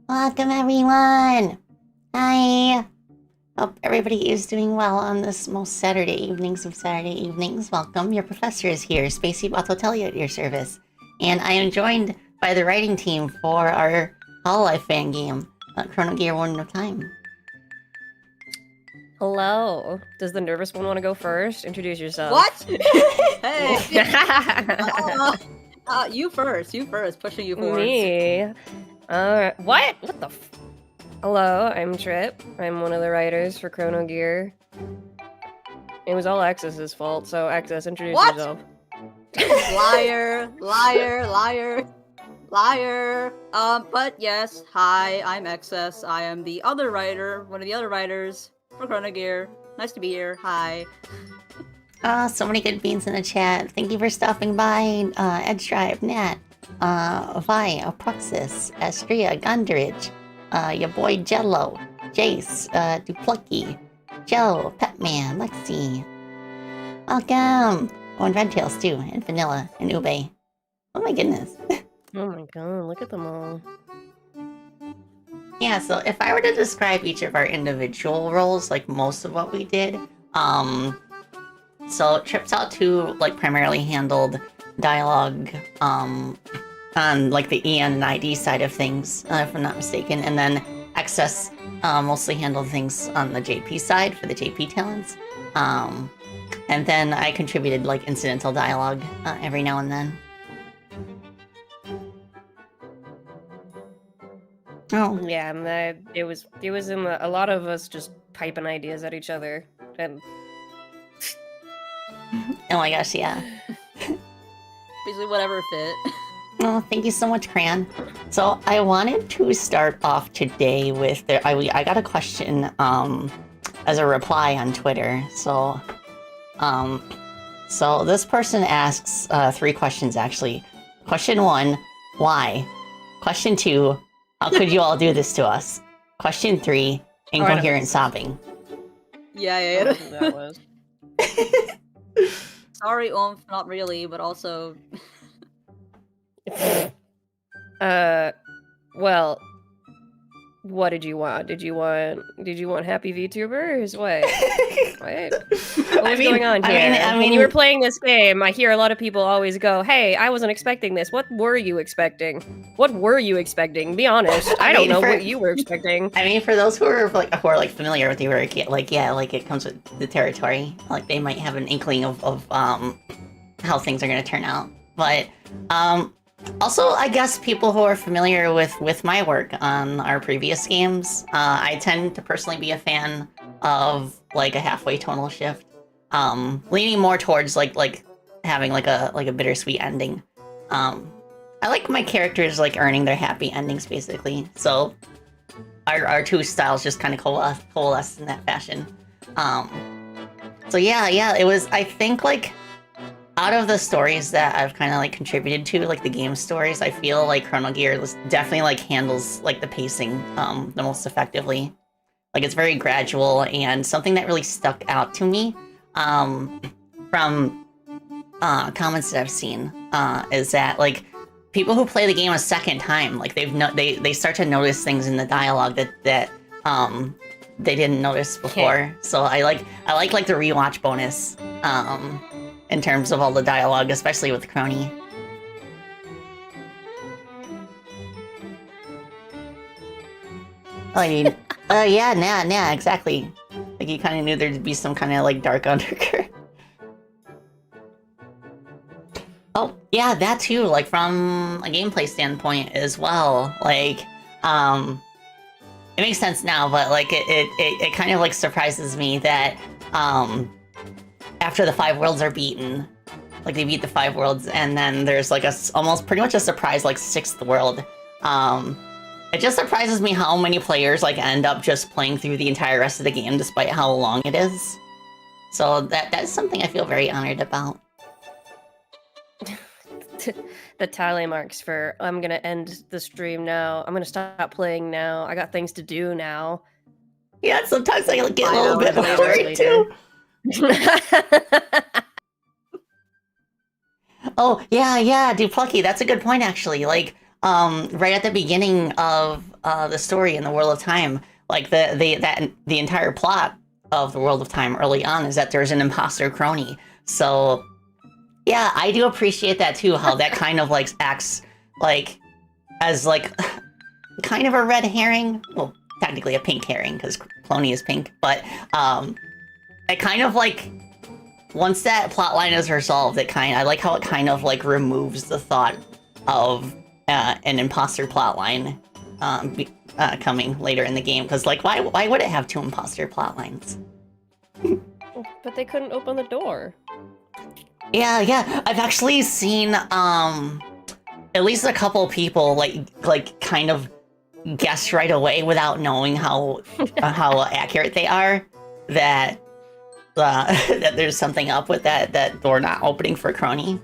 Welcome, everyone. Hi. Hope everybody is doing well on this most Saturday evenings of Saturday evenings. Welcome. Your professor is here. SpaceyBat will tell you at your service. And I am joined by the writing team for our Hololive fan game, Chrono Gear Warden of Time. Hello. Does the nervous one want to go first? Introduce yourself. What? Hey. You first. Pushing you forward. Me. What? What the Hello, I'm Trip. I'm one of the writers for Chrono Gear. It was all Access's fault, so Access, introduce yourself. Liar. But yes, hi, I'm Excess. I am the other writer, one of the other writers for Chrono Gear. Nice to be here. Hi. So many good beans in the chat. Thank you for stopping by. Edstribe, Nat, Vi, Aproxis, Astria, Gondridge, your boy Jello, Jace, Duplucky, Joe, Petman, Lexi. Welcome! Oh, and Red Tails too, and Vanilla, and Ube. Oh my goodness. Oh my god, look at them all. Yeah, so if I were to describe each of our individual roles, like most of what we did, so Trips Out 2, like, primarily handled dialogue, on, like, the EN and ID side of things, if I'm not mistaken, and then Excess, mostly handled things on the JP side for the JP talents, and then I contributed, like, incidental dialogue, every now and then. Oh. Yeah, and it was in a lot of us just piping ideas at each other, and... Oh my gosh, yeah. Basically whatever fit. Oh, thank you so much, Cran. So I wanted to start off today with I got a question as a reply on Twitter. So this person asks 3 questions actually. Question 1, why? Question 2, how could you all do this to us? Question 3, incoherent sobbing. Yeah. That was. Sorry, Oomph, not really, but also... Well, what did you want? Did you want happy VTubers? What? What's going on here? I mean, when you were playing this game, I hear a lot of people always go, "Hey, I wasn't expecting this. What were you expecting? What were you expecting? Be honest. I don't know what you were expecting." I mean, for those who are familiar with the work, like it comes with the territory. Like they might have an inkling of how things are going to turn out, but also, I guess people who are familiar with my work on our previous games, I tend to personally be a fan of like a halfway tonal shift, leaning more towards like having like a bittersweet ending. I like my characters like earning their happy endings basically. So our 2 styles just kind of coalesce in that fashion. So yeah, it was, I think, like, out of the stories that I've kind of like contributed to, like the game stories, I feel like Chrono Gear definitely like handles like the pacing the most effectively. Like it's very gradual, and something that really stuck out to me from comments that I've seen is that like people who play the game a second time, like they start to notice things in the dialogue that they didn't notice before. Okay. So I like the rewatch bonus. In terms of all the dialogue, especially with Crony. I mean, yeah, exactly. Like you kind of knew there'd be some kind of like dark undercurrent. Oh, yeah, that too. Like from a gameplay standpoint as well. Like, it makes sense now, but like it kind of like surprises me that after the 5 worlds are beaten, like they beat the 5 worlds, and then there's like almost pretty much a surprise like 6th world. It just surprises me how many players like end up just playing through the entire rest of the game despite how long it is. So that's something I feel very honored about. The tally marks for I'm gonna end the stream now. I'm gonna stop playing now. I got things to do now. Yeah, sometimes I get a little bit worried too. Oh, yeah, Duplucky, that's a good point, actually. Like, right at the beginning of the story in the World of Time, like the entire plot of the World of Time early on is that there's an imposter crony. So yeah, I do appreciate that too, how that kind of like acts like as like kind of a red herring. Well, technically a pink herring because Cloney is pink, but it kind of like once that plot line is resolved, I like how it kind of like removes the thought of an imposter plot line coming later in the game, because like why would it have two imposter plot lines? But they couldn't open the door. Yeah, I've actually seen at least a couple people like kind of guess right away without knowing how accurate they are that that there's something up with that door not opening for Crony.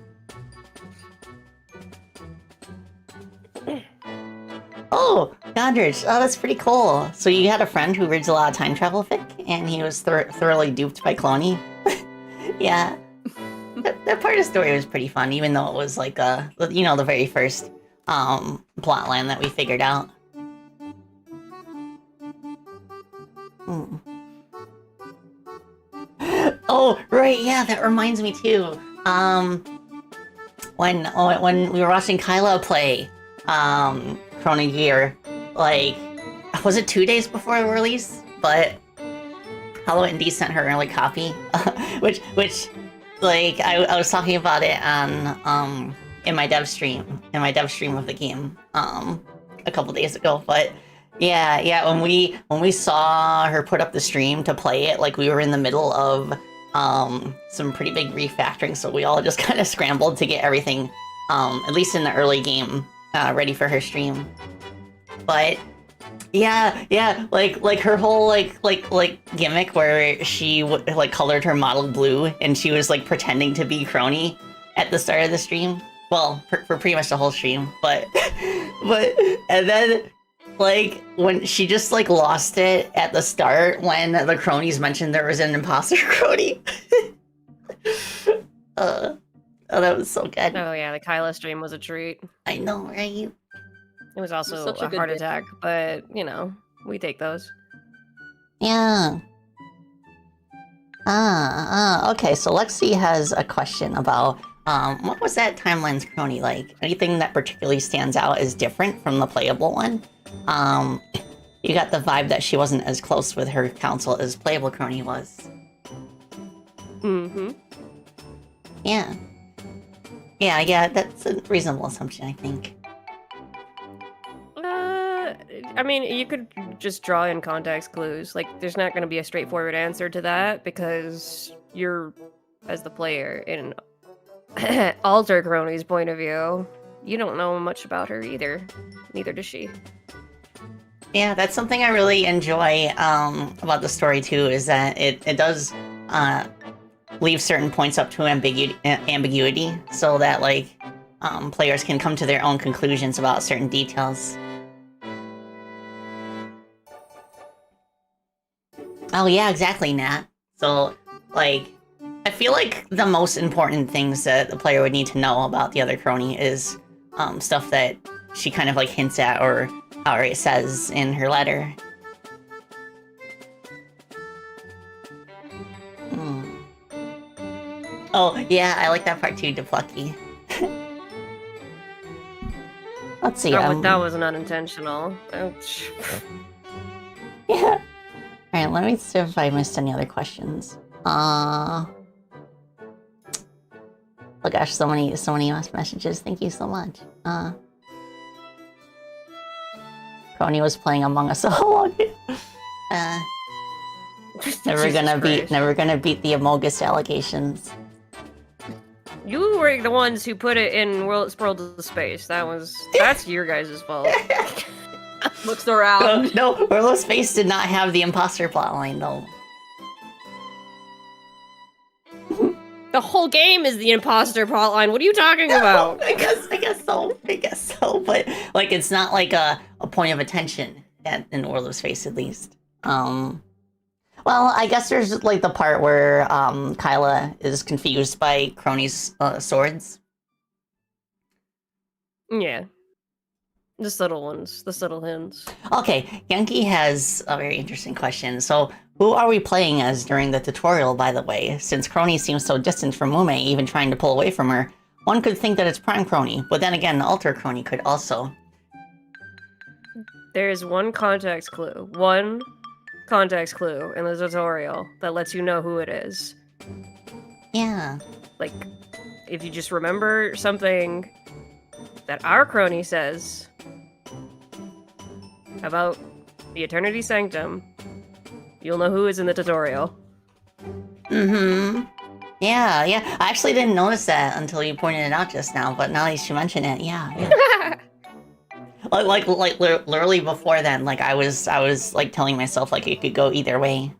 Oh, Godrich. Oh, that's pretty cool. So you had a friend who reads a lot of time travel fic, and he was thoroughly duped by Cloney. Yeah. That part of the story was pretty fun, even though it was like the very first plot line that we figured out. Hmm. Oh, right, yeah, that reminds me too. When we were watching Kyla play Chrono Gear, like, was it 2 days before the release? But Hello Indy sent her an early copy, which like I was talking about it on in my dev stream of the game a couple days ago. But yeah, when we saw her put up the stream to play it, like we were in the middle of some pretty big refactoring, so we all just kind of scrambled to get everything at least in the early game ready for her stream. But yeah, like her whole like gimmick where she like colored her model blue and she was like pretending to be Crony at the start of the stream. Well, for pretty much the whole stream, but and then like when she just like lost it at the start when the cronies mentioned there was an imposter crony. Oh, that was so good. Oh yeah, the Kyla stream was a treat. I know, right? It was also Such a a good heart bit. attack, but you know, we take those. Yeah. Okay, so Lexi has a question about what was that timeline's crony like? Anything that particularly stands out as different from the playable one? You got the vibe that she wasn't as close with her council as playable crony was. Mm-hmm. Yeah, that's a reasonable assumption, I think. I mean, you could just draw in context clues. Like, there's not going to be a straightforward answer to that because you're, as the player, in Alter Crony's point of view, you don't know much about her either. Neither does she. Yeah, that's something I really enjoy about the story too, is that it does leave certain points up to ambiguity so that like players can come to their own conclusions about certain details. Oh yeah, exactly, Nat. So, like, I feel like the most important things that the player would need to know about the other crony is stuff that she kind of like hints at or outright says in her letter. Oh yeah, I like that part too, Deplucky. Let's see. That was unintentional. Ouch. Yeah. Alright, let me see if I missed any other questions. Oh gosh, so many messages. Thank you so much. Crony was playing Among Us all along. Never gonna beat the Amogus allegations. You were the ones who put it in World of Space. That's your guys' fault. Looks around. No, World of Space did not have the imposter plotline though. The whole game is the imposter plotline. What are you talking about? I guess so. But like, it's not like a point of attention in World of Space, at least. Well, I guess there's like the part where Kyla is confused by Crony's swords. Yeah. The subtle ones, the subtle hints. Okay, Yankee has a very interesting question. So, who are we playing as during the tutorial, by the way? Since Crony seems so distant from Mume, even trying to pull away from her, one could think that it's Prime Crony, but then again, Alter Crony could also. There is one context clue in the tutorial that lets you know who it is. Yeah. Like, if you just remember something that our crony says about the Eternity Sanctum, you'll know who is in the tutorial. Mm-hmm. Yeah. I actually didn't notice that until you pointed it out just now, but now that you mention it, yeah. like literally before then, like I was like telling myself like it could go either way.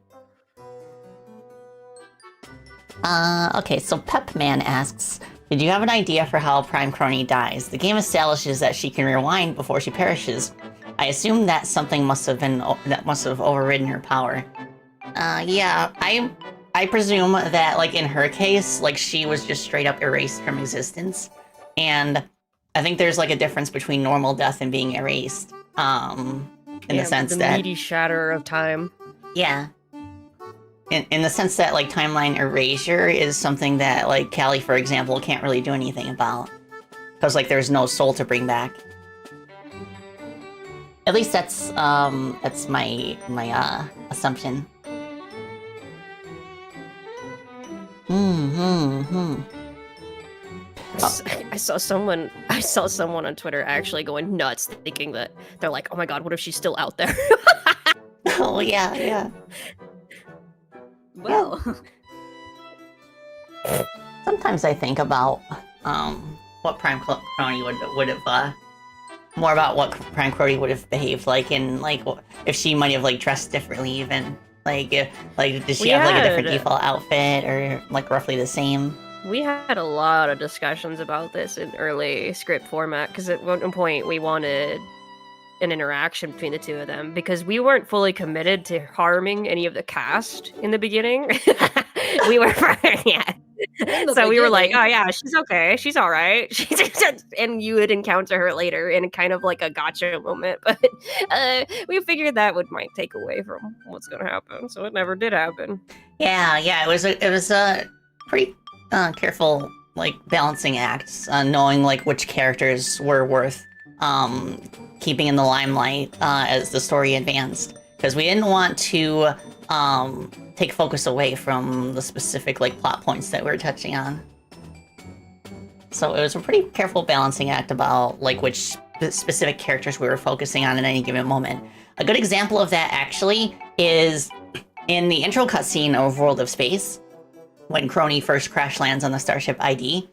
Okay, so Pepman asks, did you have an idea for how Prime Crony dies? The game establishes that she can rewind before she perishes. I assume that something must have overridden her power. Yeah, I presume that, like, in her case, like, she was just straight up erased from existence. And I think there's, like, a difference between normal death and being erased. In the sense the that... meaty shatter of time. Yeah. In the sense that, like, timeline erasure is something that, like, Callie, for example, can't really do anything about. Because, like, there's no soul to bring back. At least that's my assumption. Oh. I saw someone on Twitter actually going nuts, thinking that they're like, "Oh my god, what if she's still out there?" Oh yeah. Well, sometimes I think about what Prime Crony would have more about what Prime Crony would have behaved like, and like if she might have like dressed differently, even like did she have like a different default outfit or like roughly the same? We had a lot of discussions about this in early script format, because at one point we wanted an interaction between the two of them, because we weren't fully committed to harming any of the cast in the beginning. We were, yeah. So we were like, oh yeah, she's okay, she's all right. And you would encounter her later in kind of like a gotcha moment, but we figured that might take away from what's gonna happen, so it never did happen. Yeah, it was a pretty careful like balancing act, knowing like which characters were worth keeping in the limelight as the story advanced, because we didn't want to take focus away from the specific like plot points that we were touching on. So it was a pretty careful balancing act about like which specific characters we were focusing on at any given moment. A good example of that actually is in the intro cutscene of World of Space, when Crony first crash lands on the Starship ID.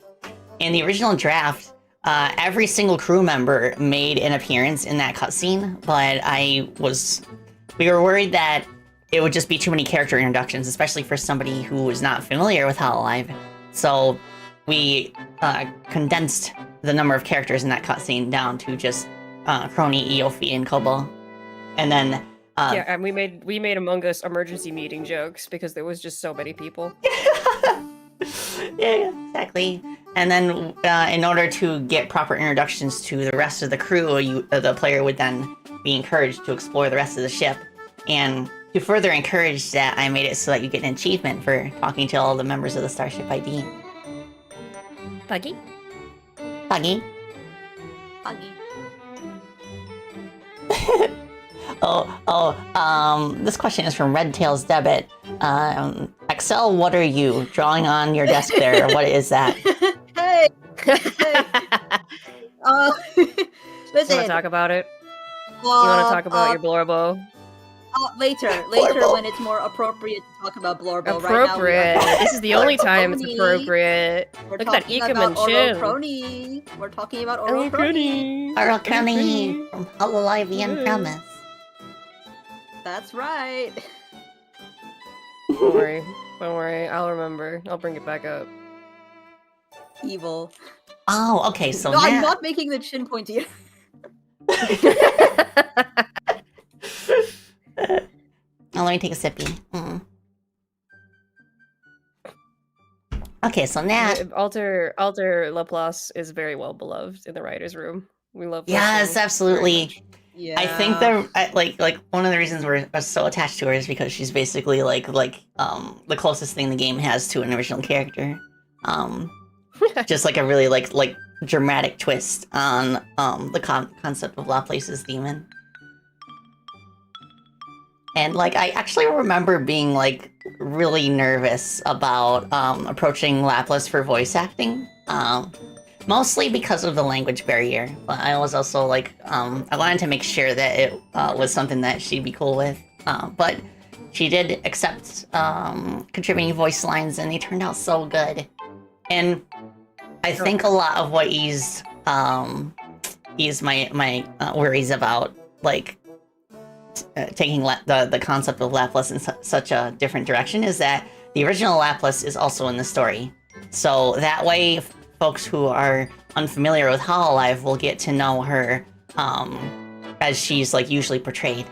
In the original draft, every single crew member made an appearance in that cutscene, but we were worried that it would just be too many character introductions, especially for somebody who was not familiar with Hololive. So we condensed the number of characters in that cutscene down to just Crony, Eofi, and Kobo. And then yeah, and we made Among Us emergency meeting jokes because there was just so many people. Yeah, exactly. And then in order to get proper introductions to the rest of the crew, the player would then be encouraged to explore the rest of the ship. And to further encourage that, I made it so that you get an achievement for talking to all the members of the Starship ID. Buggy? Buggy. Buggy. This question is from Red Tails Debit. Excel, what are you drawing on your desk there? What is that? Hey! Listen. You want to talk about it? You want to talk about your Blorbo? Later, Blorbo. when it's more appropriate to talk about Blorbo. Appropriate. Right now, this is the only time it's appropriate. Look at that Ikemen chin. We're talking about Oro Crony. Oro Crony from Hololivian Promise. That's right. Don't worry, I'll remember. I'll bring it back up. Evil. Oh, okay, so no, now... I'm not making the chin pointy. Oh, let me take a sippy. Okay, so now... Alter Laplace is very well beloved in the writer's room. We love. Yes, listening very absolutely. much. Yeah. I think like one of the reasons we're so attached to her is because she's basically like the closest thing the game has to an original character. Just like a really like dramatic twist on the concept of Laplace's demon. And like I actually remember being like really nervous about approaching Laplace for voice acting. Mostly because of the language barrier, but I was also like, I wanted to make sure that it was something that she'd be cool with. But she did accept contributing voice lines, and they turned out so good. And I think a lot of what eased my worries about like taking the concept of Laplace in such a different direction is that the original Laplace is also in the story. So that way, folks who are unfamiliar with Hololive will get to know her as she's like usually portrayed.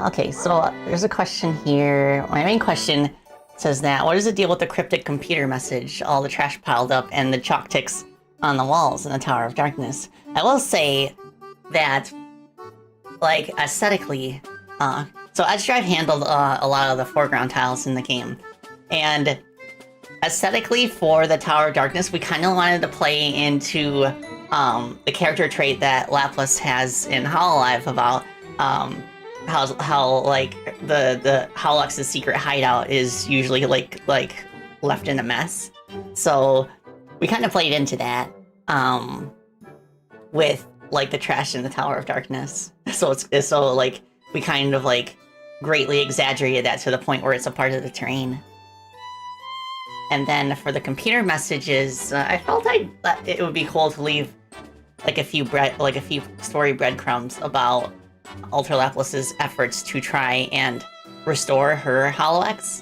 Okay, so there's a question here. My main question says that, what is the deal with the cryptic computer message, all the trash piled up, and the chalk ticks on the walls in the Tower of Darkness? I will say that, like, aesthetically, so Edge Drive handled a lot of the foreground tiles in the game, and aesthetically for the Tower of Darkness, we kind of wanted to play into the character trait that Laplace has in Hololive about how like the Holux's secret hideout is usually like left in a mess. So we kind of played into that with like the trash in the Tower of Darkness. So it's so like we kind of like greatly exaggerated that to the point where it's a part of the terrain. And then for the computer messages, I felt it would be cool to leave like a few story breadcrumbs about Ultra Laplace's efforts to try and restore her Holox.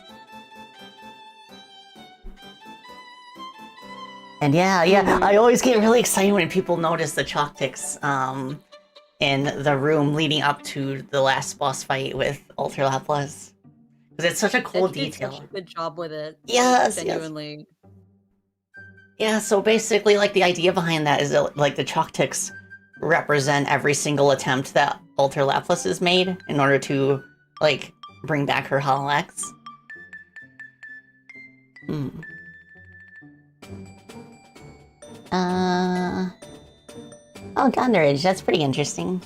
And yeah, I always get really excited when people notice the chalk ticks in the room leading up to the last boss fight with Ultra Laplace. Because it's such a cool detail. Such a good job with it. Yes, genuinely. Yeah, so basically, like, the idea behind that is that, like, the chalk ticks represent every single attempt that Ultra Laplace has made in order to, like, bring back her Holox. Oh, Gondorage, that's pretty interesting.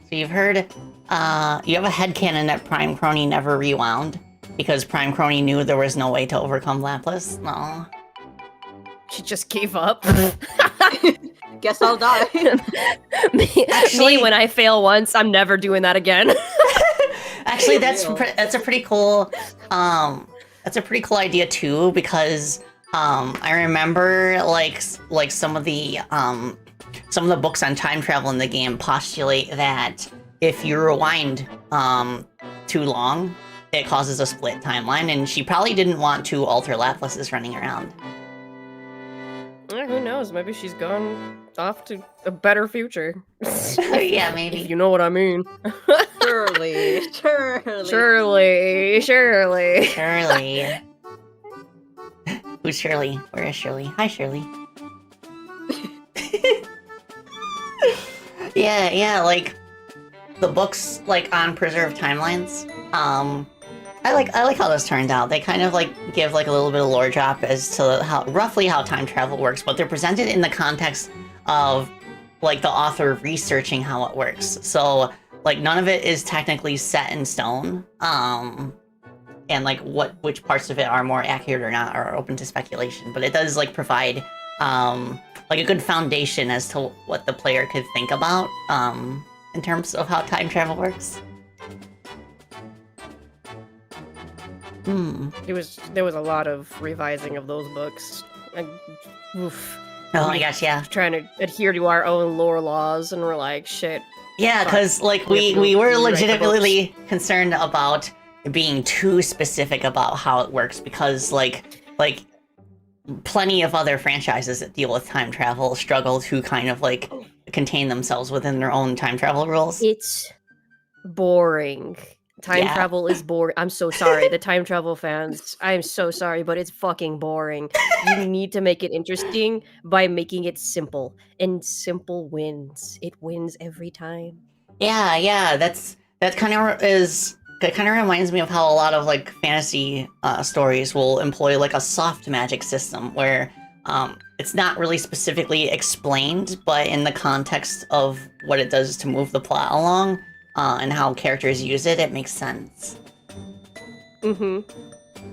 So you've heard, you have a headcanon that Prime Crony never rewound, because Prime Crony knew there was no way to overcome Laplace. Aw. She just gave up. Guess I'll die. Me, when I fail once, I'm never doing that again. Actually, that's a pretty cool idea too, because I remember like some of the books on time travel in the game postulate that if you rewind too long, it causes a split timeline, and she probably didn't want two Ultra Laplaces running around. Who knows? Maybe she's gone off to a better future. Yeah, maybe. If you know what I mean. Surely. Who's Shirley? Where is Shirley? Hi, Shirley. Yeah, like the books like on preserved timelines. I like how this turned out. They kind of like give like a little bit of lore drop as to roughly how time travel works, but they're presented in the context of like the author researching how it works. So like none of it is technically set in stone. And like which parts of it are more accurate or not are open to speculation. But it does like provide like a good foundation as to what the player could think about in terms of how time travel works. There was a lot of revising of those books. Oof. Oh my gosh, yeah. Trying to adhere to our own lore laws, and we're like, shit. Yeah, because like we were legitimately concerned about being too specific about how it works, because like plenty of other franchises that deal with time travel struggle to kind of like contain themselves within their own time travel rules. It's boring. Time Yeah. travel is boring. I'm so sorry. The time travel fans, I'm so sorry, but it's fucking boring. You need to make it interesting by making it simple. And simple wins. It wins every time. Yeah, that kind of reminds me of how a lot of like fantasy stories will employ like a soft magic system where it's not really specifically explained, but in the context of what it does to move the plot along and how characters use it, it makes sense. Mm-hmm.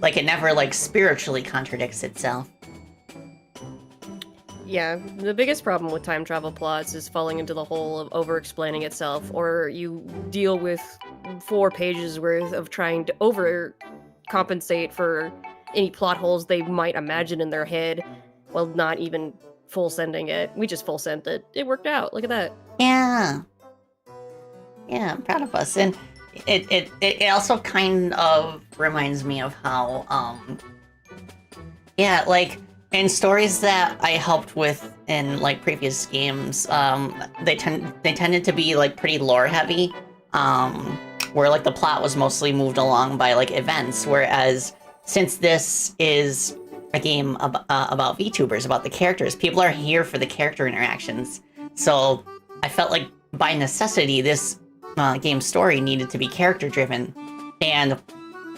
Like it never like spiritually contradicts itself. Yeah, the biggest problem with time travel plots is falling into the hole of over-explaining itself, or you deal with 4 pages worth of trying to overcompensate for any plot holes they might imagine in their head, while not even full sending it. We just full sent it. It worked out. Look at that. Yeah. Yeah, I'm proud of us. And it also kind of reminds me of how yeah, like in stories that I helped with in like previous games, they tended to be like pretty lore heavy, where like the plot was mostly moved along by like events. Whereas since this is a game about VTubers, about the characters, people are here for the character interactions. So I felt like by necessity, this game's story needed to be character driven, and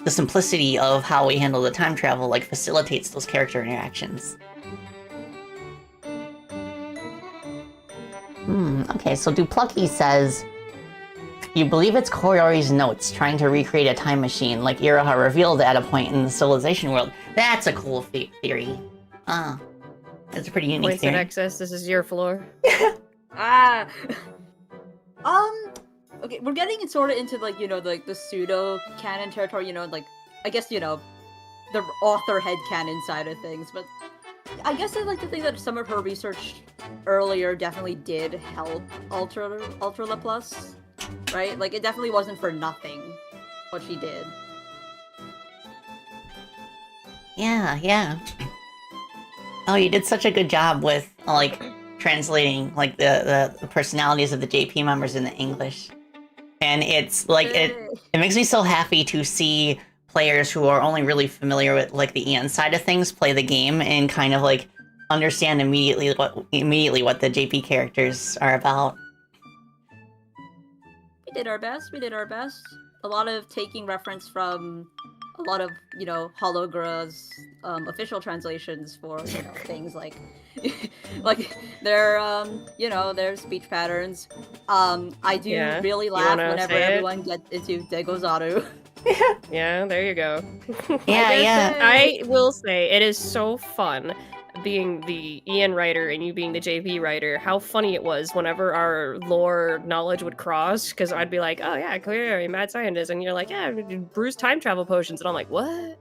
the simplicity of how we handle the time travel like facilitates those character interactions. Okay, so Duplucky says, you believe it's Koyori's notes trying to recreate a time machine like Iroha revealed at a point in the Civilization world. That's a cool theory. That's a pretty unique Points theory. in excess, this is your floor. Ah. Okay, we're getting sort of into like, you know, like the pseudo canon territory, you know, like I guess, you know, the author head canon side of things, but I guess I'd like to think that some of her research earlier definitely did help alter Laplace, right? Like it definitely wasn't for nothing what she did. Yeah. Oh, you did such a good job with like translating like the personalities of the JP members into English. And it's like it makes me so happy to see players who are only really familiar with like the EN side of things play the game and kind of like understand immediately what the JP characters are about. We did our best. A lot of taking reference from a lot of, you know, Hologra's official translations for, you know, things like like their you know, their speech patterns. I do really laugh whenever everyone gets into Degozaru. Yeah, there you go. Yeah. I will say it is so fun being the EN writer and you being the JP writer, how funny it was whenever our lore knowledge would cross, because I'd be like, oh yeah, clearly mad scientist, and you're like, yeah, brews time travel potions, and I'm like, what?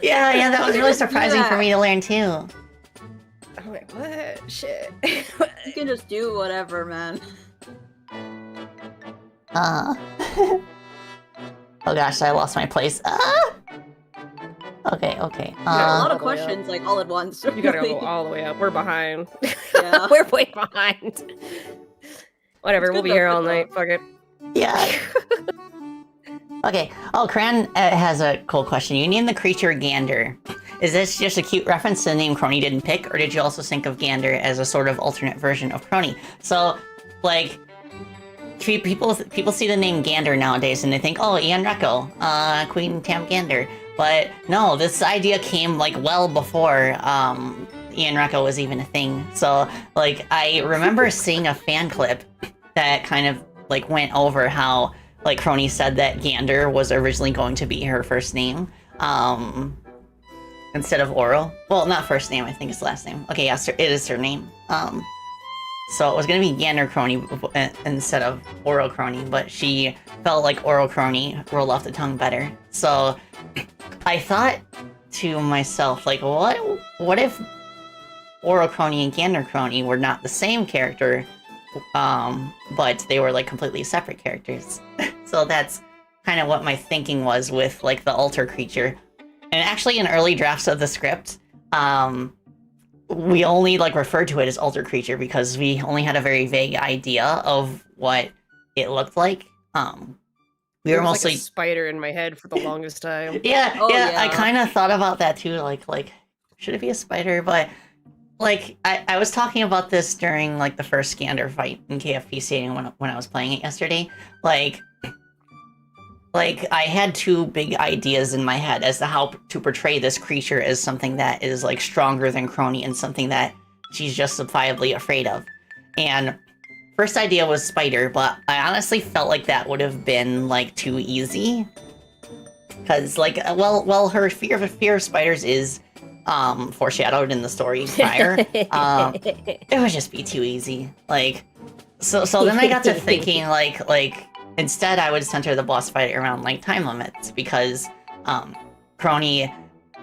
yeah, that was really surprising for me to learn too. I'm like, what? Shit. You can just do whatever, man. Oh gosh, I lost my place. Okay. A lot of questions, like, all at once. You gotta go all the way up. We're behind. Yeah. We're way behind. Whatever, we'll be here all night. Fuck it. Yeah. Okay. Oh, Cran has a cool question. You named the creature Gander. Is this just a cute reference to the name Crony didn't pick, or did you also think of Gander as a sort of alternate version of Crony? So, like, people see the name Gander nowadays and they think, oh, Ian Recco, Queen Tam Gander. But no, this idea came like well before Ian Recco was even a thing. So like I remember seeing a fan clip that kind of like went over how like Crony said that Gander was originally going to be her first name instead of Oro. Well, not first name, I think it's last name. Okay, yeah, it is her name. So it was going to be Gander Crony instead of Oro Crony, but she felt like Oro Crony rolled off the tongue better. So I thought to myself, like, what if Oro Crony and Gander Crony were not the same character, but they were like completely separate characters? So that's kind of what my thinking was with like the alter creature. And actually in early drafts of the script, we only like referred to it as alter creature because we only had a very vague idea of what it looked like. We There were was mostly like a spider in my head for the longest time. yeah, Oh, yeah. I yeah. kind of thought about that too. Like should it be a spider? But like I was talking about this during like the first Gander fight in KFP Stadium when I was playing it yesterday. Like I had two big ideas in my head as to how to portray this creature as something that is like stronger than Crony and something that she's justifiably afraid of. And first idea was spider, but I honestly felt like that would have been like too easy. Because like her fear of spiders is foreshadowed in the story prior. It would just be too easy. Like so then I got to thinking like instead I would center the boss fight around like time limits because Crony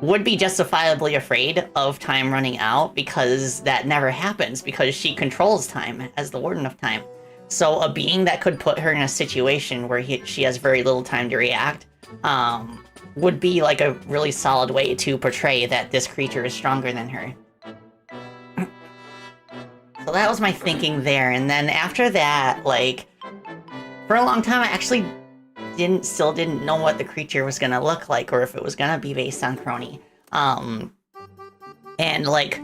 would be justifiably afraid of time running out because that never happens because she controls time as the Warden of Time. So a being that could put her in a situation where she has very little time to react would be like a really solid way to portray that this creature is stronger than her. So that was my thinking there, and then after that, like, for a long time I actually still didn't know what the creature was gonna look like or if it was gonna be based on Crony. And like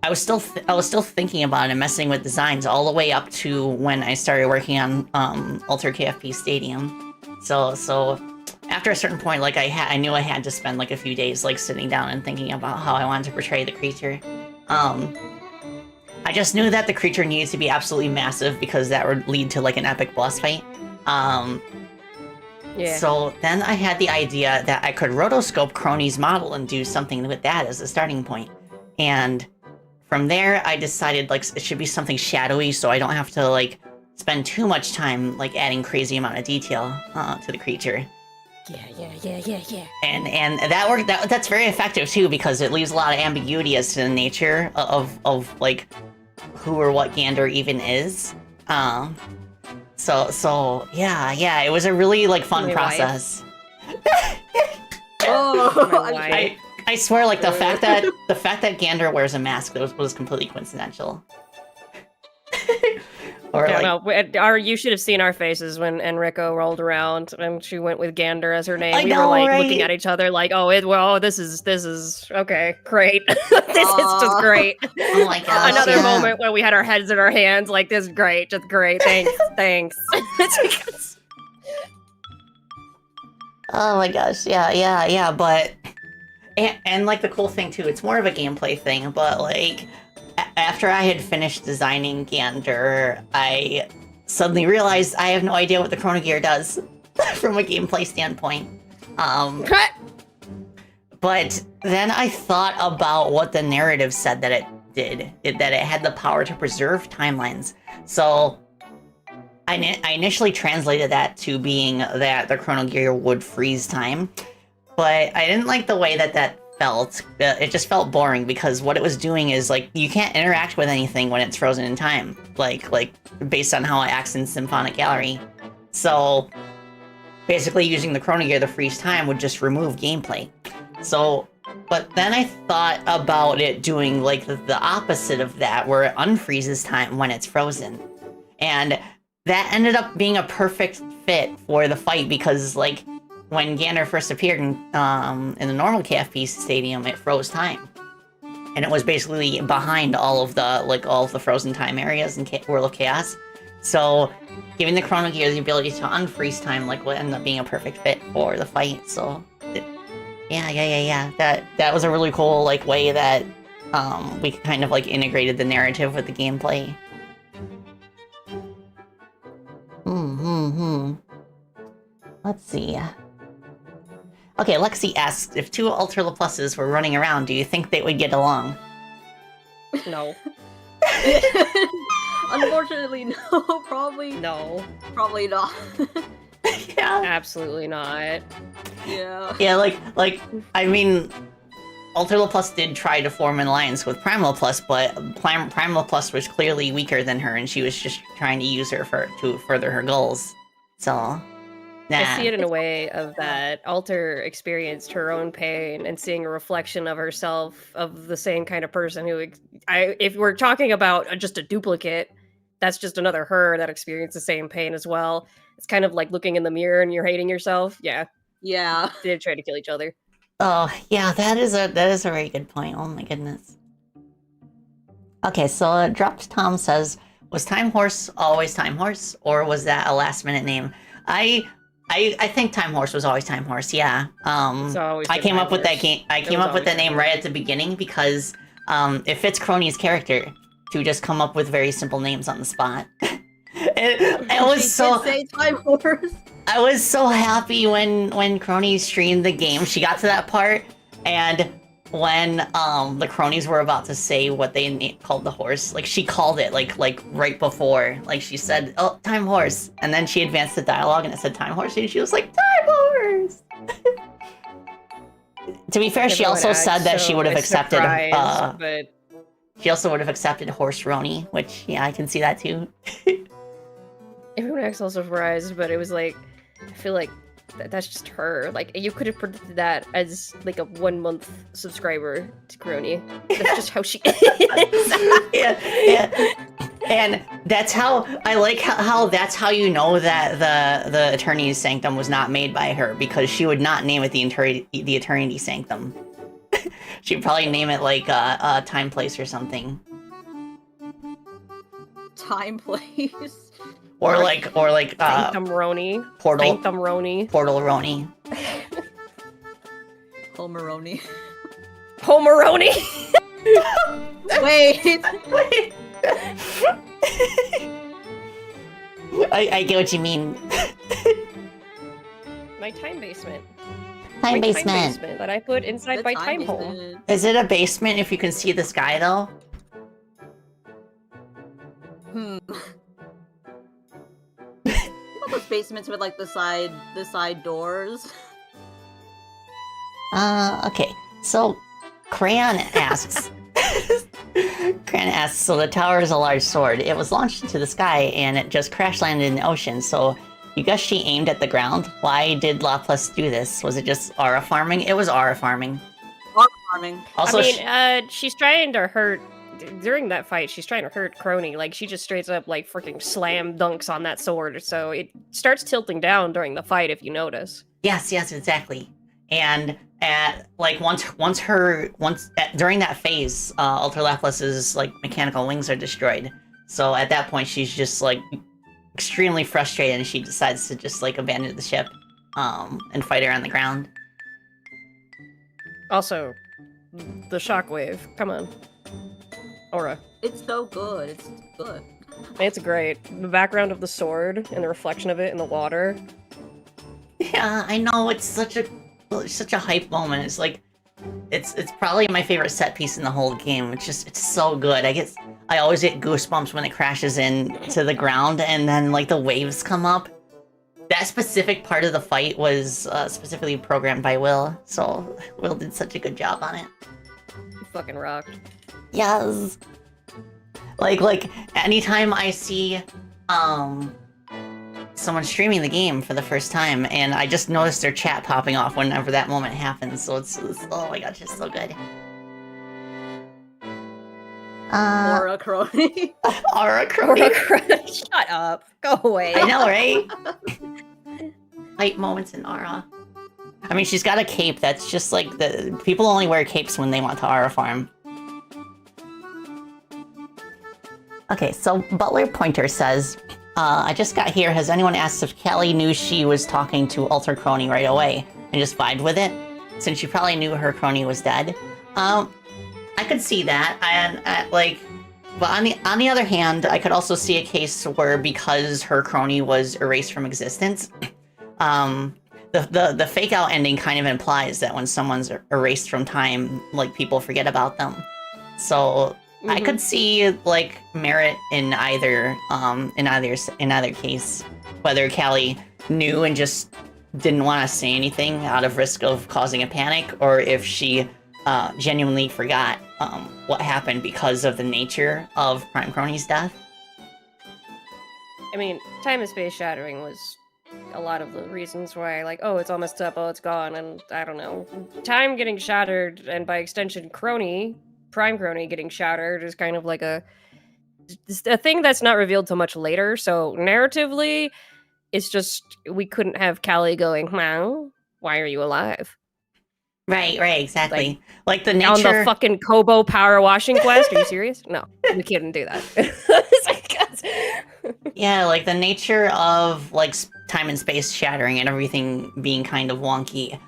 I was still thinking about it and messing with designs all the way up to when I started working on Alter KFP Stadium. So after a certain point, like I knew I had to spend like a few days like sitting down and thinking about how I wanted to portray the creature. I just knew that the creature needed to be absolutely massive because that would lead to like an epic boss fight. Yeah. So then I had the idea that I could rotoscope Crony's model and do something with that as a starting point. And from there, I decided like it should be something shadowy so I don't have to like spend too much time like adding crazy amount of detail to the creature. Yeah. And that worked. That's very effective too because it leaves a lot of ambiguity as to the nature of like who or what Gander even is. So yeah, it was a really like fun My process. Oh, My wife. I swear, like the fact that Gander wears a mask was completely coincidental. Or I like, don't know. You should have seen our faces when Enrico rolled around and she went with Gander as her name. I We know, were like right? looking at each other like, this is okay, great. This is just great. Oh my gosh, Another yeah. moment where we had our heads in our hands, like this is great, just great. Thanks. Oh my gosh, yeah, but and like the cool thing too, it's more of a gameplay thing, but like after I had finished designing Gander, I suddenly realized I have no idea what the Chrono Gear does from a gameplay standpoint. But then I thought about what the narrative said that it did, that it had the power to preserve timelines. So I initially translated that to being that the Chrono Gear would freeze time, but I didn't like the way that felt. It just felt boring because what it was doing is like you can't interact with anything when it's frozen in time, like based on how it acts in Symphonic Gallery. So basically using the Chrono Gear to freeze time would just remove gameplay. So, but then I thought about it doing like the opposite of that, where it unfreezes time when it's frozen. And that ended up being a perfect fit for the fight because like when Gander first appeared in the normal KFP Stadium, it froze time. And it was basically behind all of the frozen time areas in World of Chaos. So giving the Chrono Gear the ability to unfreeze time like would end up being a perfect fit for the fight. So yeah. That was a really cool like way that we kind of like integrated the narrative with the gameplay. Let's see. Okay, Lexi asks, if two Ultra Laplaces were running around, do you think they would get along? No. Unfortunately, no. Probably No. Probably not. Yeah. Absolutely not. Yeah. Yeah, like I mean, Ultra Laplace did try to form an alliance with Prime Laplace, but Prime Laplace was clearly weaker than her, and she was just trying to use her to further her goals. So, nah. I see it in a way of that Alter experienced her own pain and seeing a reflection of herself of the same kind of person who, if we're talking about just a duplicate, that's just another her that experienced the same pain as well. It's kind of like looking in the mirror and you're hating yourself. Yeah, Yeah. they try to kill each other. Oh, yeah, that is a very good point. Oh my goodness. Okay, so Dropped Tom says, was Time Horse always Time Horse, or was that a last minute name? I think Time Horse was always Time Horse. Yeah. It's always I been came Time up with that Horse. game. I It came was up with always that Time name Horse. right at the beginning because it fits Crony's character to just come up with very simple names on the spot. it was She so. did say Time Horse. I was so happy when Crony streamed the game. She got to that part, and when the cronies were about to say what they called the horse, like she called it like right before, like she said, "Oh, Time Horse," and then she advanced the dialogue and it said Time Horse, and she was like, "Time Horse." To be fair, she Everyone also said acts that she so would have accepted. surprised, but She also would have accepted Horse Roni, which yeah, I can see that too. everyone acts all surprised. But it was like, I feel like that's just her. Like you could have predicted that as like a 1 month subscriber to Crony. That's just how she is. yeah. And that's how I like how that's how you know that the Eternity's Sanctum was not made by her, because she would not name it the Eternity Sanctum. She'd probably name it like Time Place or something, Time Place. or like Sanctum Roni. Portal Sanctum Roni. Portal Roni. Homeroni. Homeroni. Wait. Wait. I get what you mean. My time basement. Time My basement. Time basement that I put inside The my time hole. basement. Is it a basement if you can see the sky though? Hmm. You know those basements with like the side doors? Okay. So Crayon asks Crayon asks, so the tower is a large sword. It was launched into the sky and it just crash landed in the ocean, so you guess she aimed at the ground? Why did Laplace do this? Was it just aura farming? It was aura farming. Rock farming. Also, I mean, she's trying to hurt during that fight. She's trying to hurt Crony. Like she just straight up like freaking slam dunks on that sword. So it starts tilting down during the fight if you notice. yes, exactly. And during that phase, Ultra Laplace's like mechanical wings are destroyed. So at that point, she's just like extremely frustrated, and she decides to just like abandon the ship, and fight her on the ground. Also, the shockwave. Come on, Aura. It's so good. It's good. It's great. The background of the sword and the reflection of it in the water. Yeah, I know, it's such a hype moment. It's like it's probably my favorite set piece in the whole game. It's so good. I always get goosebumps when it crashes into the ground and then like the waves come up. That specific part of the fight was specifically programmed by Will, so Will did such a good job on it. You fucking rocked. Yes. Like anytime I see someone streaming the game for the first time, and I just notice their chat popping off whenever that moment happens. So it's oh my gosh, it's so good. Aura Crony. Aura Crony. Shut up. Go away. I know, right? Hype moments in Aura. I mean, she's got a cape that's just like the people only wear capes when they want to Aura farm. Okay, so Butler Pointer says, I just got here. Has anyone asked if Callie knew she was talking to Ultra Crony right away and just vibed with it? Since she probably knew her crony was dead. I could see that, and but on the other hand, I could also see a case where because her crony was erased from existence, the fake out ending kind of implies that when someone's erased from time, like people forget about them. So I could see like merit in either case, whether Callie knew and just didn't want to say anything out of risk of causing a panic, or if she genuinely forgot what happened because of the nature of Prime Crony's death. I mean, time and space shattering was a lot of the reasons why, like, oh, it's all messed up, oh, it's gone, and I don't know. Time getting shattered, and by extension, Crony, Prime Crony getting shattered is kind of like a a thing that's not revealed till much later. So narratively, it's just we couldn't have Callie going, "Well, why are you alive?" Right, exactly. Like the On the nature. fucking Kobo power washing quest. Are you serious? No, we couldn't do that. It's like, Yeah, like the nature of like time and space shattering and everything being kind of wonky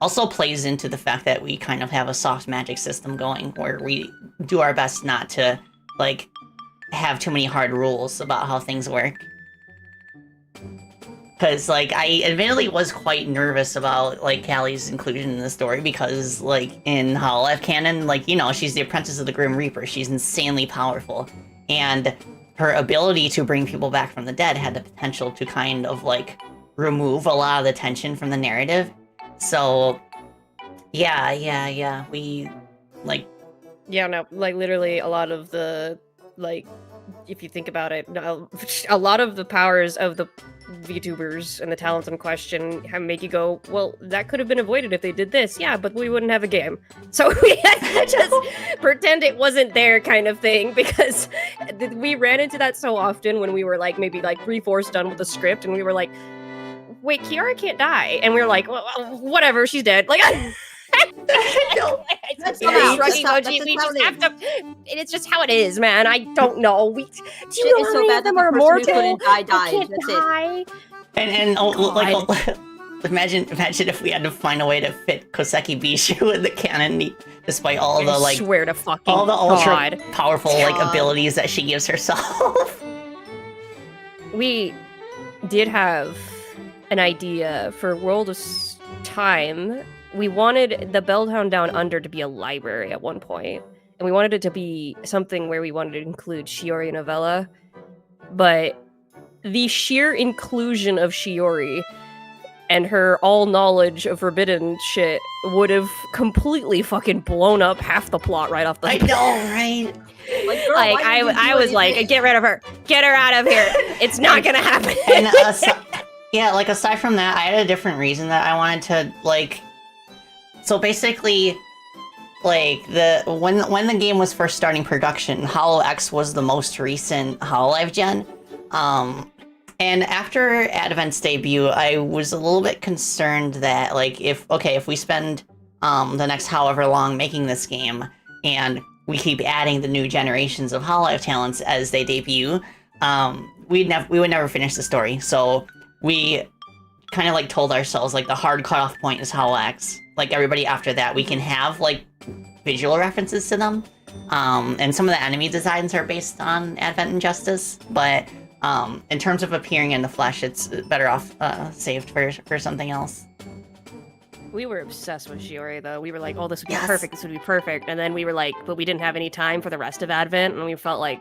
also plays into the fact that we kind of have a soft magic system going where we do our best not to like have too many hard rules about how things work. Because like I admittedly was quite nervous about like Callie's inclusion in the story because like in Hololive canon, like you know, she's the apprentice of the Grim Reaper. She's insanely powerful. And her ability to bring people back from the dead had the potential to kind of like remove a lot of the tension from the narrative. So yeah. We like yeah, no, like literally a lot of the like if you think about it, a lot of the powers of the VTubers and the talents in question make you go, well, that could have been avoided if they did this. Yeah, but we wouldn't have a game. So we had to just pretend it wasn't there kind of thing, because we ran into that so often when we were like maybe like 3/4 done with the script and we were like, wait, Kiara can't die. And we were like, well, whatever, she's dead. Like, no, That's You're not- shrugging, that's OG. just We how just it have is. to. It's just how it is, man. I don't know. Do Shit you know is how so many bad of them that are the person who immortal? couldn't die They died. can't That's it. die. and like imagine if we had to find a way to fit Koseki Bishu in the canon despite all I the like swear to fucking all the ultra God. powerful like God. abilities that she gives herself. We did have an idea for World of Time. We wanted the Belltown Down Under to be a library at one point, and we wanted it to be something where we wanted to include Shiori and Avella, but the sheer inclusion of Shiori and her all knowledge of forbidden shit would have completely fucking blown up half the plot right off the I know, right? Like, girl, Like why didn't you I do was like, anything? get rid of her, get her out of here. It's not gonna happen. And yeah, like aside from that, I had a different reason that I wanted to like. So basically, like when the game was first starting production, Hollow X was the most recent Hololive gen. And after Advent's debut, I was a little bit concerned that like if we spend the next however long making this game and we keep adding the new generations of Hololive talents as they debut, we would never finish the story. So we kind of like told ourselves like the hard cutoff point is Hollow X. Like everybody after that, we can have like visual references to them, and some of the enemy designs are based on Advent and Justice, but in terms of appearing in the flesh, it's better off saved for something else. We were obsessed with Shiori, though. We were like, oh, this would be Yes. perfect, this would be perfect. And then we were like, but we didn't have any time for the rest of Advent, and we felt like,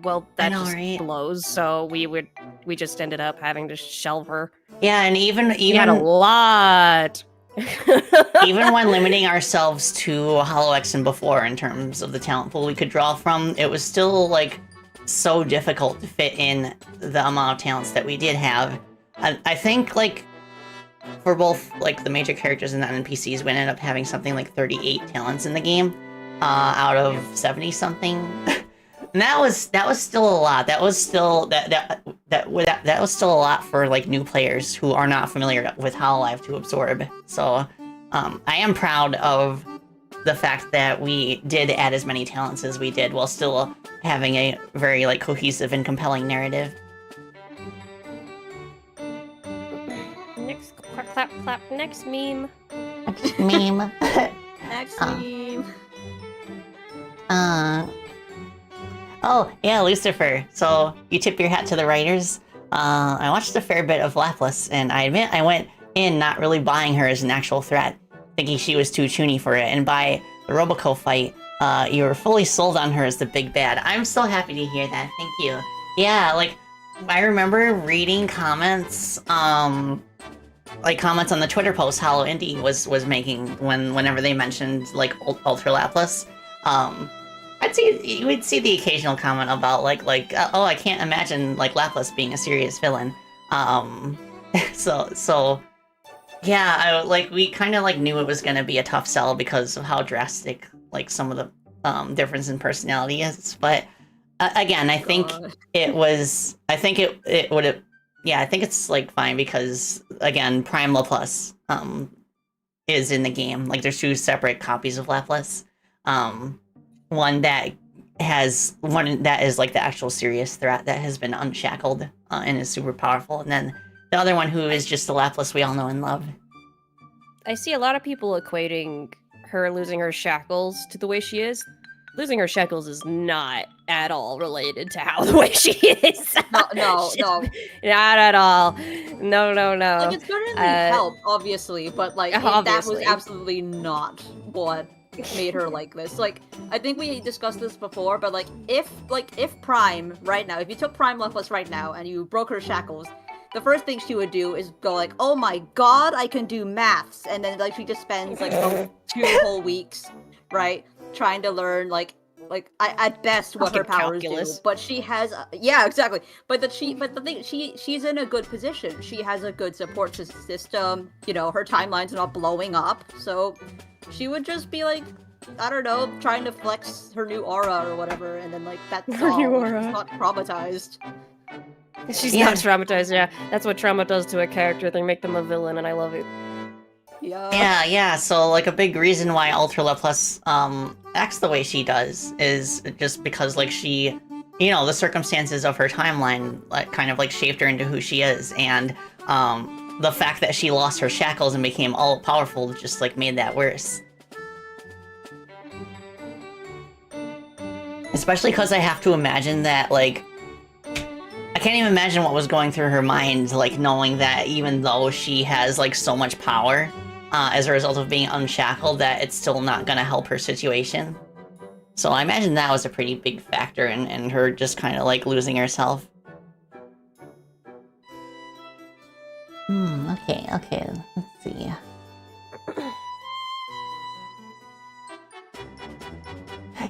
well, that know, just right? blows. So we just ended up having to shelve her. Yeah, and even We had a lot. even when limiting ourselves to Hollow X and before in terms of the talent pool we could draw from, it was still like so difficult to fit in the amount of talents that we did have. I think like for both like the major characters and the NPCs, we ended up having something like 38 talents in the game out of 70 something. And that was still a lot. That was still that was still a lot for like new players who are not familiar with Hololive to absorb. So I am proud of the fact that we did add as many talents as we did while still having a very like cohesive and compelling narrative. Next clap clap. Next meme. Meme. Next Uh. meme. Oh, yeah, Lucifer. So, you tip your hat to the writers. I watched a fair bit of Laplace, and I admit I went in not really buying her as an actual threat, thinking she was too toony for it, and by the Roboco fight, you were fully sold on her as the big bad. I'm so happy to hear that, thank you. Yeah, like, I remember reading comments, like comments on the Twitter post Hollow Indie was making whenever they mentioned, like, Ultra Laplace. You would see the occasional comment about like oh, I can't imagine like Laplace being a serious villain. So yeah, we kind of like knew it was gonna be a tough sell because of how drastic like some of the difference in personality is. But Again, I think God. it was. I think it would have. Yeah, I think it's like fine because again, Prime Laplace is in the game. Like there's two separate copies of Laplace. Um, one that is like the actual serious threat that has been unshackled and is super powerful, and then the other one who is just the Laplace we all know and love. I see a lot of people equating her losing her shackles to the way she is. Losing her shackles is not at all related to how the way she is. No. Not at all. No. Like, it certainly helped, obviously, but, like, that was Obviously. absolutely not what made her like this. Like, I think we discussed this before, but, like, if Prime, right now, if you took Prime Leftless right now and you broke her shackles, the first thing she would do is go like, oh my god, I can do maths, and then, like, she just spends, like, 2 whole weeks, right, trying to learn, like at best what her powers calculus. do, but she has yeah, exactly. But the thing, she's in a good position. She has a good support system. You know, her timeline's not blowing up, so she would just be like, I don't know, trying to flex her new aura or whatever, and then like that's Her all. new aura. She's not traumatized. She's Yeah. not traumatized, yeah. That's what trauma does to a character. They make them a villain, and I love it. Yeah. So like a big reason why Ultra Laplace acts the way she does is just because like she, you know, the circumstances of her timeline like kind of like shaped her into who she is, and the fact that she lost her shackles and became all powerful just like made that worse. Especially because I have to imagine that like I can't even imagine what was going through her mind, like knowing that even though she has like so much power as a result of being unshackled, that it's still not going to help her situation. So I imagine that was a pretty big factor in her just kind of like losing herself. Okay, let's see.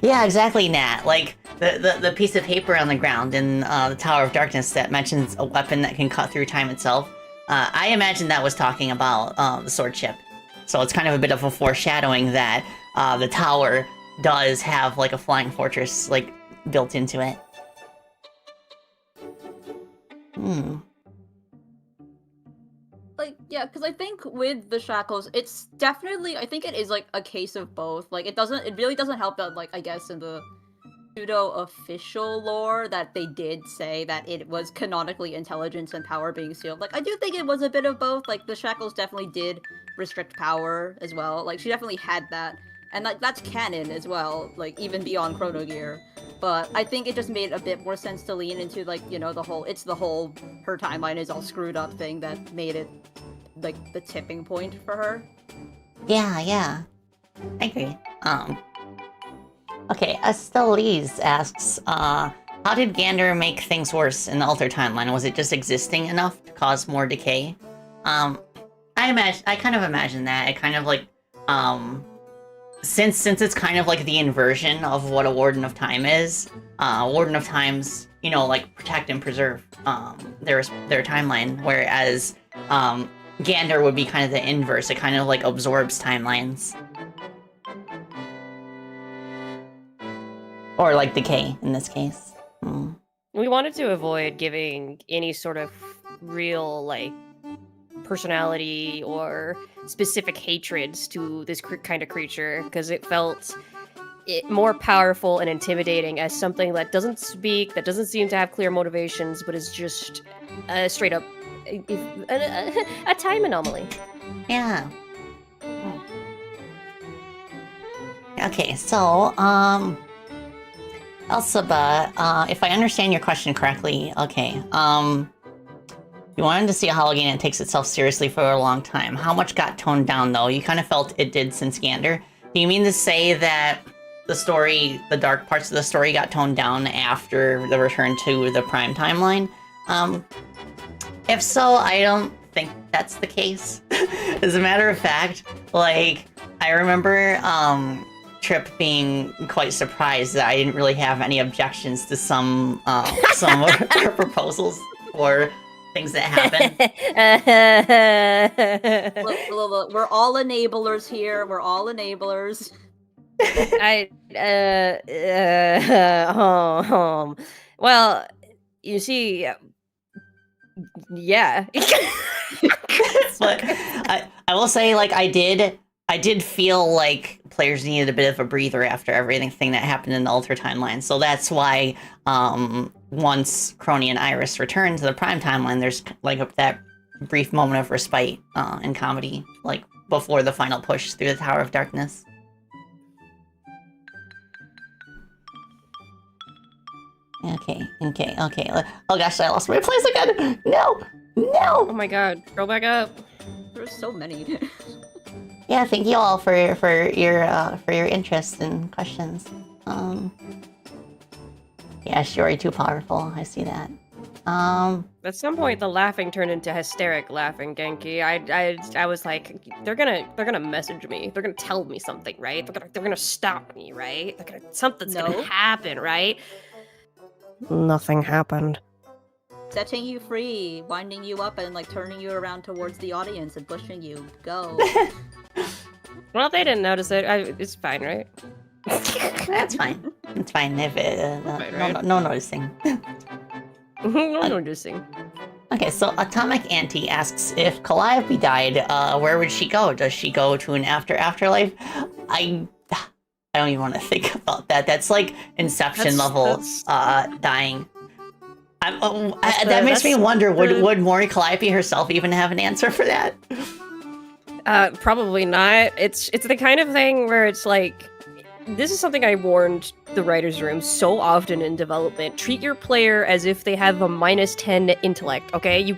Yeah, exactly, Nat. Like, the piece of paper on the ground in the Tower of Darkness that mentions a weapon that can cut through time itself. I imagine that was talking about the sword chip. So it's kind of a bit of a foreshadowing that the tower does have, like, a flying fortress, like, built into it. Like, yeah, because I think with the shackles, it's definitely, I think it is, like, a case of both. Like, it really doesn't help that, like, I guess in the pseudo-official lore that they did say that it was canonically intelligence and power being sealed. Like, I do think it was a bit of both. Like, the shackles definitely did restrict power as well. Like, she definitely had that. And, like, that's canon as well, like, even beyond Chrono Gear. But I think it just made a bit more sense to lean into, like, you know, the whole her timeline is all screwed up thing that made it, like, the tipping point for her. Yeah. I agree. Okay, Estelise asks, how did Gander make things worse in the Alter timeline? Was it just existing enough to cause more decay? I kind of imagine that. It kind of like, since it's kind of like the inversion of what a Warden of Time is, Warden of Times, you know, like protect and preserve their timeline, whereas Gander would be kind of the inverse. It kind of like absorbs timelines. Or like decay in this case. We wanted to avoid giving any sort of real, like, personality or specific hatreds to this kind of creature, because it felt more powerful and intimidating as something that doesn't speak, that doesn't seem to have clear motivations, but is just straight up a time anomaly. Yeah. Okay, so, Elsaba, if I understand your question correctly, okay, you wanted to see a Hologain that takes itself seriously for a long time. How much got toned down, though? You kind of felt it did since Gander. Do you mean to say that the dark parts of the story got toned down after the return to the Prime timeline? If so, I don't think that's the case. As a matter of fact, like, I remember, Trip being quite surprised that I didn't really have any objections to some of her proposals or things that happened. Look, we're all enablers here. We're all enablers. Well, you see, yeah. But I will say, like, I did feel like players needed a bit of a breather after everything that happened in the Alter timeline. So that's why once Crony and Iris return to the Prime timeline, there's like that brief moment of respite in comedy, like before the final push through the Tower of Darkness. Okay. Oh gosh, I lost my place again. No. Oh my god, go back up. There's so many. Yeah, thank you all for your interest and questions. Yeah, Shiori too powerful. I see that. At some point, the laughing turned into hysteric laughing, Genki. I was like, they're gonna message me. They're gonna tell me something, right? They're gonna stop me, right? Something's gonna happen, right? Nothing happened. Setting you free, winding you up, and like turning you around towards the audience and pushing you. Go. Well, they didn't notice it. It's fine, right? That's fine. It's fine if no noticing. No noticing. Okay, so Atomic Auntie asks if Calliope died, where would she go? Does she go to an afterlife? I don't even want to think about that. That's like Inception level dying. That makes me wonder, would Mori Calliope herself even have an answer for that? Probably not. It's the kind of thing where it's like, this is something I warned the writer's room so often in development. Treat your player as if they have a -10 intellect, okay? You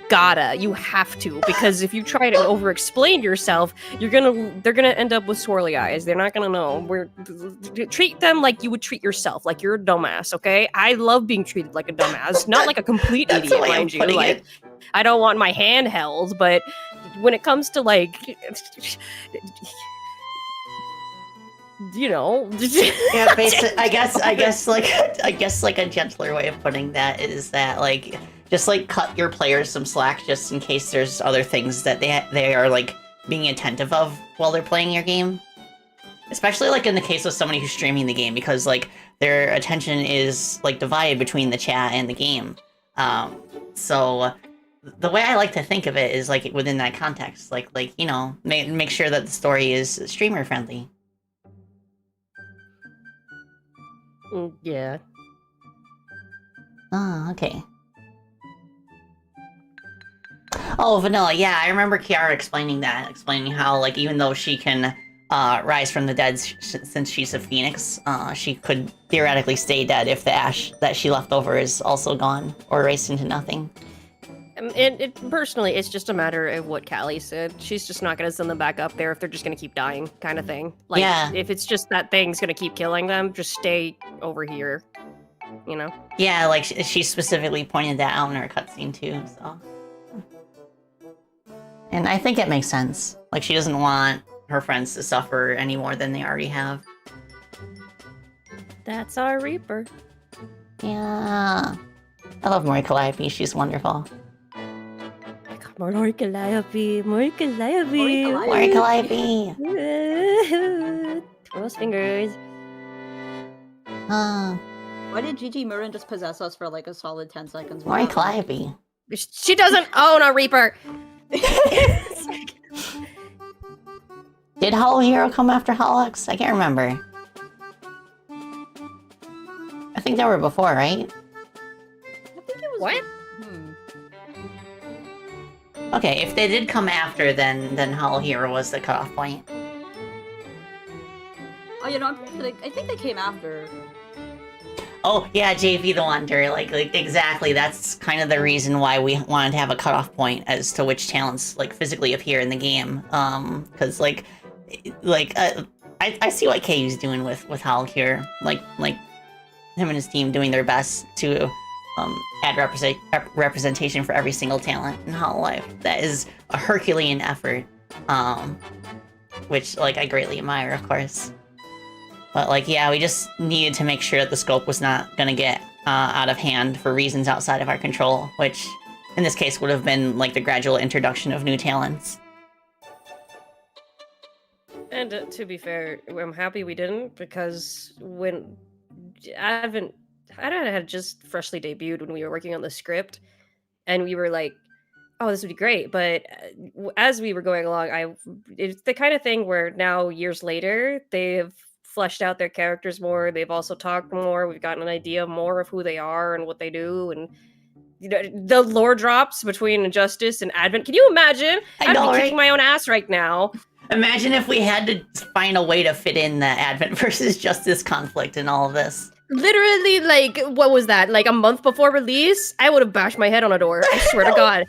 have to, because if you try to over-explain yourself, they're gonna end up with swirly eyes. They're not gonna know. Treat them like you would treat yourself, like you're a dumbass, okay? I love being treated like a dumbass, not like a complete idiot, mind you. Like, I don't want my hand held, but when it comes to like, you know, yeah, basically, I guess like a gentler way of putting that is that like just like cut your players some slack just in case there's other things that they are like being attentive of while they're playing your game, especially like in the case of somebody who's streaming the game, because like their attention is like divided between the chat and the game. So the way I like to think of it is like within that context, like you know, make sure that the story is streamer friendly. Yeah. Oh, okay. Oh, Vanilla, yeah, I remember Kiara explaining how, like, even though she can rise from the dead since she's a phoenix, she could theoretically stay dead if the ash that she left over is also gone or erased into nothing. Personally, it's just a matter of what Callie said. She's just not gonna send them back up there if they're just gonna keep dying, kind of thing. Like, yeah. If it's just that thing's gonna keep killing them, just stay over here, you know? Yeah, like, she specifically pointed that out in her cutscene, too, so... And I think it makes sense. Like, she doesn't want her friends to suffer any more than they already have. That's our Reaper. Yeah. I love Mori Calliope, she's wonderful. Mori Calliope. Mori Calliope. Those fingers. Why did Gigi Murin just possess us for like a solid 10 seconds? Mori Calliope. She doesn't own a Reaper. Did Hollow Hero come after Hollox? I can't remember. I think they were before, right? I think it was. What? Okay, if they did come after, then Hollow Hero was the cutoff point. Oh, you know, I'm pretty sure I think they came after. Oh, yeah, JV the Wonder, like exactly. That's kind of the reason why we wanted to have a cutoff point as to which talents like physically appear in the game. Because I see what KU's doing with Hollow here. Like him and his team doing their best to add representation for every single talent in Hololive. That is a Herculean effort, which like I greatly admire, of course. But like, yeah, we just needed to make sure that the scope was not gonna get out of hand for reasons outside of our control, which in this case would have been like the gradual introduction of new talents. And to be fair, I'm happy we didn't, because when Advent had just freshly debuted when we were working on the script, and we were like, oh, this would be great. But as we were going along, it's the kind of thing where now, years later, they've fleshed out their characters more. They've also talked more. We've gotten an idea more of who they are and what they do. And the lore drops between Injustice and Advent. Can you imagine? I know, I'd be right? kicking my own ass right now. Imagine if we had to find a way to fit in the Advent versus Justice conflict in all of this. Literally, like, what was that? Like a month before release? I would have bashed my head on a door. I swear to God.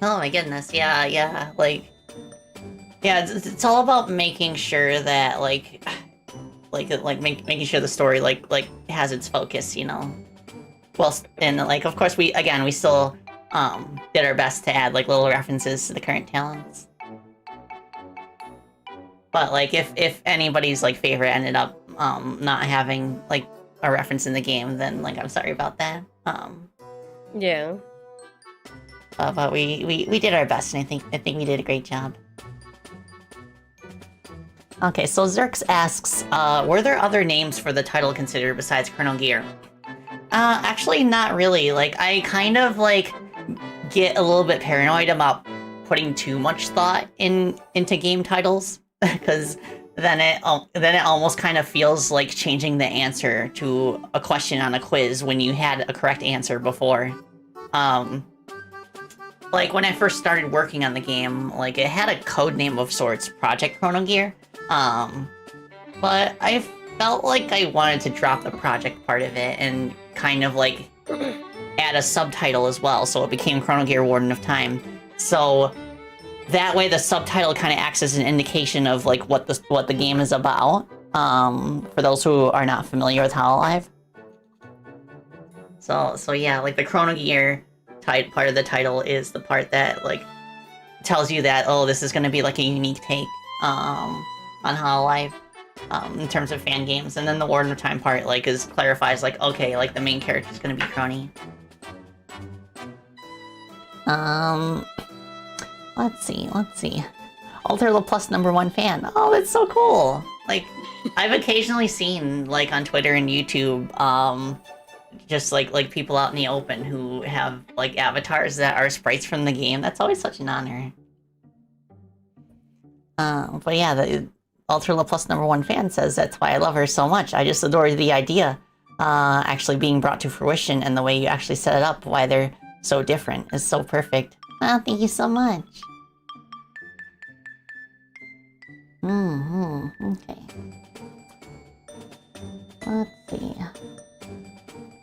Oh my goodness, yeah, like, yeah, it's all about making sure that, making sure the story, has its focus, you know? Well, and, like, of course, we still, did our best to add, like, little references to the current talents. But, like, if anybody's, like, favorite ended up, not having, like, a reference in the game, then, like, I'm sorry about that. Yeah. But we did our best, and I think we did a great job. Okay, so Zerx asks, were there other names for the title considered besides Chrono Gear? Actually, not really. Like, I kind of, like, get a little bit paranoid about putting too much thought into game titles, because then it almost kind of feels like changing the answer to a question on a quiz when you had a correct answer before. Like, when I first started working on the game, like, it had a code name of sorts, Project Chrono Gear, but I felt like I wanted to drop the project part of it and kind of, like, add a subtitle as well, so it became Chrono Gear Warden of Time. So that way the subtitle kind of acts as an indication of, like, what the game is about, for those who are not familiar with Hololive. So yeah, like, the Chrono Gear part of the title is the part that, like, tells you that, oh, this is going to be, like, a unique take on Hololive in terms of fan games. And then the Warden of Time part, like, clarifies, like, okay, like, the main character is going to be Crony. Let's see. Alter Laplace #1 fan. Oh, that's so cool. Like, I've occasionally seen, like, on Twitter and YouTube, just like people out in the open who have, like, avatars that are sprites from the game. That's always such an honor. But yeah, the Alter Laplace #1 fan says that's why I love her so much. I just adore the idea actually being brought to fruition, and the way you actually set it up, why they're so different, is so perfect. Oh, thank you so much. Okay. Let's see.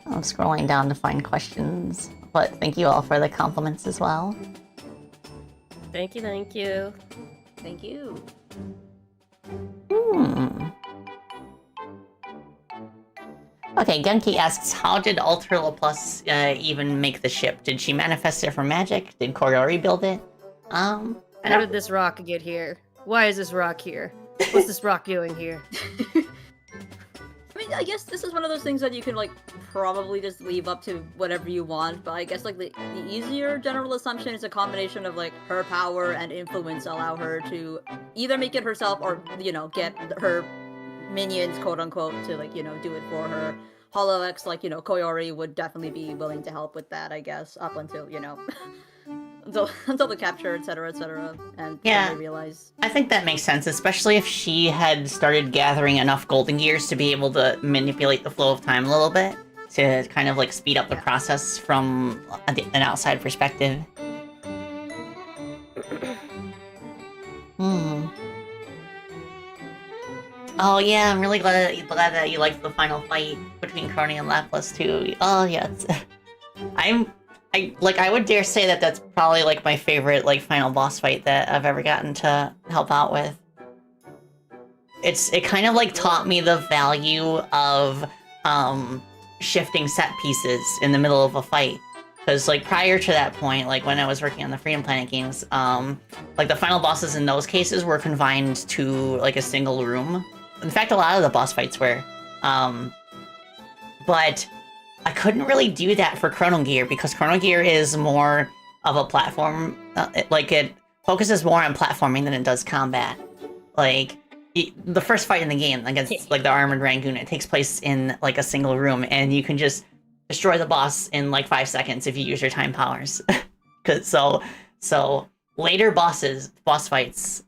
I'm scrolling down to find questions, but thank you all for the compliments as well. Thank you, thank you. Thank you. Okay, Genki asks, how did Alter Laplace even make the ship? Did she manifest it from magic? Did Koyori build it? How did this rock get here? Why is this rock here? What's this rock doing here? I mean, I guess this is one of those things that you can, like, probably just leave up to whatever you want, but I guess, like, the easier general assumption is a combination of, like, her power and influence allow her to either make it herself or, you know, get her minions, quote-unquote, to, like, you know, do it for her. HoloX, like, you know, Koyori would definitely be willing to help with that, I guess, up until, you know, until the capture, etc., and yeah, they realize. I think that makes sense, especially if she had started gathering enough golden gears to be able to manipulate the flow of time a little bit, to kind of, like, speed up the process from an outside perspective. Oh yeah, I'm really glad that you liked the final fight between Crony and Laplace too. Oh yeah, I would dare say that that's probably, like, my favorite, like, final boss fight that I've ever gotten to help out with. It kind of, like, taught me the value of shifting set pieces in the middle of a fight. Because, like, prior to that point, like, when I was working on the Freedom Planet games, like, the final bosses in those cases were confined to, like, a single room. In fact, a lot of the boss fights were. But I couldn't really do that for Chrono Gear, because Chrono Gear is more of a platform, it focuses more on platforming than it does combat. like the first fight in the game against like the armored Rangoon, it takes place in like a single room, and you can just destroy the boss in like 5 seconds if you use your time powers. So later boss fights,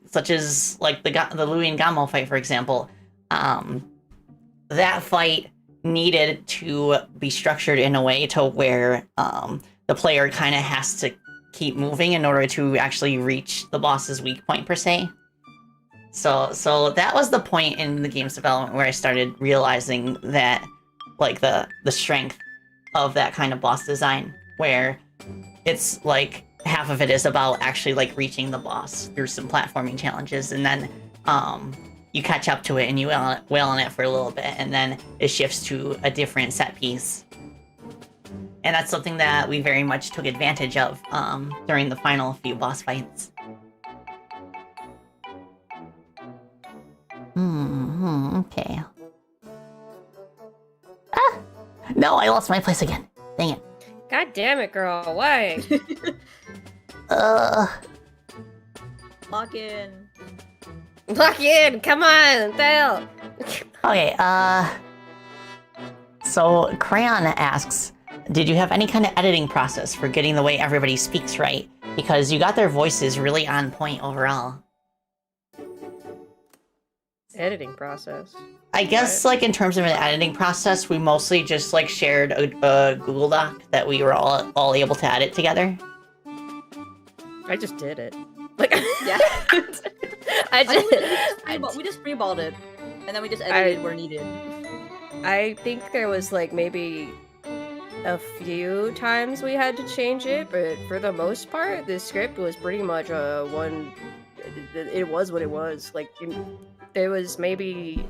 such as like the Louis and Gamo fight, for example, that fight needed to be structured in a way to where the player kind of has to keep moving in order to actually reach the boss's weak point, per se. So that was the point in the game's development where I started realizing that, like, the strength of that kind of boss design, where it's like half of it is about actually like reaching the boss through some platforming challenges, and then you catch up to it and you wail on it for a little bit, and then it shifts to a different set piece. And that's something that we very much took advantage of during the final few boss fights. Okay. Ah! No, I lost my place again. Dang it. God damn it, girl. Why? Lock in. Lock in. Come on. Dale. Okay, so Crayon asks, did you have any kind of editing process for getting the way everybody speaks right? Because you got their voices really on point overall. Editing process. I guess, like, in terms of an editing process, we mostly just, like, shared a Google Doc that we were all able to edit together. I just did it. Like, Yeah. We just freeballed it, and then we just edited where needed. I think there was, like, maybe a few times we had to change it, but for the most part, the script was pretty much one. It was what it was. Like, there was maybe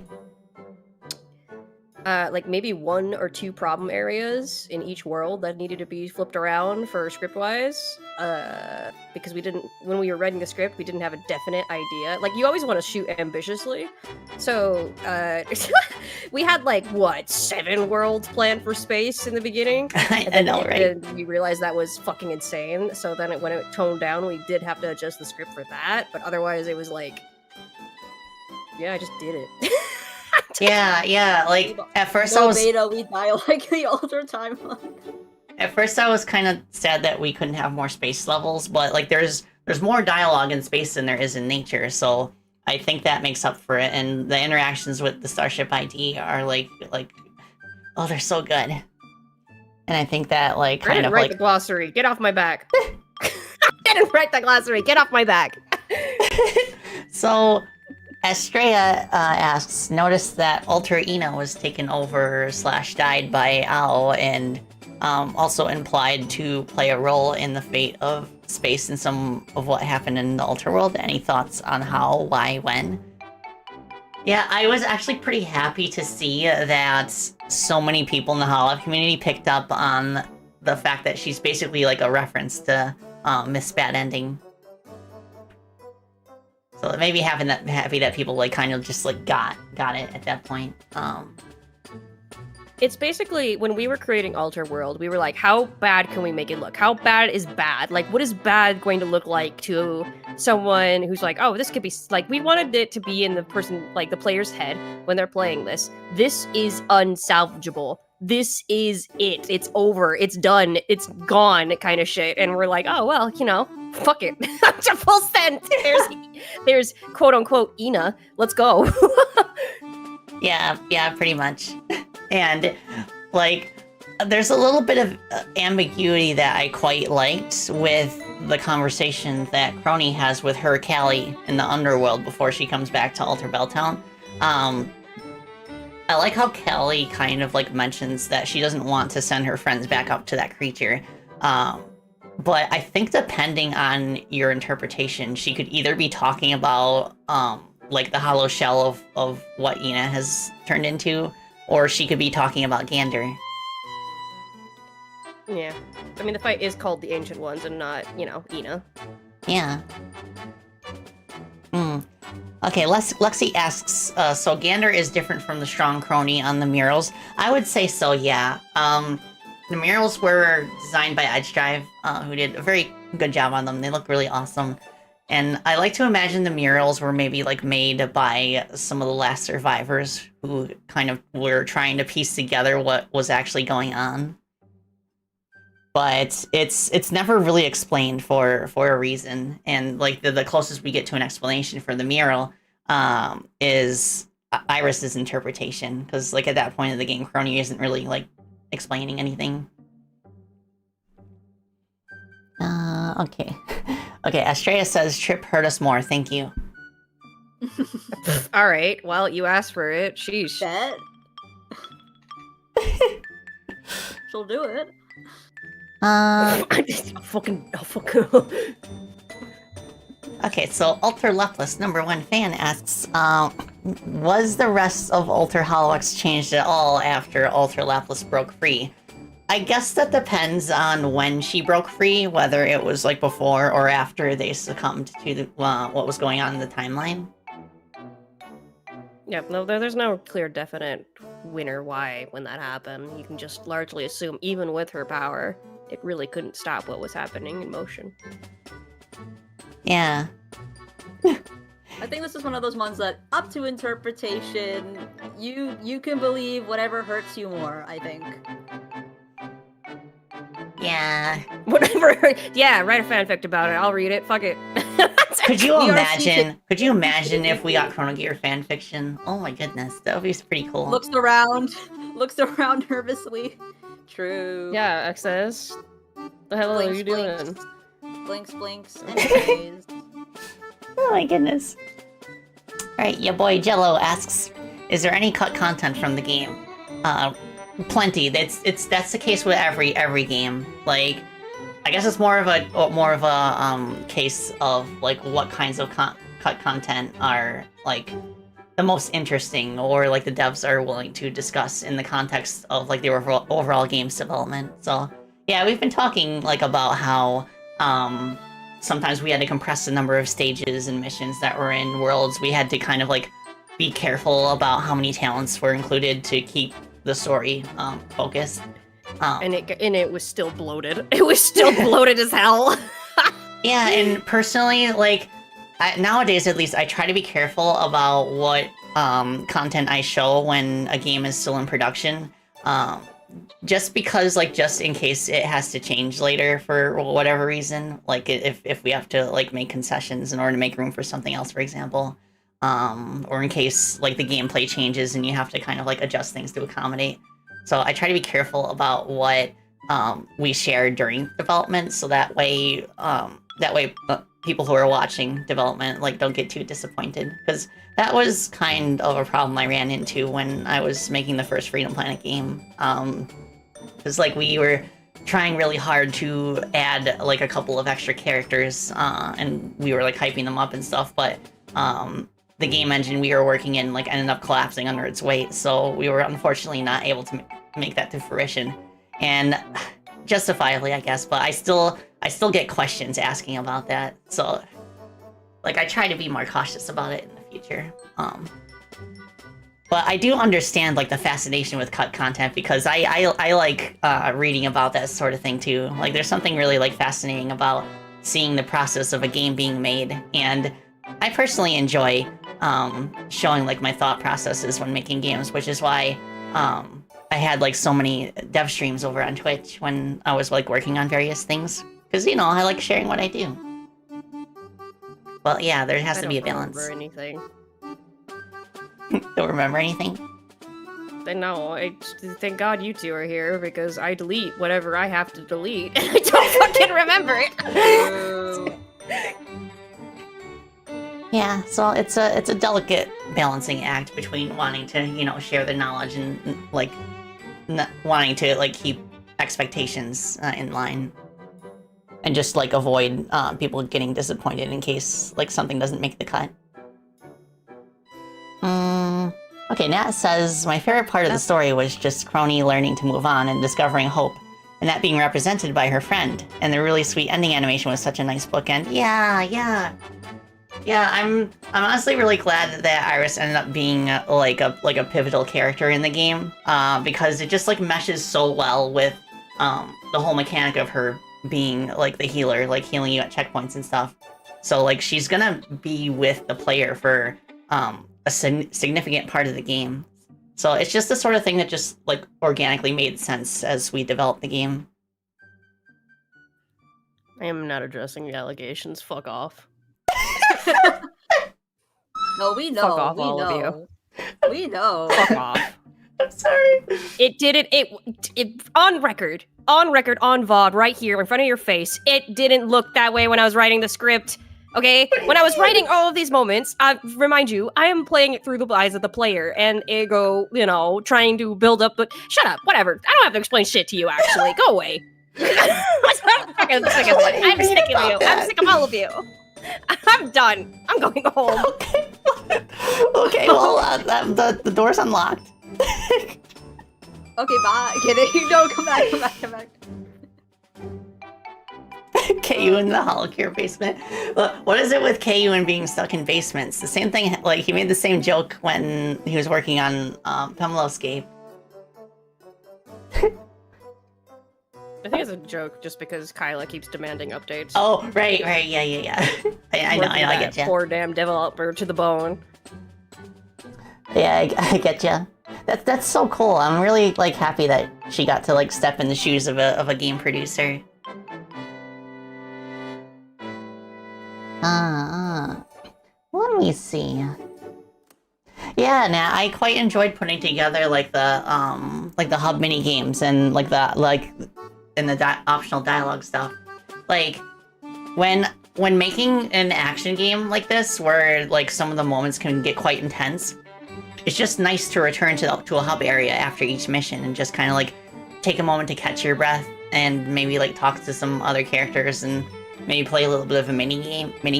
maybe 1 or 2 problem areas in each world that needed to be flipped around for script-wise, because when we were writing the script, we didn't have a definite idea. Like, you always want to shoot ambitiously, so we had, like, what, 7 worlds planned for space in the beginning? I know, right? And we realized that was fucking insane, so then when it toned down, we did have to adjust the script for that, but otherwise it was like, yeah, I just did it. Yeah, like, at first I was... beta, we die like the older timeline. At first I was kind of sad that we couldn't have more space levels, but, like, there's more dialogue in space than there is in nature, so I think that makes up for it, and the interactions with the Starship ID are, like, oh, they're so good. And I think that, like, kind of, write the glossary. Get off my back. I didn't write the glossary. Get off my back. So... Estrella asks, noticed that Alter Ina was taken over / died by Ao, and also implied to play a role in the fate of space and some of what happened in the Alter world. Any thoughts on how, why, when? Yeah, I was actually pretty happy to see that so many people in the Hololive community picked up on the fact that she's basically like a reference to Miss Bad Ending. So it made me happy that people like kind of just like got it at that point. It's basically, when we were creating Alter World, we were like, how bad can we make it look? How bad is bad? Like, what is bad going to look like to someone who's like, oh, this could be, like, we wanted it to be in the person, like, the player's head when they're playing this. This is unsalvageable. This is it. It's over. It's done. It's gone kind of shit. And we're like, oh, well, you know, fuck it. To full send. There's quote unquote Ina. Let's go. Yeah, pretty much. And, like, there's a little bit of ambiguity that I quite liked with the conversation that Crony has with her Callie in the underworld before she comes back to Alter Belltown. I like how Callie kind of, like, mentions that she doesn't want to send her friends back up to that creature. But I think depending on your interpretation, she could either be talking about, like, the hollow shell of what Ina has turned into, or she could be talking about Gander. Yeah. I mean, the fight is called the Ancient Ones and not, you know, Ina. Yeah. Okay, Lexi asks, so Gander is different from the strong crony on the murals? I would say so, yeah. The murals were designed by Edge Drive, who did a very good job on them. They look really awesome. And I like to imagine the murals were maybe like made by some of the last survivors who kind of were trying to piece together what was actually going on. But it's never really explained for a reason. And like the closest we get to an explanation for the mural is Iris's interpretation, because like at that point of the game, Chrono Gear isn't really like explaining anything. Okay. Okay, Astrea says, Trip hurt us more, thank you. Alright, well, you asked for it. Sheesh. Bet. She'll do it. I'll fucking. Okay, so Alter Lepless, #1 fan, asks, was the rest of Alter Holox changed at all after Alter Lepless broke free? I guess that depends on when she broke free, whether it was like before or after they succumbed to the, what was going on in the timeline. Yeah, no, there's no clear, definite when or why when that happened. You can just largely assume, even with her power, it really couldn't stop what was happening in motion. Yeah. I think this is one of those ones that, up to interpretation, you can believe whatever hurts you more, I think. Yeah. Whatever. Yeah, write a fanfic about it. I'll read it. Fuck it. Could you We are imagine? Could you imagine if we got Chrono Gear fanfiction? Oh my goodness, that would be pretty cool. Looks around nervously. True. Yeah, XS. The hell are you doing? Blinks. Anyways. Oh my goodness. Alright, your boy Jello asks, is there any cut content from the game? Plenty. That's the case with every game. Like, I guess it's more of a case of like what kinds of cut content are like the most interesting, or like the devs are willing to discuss in the context of like the overall game's development. So yeah, we've been talking like about how sometimes we had to compress the number of stages and missions that were in Worlds. We had to kind of like be careful about how many talents were included to keep the story focused. And it was still bloated. It was still bloated as hell. Yeah, and personally, like, nowadays at least, I try to be careful about what content I show when a game is still in production. Just because, like, just in case it has to change later for whatever reason. Like, if we have to, like, make concessions in order to make room for something else, for example. Or in case, like, the gameplay changes and you have to kind of, like, adjust things to accommodate. So I try to be careful about what we share during development, so that way people who are watching development like don't get too disappointed. Because that was kind of a problem I ran into when I was making the first Freedom Planet game. Because like we were trying really hard to add like a couple of extra characters, and we were like hyping them up and stuff, but the game engine we were working in like ended up collapsing under its weight, so we were unfortunately not able to make that to fruition. And justifiably, I guess, but I still get questions asking about that, so like I try to be more cautious about it in the future. But I do understand like the fascination with cut content, because I like reading about that sort of thing too. Like there's something really like fascinating about seeing the process of a game being made, and I personally enjoy showing like my thought processes when making games, which is why I had like so many dev streams over on Twitch when I was like working on various things, because you know I like sharing what I do. Well, yeah, there has to be a balance. I don't remember anything. Don't remember anything? No, thank God you two are here, because I delete whatever I have to delete, and I don't fucking remember it. Yeah, so it's a delicate balancing act between wanting to, you know, share the knowledge and like wanting to like keep expectations in line, and just like avoid people getting disappointed in case like something doesn't make the cut. Okay, Nat says, my favorite part of the story was just Crony learning to move on and discovering hope, and that being represented by her friend. And the really sweet ending animation was such a nice bookend. Yeah, I'm honestly really glad that Iris ended up being like a pivotal character in the game, because it just like meshes so well with the whole mechanic of her being like the healer, like healing you at checkpoints and stuff. So like she's gonna be with the player for a significant part of the game. So it's just the sort of thing that just like organically made sense as we developed the game. I am not addressing the allegations. Fuck off. No, we know. Fuck off, we all know. of you. We know. Fuck off. I'm sorry. It didn't. It on record, on VOD, right here in front of your face. It didn't look that way when I was writing the script. Okay, when I was writing all of these moments, I remind you, I am playing it through the eyes of the player and ego, you know, trying to build up. But shut up, whatever. I don't have to explain shit to you. Actually, go away. I'm sick of it. I'm sick of you. I'm sick of all of you. I'm done. I'm going home. Okay. Okay. Well, the door's unlocked. Okay, bye. Kidding. No, come back. Come back. Come back. KU in the Holocure basement. What is it with KU and being stuck in basements? The same thing, like, he made the same joke when he was working on Pemloscape. I think it's a joke just because Kyla keeps demanding updates. Oh, right, yeah. I know, I get you. Poor damn developer to the bone. Yeah, I get you. That's so cool. I'm really, like, happy that she got to, like, step in the shoes of a game producer. Let me see. Yeah, now I quite enjoyed putting together like the hub mini games and and the optional dialogue stuff. Like when making an action game like this, where like some of the moments can get quite intense, it's just nice to return to a hub area after each mission and just kind of like take a moment to catch your breath and maybe like talk to some other characters and maybe play a little bit of a mini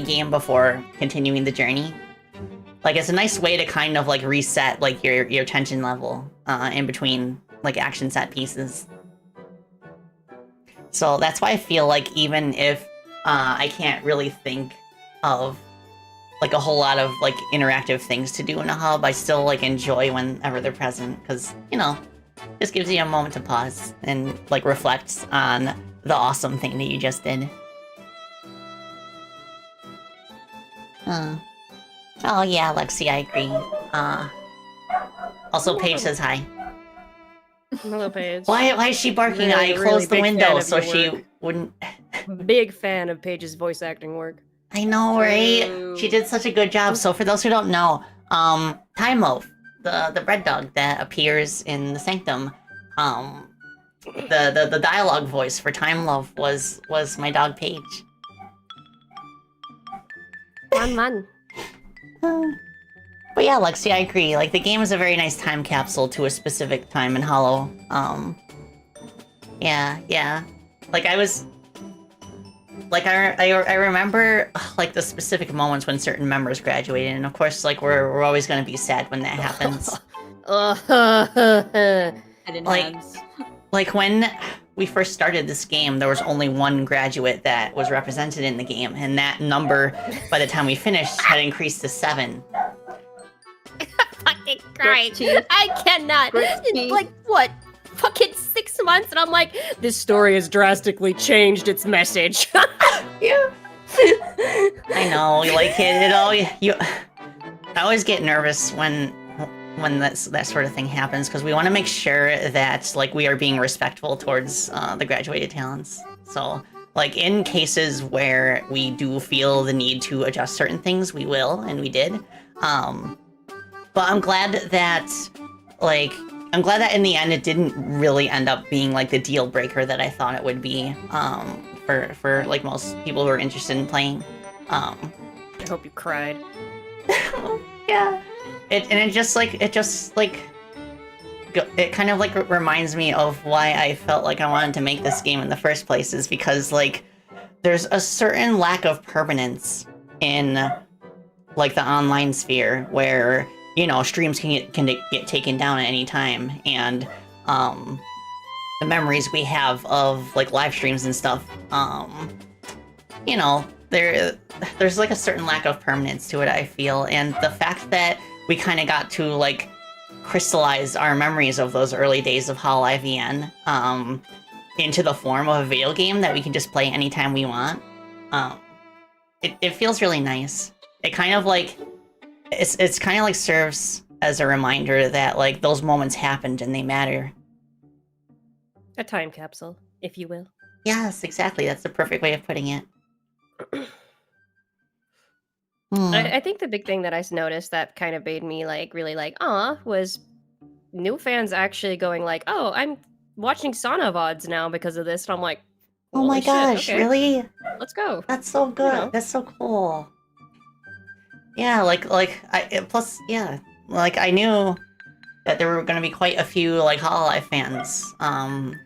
game before continuing the journey. Like, it's a nice way to kind of like reset like your tension level in between like action set pieces. So that's why I feel like even if I can't really think of like a whole lot of like interactive things to do in a hub, I still like enjoy whenever they're present, because, you know, just gives you a moment to pause and like reflect on the awesome thing that you just did. Oh yeah, Lexi, I agree. Also, Paige says hi. Hello, Paige. Why is she barking? Really, I closed the window so she work. wouldn't... Big fan of Paige's voice acting work. I know, right? True. She did such a good job. So for those who don't know, Time Loaf, the bread dog that appears in the Sanctum, the dialogue voice for Time Loaf was my dog Paige. Man. But yeah, Lexi, I agree. Like, the game is a very nice time capsule to a specific time in Hollow. Yeah. Like, I was... Like, I remember, like, the specific moments when certain members graduated, and of course, like, we're always gonna be sad when that happens. Like, when we first started this game, there was only one graduate that was represented in the game, and that number, by the time we finished, had increased to 7. Fucking Christ. I cannot. Gritty. Like, what? Fucking 6 months, and I'm like, this story has drastically changed its message. Yeah. I know, like, I always get nervous when that sort of thing happens, because we want to make sure that, like, we are being respectful towards the graduated talents. So, like, in cases where we do feel the need to adjust certain things, we will, and we did. But I'm glad that in the end it didn't really end up being, like, the deal breaker that I thought it would be, for like, most people who are interested in playing. I hope you cried. Yeah. It kind of like reminds me of why I felt like I wanted to make this game in the first place, is because, like, there's a certain lack of permanence in, like, the online sphere where, you know, streams can get taken down at any time, and the memories we have of, like, live streams and stuff, you know, there's like a certain lack of permanence to it, I feel, and the fact that we kind of got to, like, crystallize our memories of those early days of Hollow IVN into the form of a video game that we can just play anytime we want. it feels really nice. It kind of like it's kind of like serves as a reminder that like those moments happened and they matter. A time capsule, if you will. Yes, exactly. That's the perfect way of putting it. I think the big thing that I noticed that kind of made me like really like was new fans actually going like, oh, I'm watching Sauna VODs now because of this, and I'm like, Oh my holy shit, gosh, okay, really? let's go. That's so good. know. That's so cool. Yeah, plus yeah, like I knew that there were going to be quite a few like Hololive fans,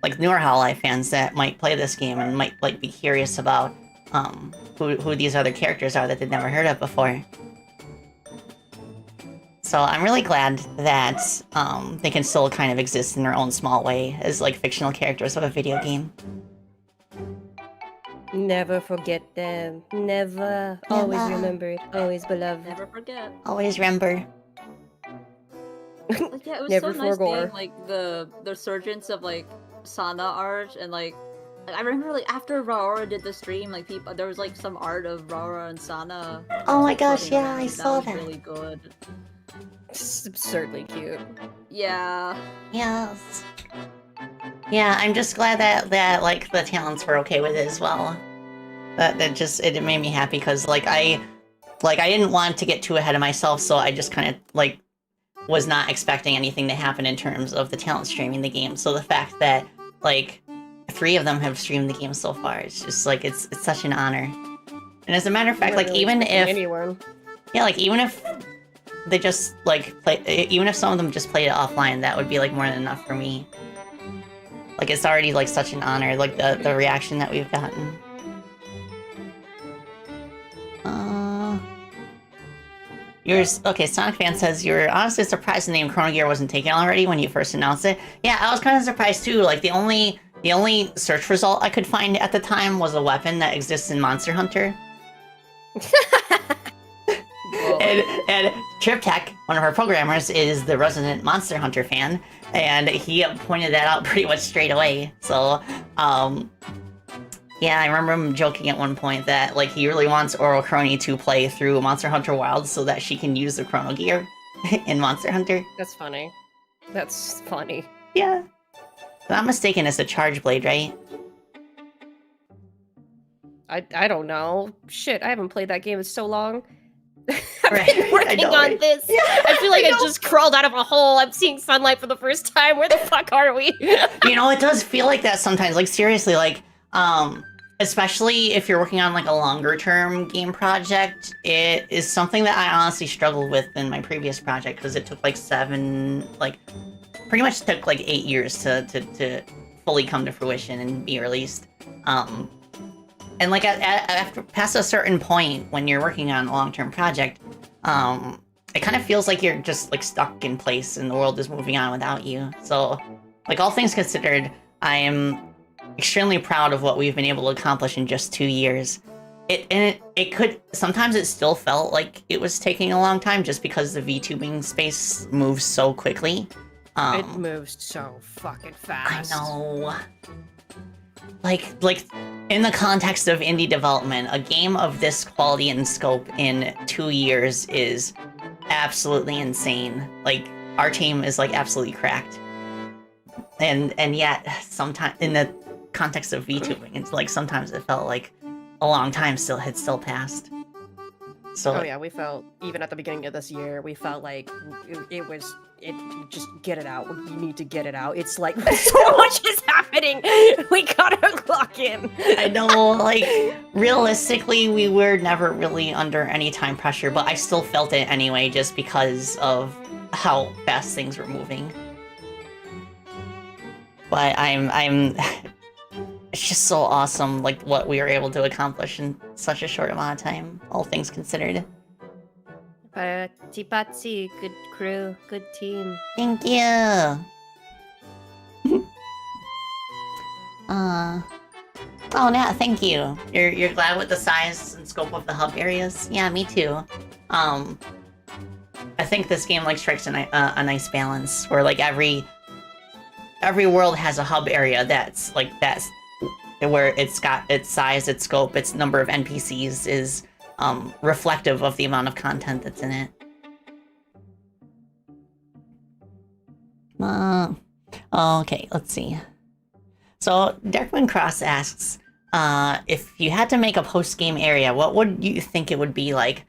like newer Hololive fans that might play this game and might like be curious about who these other characters are that they'd never heard of before. So I'm really glad that they can still kind of exist in their own small way as like fictional characters of a video game. Never forget them. Never. Always remembered. Always beloved. Never forget. Always remember. Like, yeah, it was Never so nice forgore. seeing like the resurgence of like Sana art and like I remember like after Raora did the stream, like people there was like some art of Raora and Sana. Oh my like, gosh, floating yeah, around. I saw was that. Really good. It's absurdly cute. Yeah. Yes. Yeah, I'm just glad that like the talents were okay with it as well. That just it made me happy because like I didn't want to get too ahead of myself, so I just kind of like was not expecting anything to happen in terms of the talent streaming the game. So the fact that like 3 of them have streamed the game so far, it's just like it's such an honor. And as a matter of fact, like even if anyone. yeah, like even if they just like even if some of them just played it offline, that would be like more than enough for me. Like it's already like such an honor, like the reaction that we've gotten. Okay, Sonic Fan says, you're honestly surprised the name Chrono Gear wasn't taken already when you first announced it. Yeah, I was kind of surprised too. Like the only search result I could find at the time was a weapon that exists in Monster Hunter. and Trip Tech, one of our programmers, is the resident Monster Hunter fan, and he pointed that out pretty much straight away. So, yeah, I remember him joking at one point that like he really wants Oro Crony to play through Monster Hunter Wilds so that she can use the Chrono Gear in Monster Hunter. That's funny. That's funny. Yeah. If I'm not mistaken, it's a Charge Blade, right? I don't know. Shit, I haven't played that game in so long. I've Right, been I working know, on right? this. Yeah, I feel like I I, know. just crawled out of a hole. I'm seeing sunlight for the first time. Where the fuck are we? You know, it does feel like that sometimes. Like seriously, like especially if you're working on like a longer term game project, it is something that I honestly struggled with in my previous project because it took like pretty much took like 8 years to fully come to fruition and be released. And like after past a certain point when you're working on a long term project, it kind of feels like you're just like stuck in place and the world is moving on without you. So, like all things considered, I am extremely proud of what we've been able to accomplish in just 2 years. Sometimes it still felt like it was taking a long time just because the VTubing space moves so quickly. It moves so fucking fast. I know. Like in the context of indie development, a game of this quality and scope in 2 years is absolutely insane. Like our team is like absolutely cracked. And yet sometimes in the context of VTubing, it's like sometimes it felt like a long time had still passed. So Oh yeah, we felt, even at the beginning of this year, we felt like just get it out. You need to get it out. It's like, so much is happening. We gotta clock in. I know, like, realistically, we were never really under any time pressure, but I still felt it anyway, just because of how fast things were moving. But I'm it's just so awesome, like, what we were able to accomplish in such a short amount of time, all things considered. Patsy Patsy, good crew, good team. Thank you! Oh, Nat, thank you. You're glad with the size and scope of the hub areas? Yeah, me too. I think this game, like, strikes a nice balance, where, like, every world has a hub area that's where it's got its size, its scope, its number of NPCs is reflective of the amount of content that's in it. Okay, let's see. So Darkman Cross asks, if you had to make a post-game area, what would you think it would be like?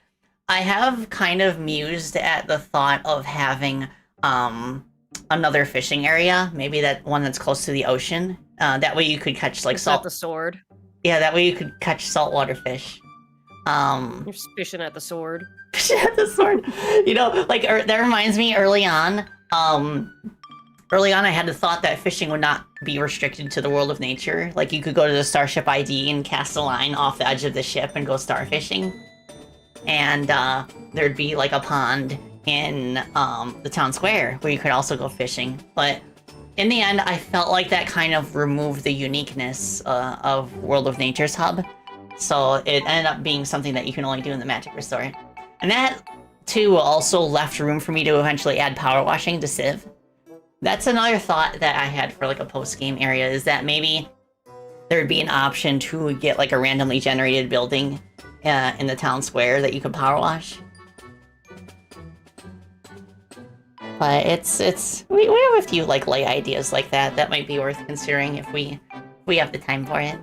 I have kind of mused at the thought of having another fishing area, maybe that one that's close to the ocean. That way you could catch like the sword. Yeah, that way you could catch saltwater fish. You're just fishing at the sword. Fishing at the sword. You know, like that reminds me early on. Early on, I had the thought that fishing would not be restricted to the world of nature. Like, you could go to the Starship ID and cast a line off the edge of the ship and go starfishing. And there'd be, like, a pond in the town square where you could also go fishing. But in the end, I felt like that kind of removed the uniqueness of World of Nature's hub. So it ended up being something that you can only do in the Magic Resort. And that, too, also left room for me to eventually add power washing to Civ. That's another thought that I had for like a post-game area, is that maybe there'd be an option to get like a randomly generated building in the town square that you could power wash. But we have a few like light ideas like that that might be worth considering if we have the time for it.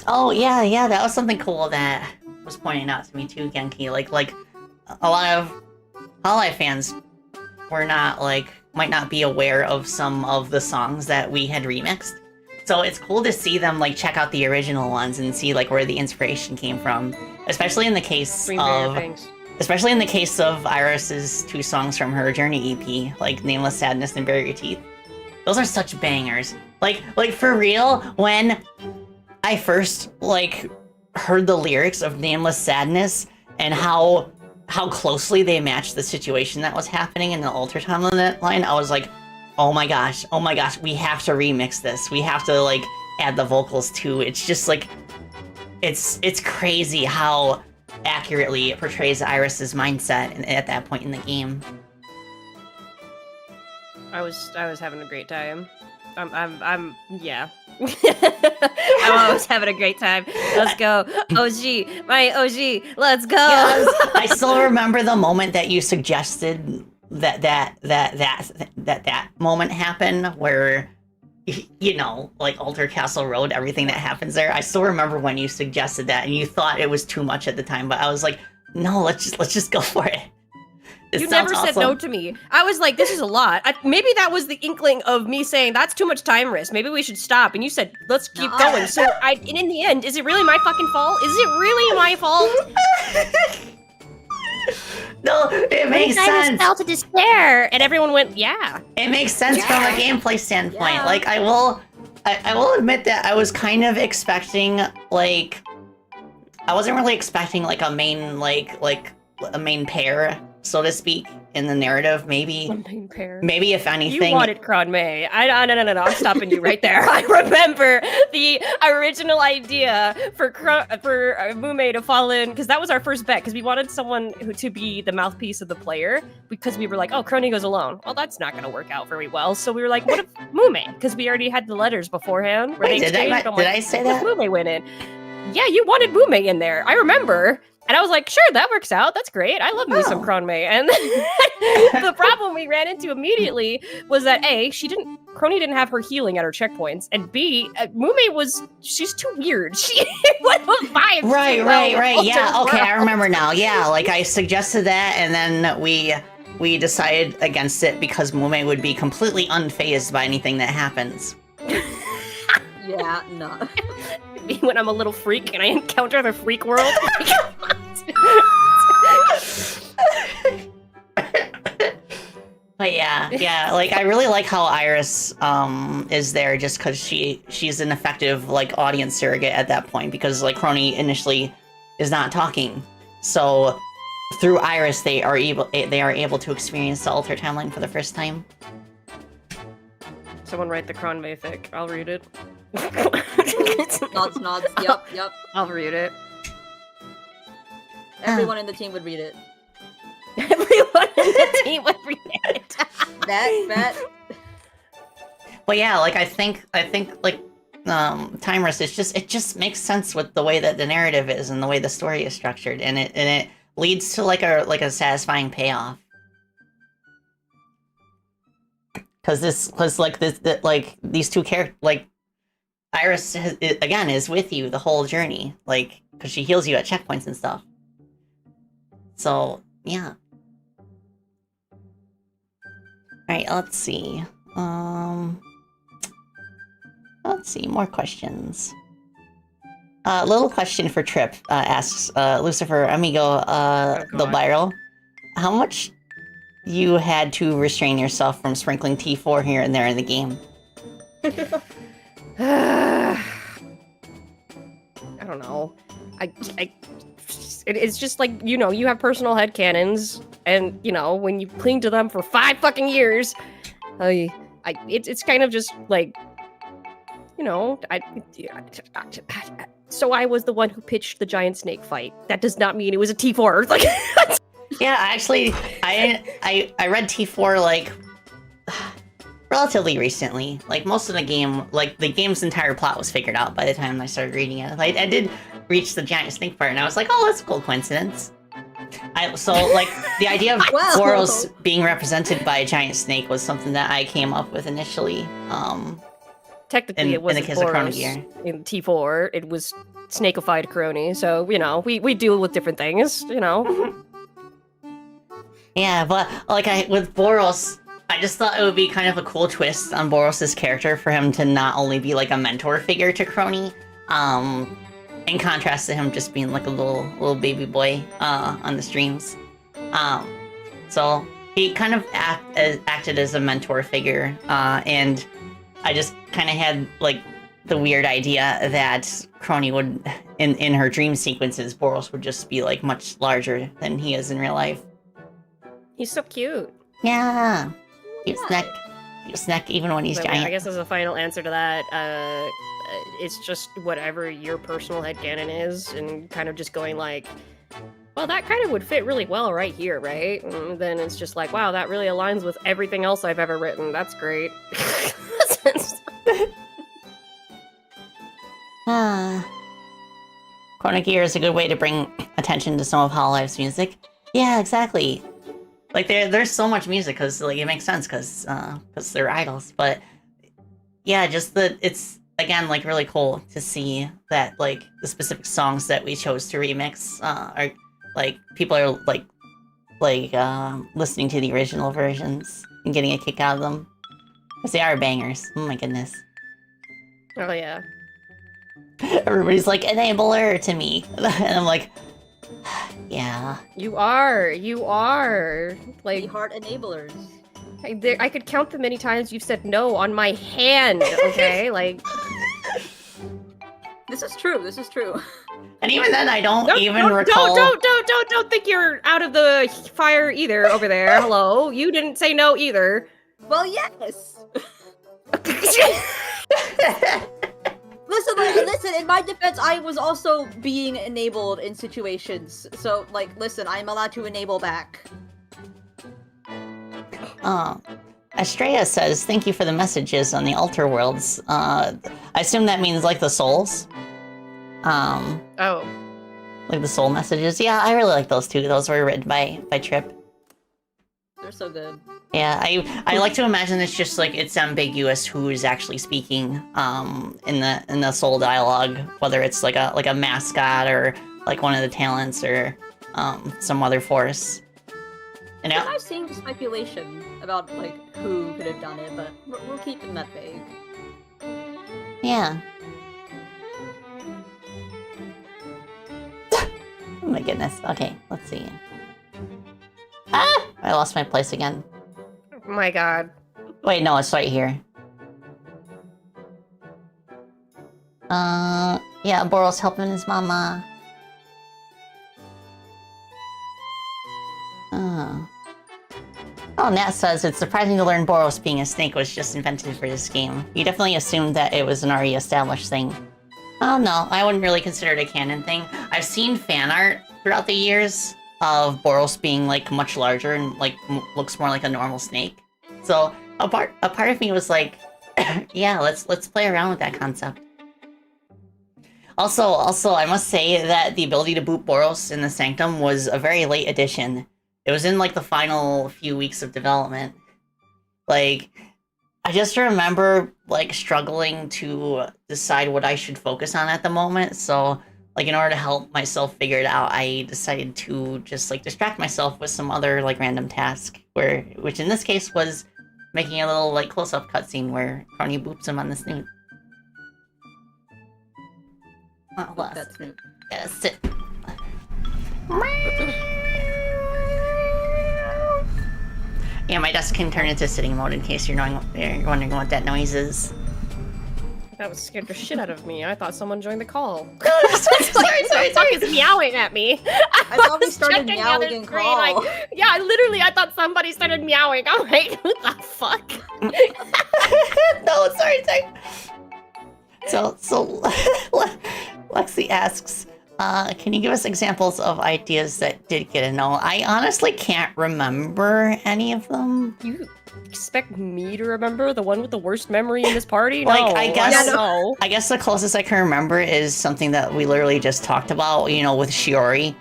Oh, yeah, that was something cool that was pointed out to me too, Genki. Like, a lot of Hololive fans were might not be aware of some of the songs that we had remixed. So it's cool to see them, like, check out the original ones and see, like, where the inspiration came from. Especially in the case of Iris's 2 songs from her Journey EP, like Nameless Sadness and Bury Your Teeth. Those are such bangers. Like for real, when I first, like, heard the lyrics of Nameless Sadness and how closely they matched the situation that was happening in the Alter timeline, I was like, oh my gosh, we have to remix this. We have to, like, add the vocals too. It's just, like, it's crazy how accurately it portrays Iris's mindset at that point in the game. I was having a great time. Yeah. I'm always having a great time. Let's go. OG, my OG, let's go. Yes, I still remember the moment that you suggested that moment happen where, you know, like Alter Castle Road, everything that happens there. I still remember when you suggested that and you thought it was too much at the time, but I was like, no, let's just go for it. You never said no to me. I was like, this is a lot. Maybe that was the inkling of me saying, that's too much time risk. Maybe we should stop. And you said, let's keep going. So and in the end, is it really my fucking fault? Is it really my fault? No, it makes sense. I just fell to despair. And everyone went, yeah. It makes sense from a gameplay standpoint. Yeah. Like, I will admit that I was kind of expecting, like, I wasn't really expecting, like, a main, like a main pair, so to speak, in the narrative. Maybe if anything, you wanted Cron May. No, I'm stopping you right there. I remember the original idea for Mume to fall in, because that was our first bet, because we wanted someone to be the mouthpiece of the player, because we were like, oh, Crony goes alone. Well, that's not going to work out very well. So we were like, what if Mume? Because we already had the letters beforehand. Wait, did I say that? Mume went in. Yeah, you wanted Mume in there. I remember. And I was like, sure, that works out. That's great. I love me some Cron May. And the problem we ran into immediately was that A, Crony didn't have her healing at her checkpoints. And B, Mume she's too weird. She went with vibes. Right. Yeah, okay, I remember now. Yeah, like I suggested that and then we decided against it because Mume would be completely unfazed by anything that happens. Yeah, no. When I'm a little freak and I encounter the freak world. But yeah, like I really like how Iris is there just because she's an effective like audience surrogate at that point, because like Crony initially is not talking, so through Iris they are able to experience the Alter timeline for the first time. Someone write the Cron May fic. I'll read it. Nods. Yep. I'll read it. Everyone in the team would read it. Everyone in the team would read it. That. But yeah, like I think like Timers, it just makes sense with the way that the narrative is and the way the story is structured, and it leads to like a satisfying payoff. Because these two characters, like Iris again is with you the whole journey, like because she heals you at checkpoints and stuff. So yeah. All right, let's see. Let's see, more questions. Little question for Trip, asks Lucifer Amigo the Viral. How much you had to restrain yourself from sprinkling T4 here and there in the game? I don't know. It's just like, you know, you have personal headcanons, and, you know, when you cling to them for 5 fucking years, it's kind of just like, you know, so I was the one who pitched the giant snake fight. That does not mean it was a T4. Like, yeah, actually, I read T4 like relatively recently. Like most of the game, like the game's entire plot was figured out by the time I started reading it. Like I did reach the giant snake part, and I was like, oh, that's a cool coincidence. So like the idea of Boros being represented by a giant snake was something that I came up with initially. Technically, it wasn't in the case of Chrono Boros Gear. In T4. It was snakified crony. So, you know, we deal with different things, you know. Yeah, but like with Boros, I just thought it would be kind of a cool twist on Boros' character for him to not only be like a mentor figure to Crony, in contrast to him just being like a little baby boy on the streams. So he kind of acted as a mentor figure, and I just kind of had like the weird idea that Crony would, in her dream sequences, Boros would just be like much larger than he is in real life. He's so cute. Yeah. Cute snack even when he's giant. I guess as a final answer to that, it's just whatever your personal headcanon is, and kind of just going like, well, that kind of would fit really well right here, right? And then it's just like, wow, that really aligns with everything else I've ever written. That's great. Chrono Gear is a good way to bring attention to some of Hololife's music. Yeah, exactly. Like there's so much music because like it makes sense because they're idols. But yeah, just it's again like really cool to see that like the specific songs that we chose to remix are like people are like listening to the original versions and getting a kick out of them because they are bangers. Oh my goodness. Oh yeah. Everybody's like enabler to me, and I'm like, yeah. You are like The heart enablers. I could count the many times you've said no on my hand. Okay, like This is true. And even then, I don't recall. Don't think you're out of the fire either over there. Hello, you didn't say no either. Well, yes. Listen, in my defense, I was also being enabled in situations. So, like, listen, I'm allowed to enable back. Estrella says, thank you for the messages on the altar worlds. I assume that means, like, the souls? Oh. Like the soul messages? Yeah, I really like those too. Those were written by Trip. They're so good. Yeah, I like to imagine it's just like it's ambiguous who is actually speaking in the soul dialogue, whether it's like a mascot or like one of the talents or some other force. And I've seen speculation about like who could have done it, but we'll keep that vague. Yeah. Oh my goodness. Okay, let's see. Ah! I lost my place again. Oh my god. Wait, no, it's right here. Yeah, Boros helping his mama. Oh, Nat says, it's surprising to learn Boros being a snake was just invented for this game. You definitely assumed that it was an already established thing. Oh no, I wouldn't really consider it a canon thing. I've seen fan art throughout the years of Boros being like much larger and like looks more like a normal snake. So a part of me was like, Yeah, let's play around with that concept. Also, I must say that the ability to boot Boros in the Sanctum was a very late addition. It was in like the final few weeks of development. Like, I just remember like struggling to decide what I should focus on at the moment. So, like, in order to help myself figure it out, I decided to just like distract myself with some other like random task, which in this case was making a little like close-up cutscene where Crony boops him on the snoot. Oh, well, That's new. yeah, sit. Yeah, my desk can turn into sitting mode in case you're wondering what that noise is. That was scared the shit out of me. I thought someone joined the call. sorry. Fuck is meowing at me. I thought we was started checking the other meowing in screen, call. like, yeah, I thought somebody started meowing. I'm like, what the fuck? No, sorry. So Lexi asks, can you give us examples of ideas that did get a no? I honestly can't remember any of them. You expect me to remember the one with the worst memory in this party? Like, no, I guess- don't know. I guess the closest I can remember is something that we literally just talked about, you know, with Shiori,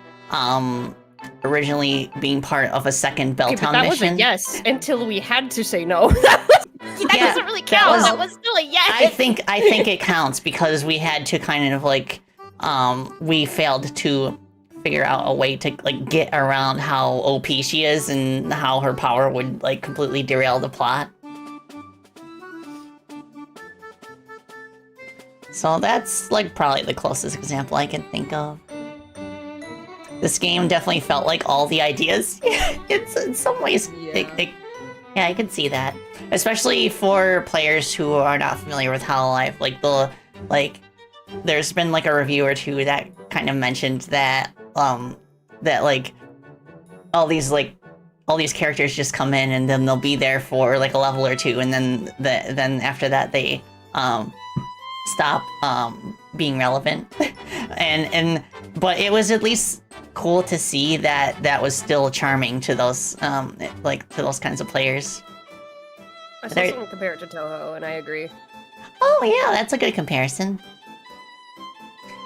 originally being part of a second Okay, but Belltown that was mission. a yes until we had to say no. that Yeah, doesn't really count. was- That was still a yes. I think it counts because we had to kind of like, we failed to figure out a way to like get around how OP she is and how her power would like completely derail the plot. So that's like probably the closest example I can think of. This game definitely felt like all the ideas. It's in some ways, Yeah. yeah, I can see that. Especially for players who are not familiar with Hololive, there's been like a review or two that kind of mentioned that that like all these characters just come in and then they'll be there for like a level or two, and then after that they stop being relevant. But it was at least cool to see that was still charming to those to those kinds of players. I saw There- someone compare it to Toho, and I agree. Oh yeah, that's a good comparison.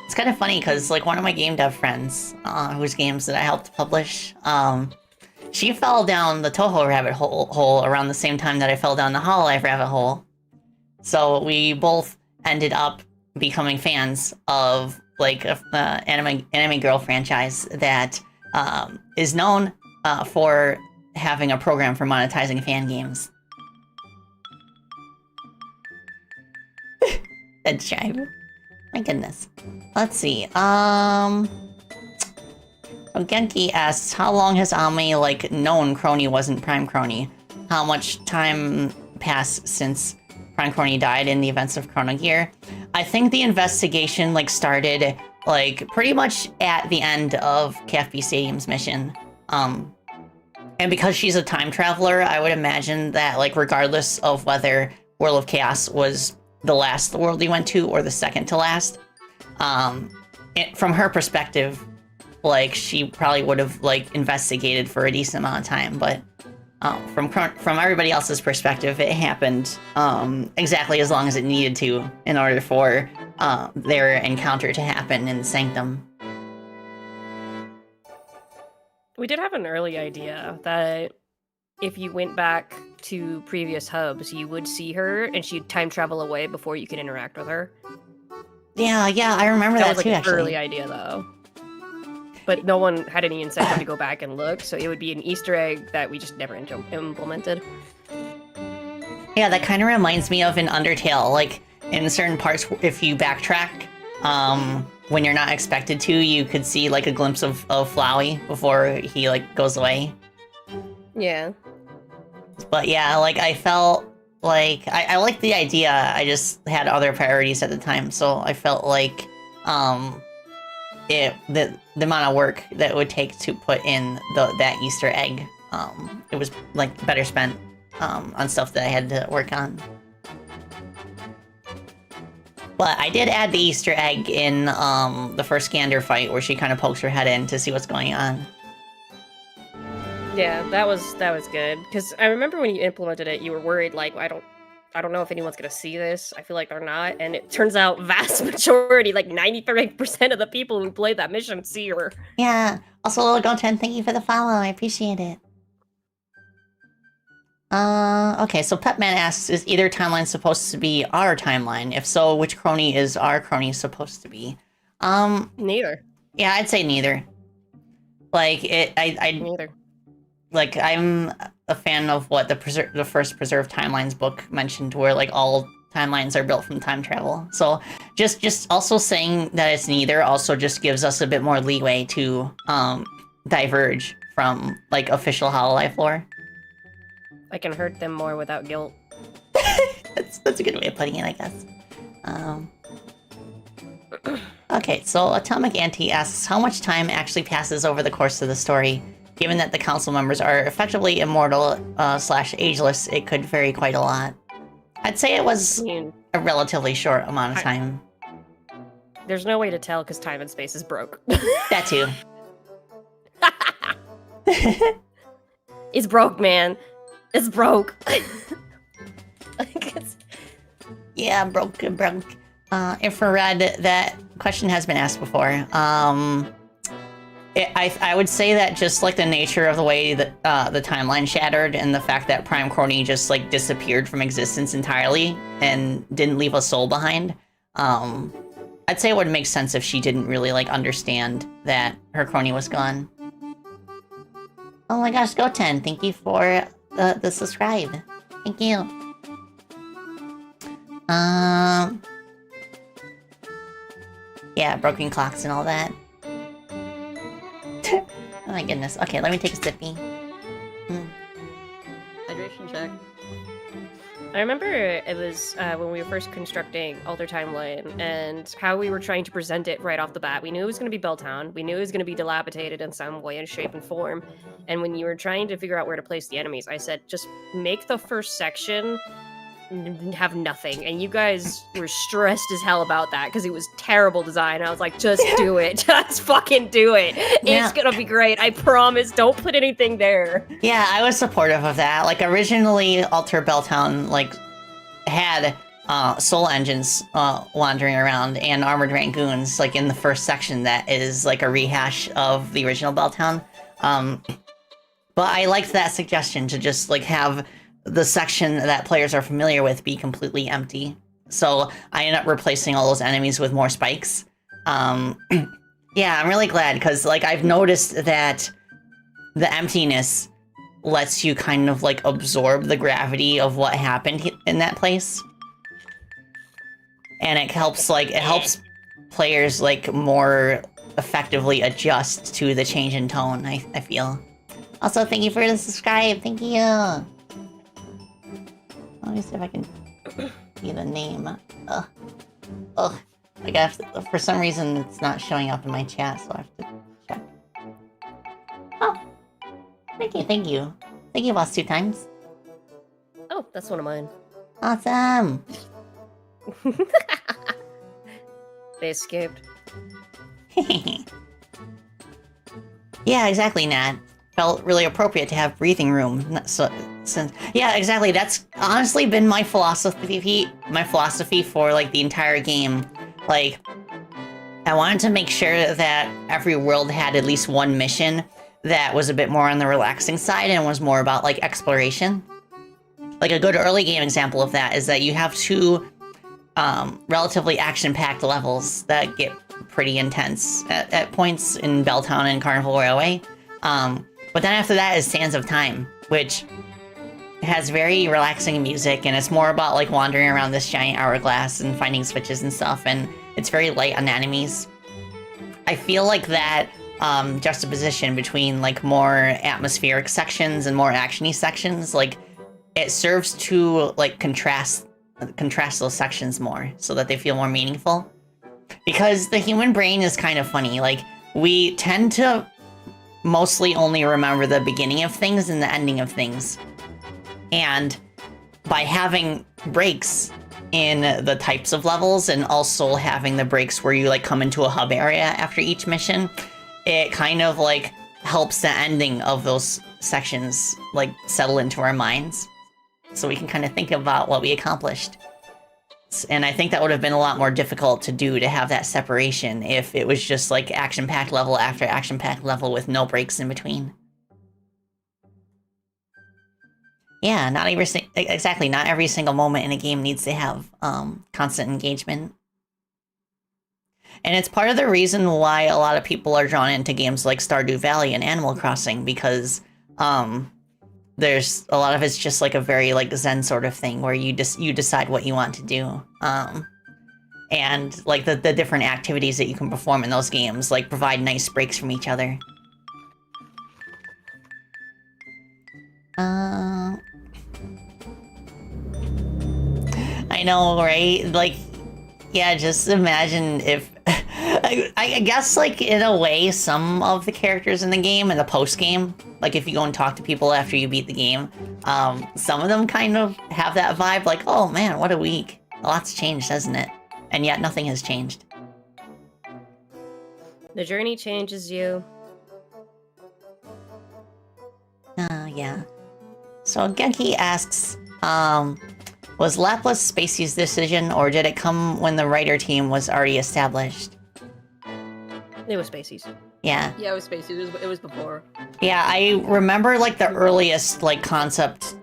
It's kind of funny because like one of my game dev friends, whose games that I helped publish, she fell down the Toho rabbit hole around the same time that I fell down the Hololive rabbit hole. So we both ended up becoming fans of like a anime girl franchise that is known for having a program for monetizing fan games. Dead Tribe. My goodness. Let's see. Genki asks, how long has Ami like known Crony wasn't Prime Crony? How much time passed since Prime Crony died in the events of Chrono Gear? I think the investigation like started like pretty much at the end of KFB Stadium's mission. And because she's a time traveler, I would imagine that like regardless of whether World of Chaos was the last world he went to or the second to last, from her perspective, like she probably would have like investigated for a decent amount of time, but from everybody else's perspective, it happened exactly as long as it needed to in order for their encounter to happen in the Sanctum. We did have an early idea that if you went back to previous hubs, you would see her and she'd time travel away before you could interact with her. Yeah, I remember that was like too, an actually. early idea though. But no one had any incentive to go back and look, so it would be an Easter egg that we just never implemented. Yeah, that kind of reminds me of an Undertale. Like, in certain parts, if you backtrack, when you're not expected to, you could see, like, a glimpse of Flowey before he, like, goes away. Yeah. But yeah, like, I felt like... I liked the idea, I just had other priorities at the time, so I felt like, the amount of work that it would take to put in that Easter egg, it was, like, better spent on stuff that I had to work on. But I did add the Easter egg in the first Gander fight where she kind of pokes her head in to see what's going on. Yeah, that was good. Because I remember when you implemented it, you were worried, like, I I don't know if anyone's gonna see this. I feel like they're not, and it turns out vast majority, like 93% of the people who played that mission see her. Yeah. Also, Little Goten, thank you for the follow. I appreciate it. Okay, so Petman asks, is either timeline supposed to be our timeline? If so, which crony is our crony supposed to be? Neither. Yeah, I'd say neither. Like, Neither. Like, I'm a fan of what the first Preserved Timelines book mentioned, where, like, all timelines are built from time travel. So, just also saying that it's neither also just gives us a bit more leeway to, diverge from, like, official Hololive lore. I can hurt them more without guilt. That's a good way of putting it, I guess. Okay, so Atomic Anti asks, how much time actually passes over the course of the story? Given that the council members are effectively immortal / ageless, it could vary quite a lot. I'd say it was a relatively short amount of time. There's no way to tell because time and space is broke. That too. It's broke, man. It's broke. Yeah, broke. Infrared, that question has been asked before. I would say that just like the nature of the way that the timeline shattered and the fact that Prime Crony just like disappeared from existence entirely and didn't leave a soul behind, I'd say it would make sense if she didn't really like understand that her crony was gone. Oh my gosh, Goten, thank you for the subscribe. Thank you. Yeah, broken clocks and all that. Oh my goodness. Okay, let me take a sippy. Hydration check. I remember it was when we were first constructing Alter Timeline and how we were trying to present it right off the bat. We knew it was going to be Belltown. We knew it was going to be dilapidated in some way and shape and form. And when you were trying to figure out where to place the enemies, I said, just make the first section have nothing. And you guys were stressed as hell about that because it was terrible design. I was like, just do it. Just fucking do it. It's gonna be great. I promise. Don't put anything there. Yeah, I was supportive of that. Like, originally, Alter Belltown, like, had soul engines wandering around and armored rangoons, like, in the first section that is, like, a rehash of the original Belltown. But I liked that suggestion to just, like, have the section that players are familiar with be completely empty. So I end up replacing all those enemies with more spikes. Yeah, I'm really glad, because, like, I've noticed that the emptiness lets you kind of, like, absorb the gravity of what happened in that place. And it helps, like, players, like, more effectively adjust to the change in tone, I feel. Also, thank you for the subscribe. Thank you. Let me see if I can see the name. Ugh. I guess for some reason it's not showing up in my chat, so I have to check. Oh. Thank you. Thank you, boss, 2 times. Oh, that's one of mine. Awesome. They escaped. Yeah, exactly, Nat. Felt really appropriate to have breathing room. So, yeah, exactly. That's honestly been my philosophy for, like, the entire game. Like, I wanted to make sure that every world had at least one mission that was a bit more on the relaxing side and was more about, like, exploration. Like, a good early game example of that is that you have 2 relatively action-packed levels that get pretty intense at points in Belltown and Carnival Railway. But then after that is Sands of Time, which has very relaxing music, and it's more about, like, wandering around this giant hourglass and finding switches and stuff, and it's very light on enemies. I feel like that juxtaposition between, like, more atmospheric sections and more actiony sections, like, it serves to, like, contrast those sections more so that they feel more meaningful. Because the human brain is kind of funny. Like, we tend to mostly only remember the beginning of things and the ending of things. And by having breaks in the types of levels and also having the breaks where you, like, come into a hub area after each mission, it kind of, like, helps the ending of those sections, like, settle into our minds. so we can kind of think about what we accomplished. And I think that would have been a lot more difficult to do, to have that separation, if it was just like action-packed level after action-packed level with no breaks in between. Yeah, not every single moment in a game needs to have constant engagement. And it's part of the reason why a lot of people are drawn into games like Stardew Valley and Animal Crossing, because there's a lot of it's just like a very like Zen sort of thing where you decide what you want to do. And like the different activities that you can perform in those games like provide nice breaks from each other. I know, right? Like, yeah, just imagine if... I guess, like, in a way, some of the characters in the game and the post-game, like, if you go and talk to people after you beat the game, some of them kind of have that vibe, like, oh man, what a week. A lot's changed, hasn't it? And yet nothing has changed. The journey changes you. Yeah. So Genki asks, was Laplace Spacey's decision, or did it come when the writer team was already established? It was Spacey's. Yeah, it was Spacey. It was before. Yeah, I remember like the earliest like concept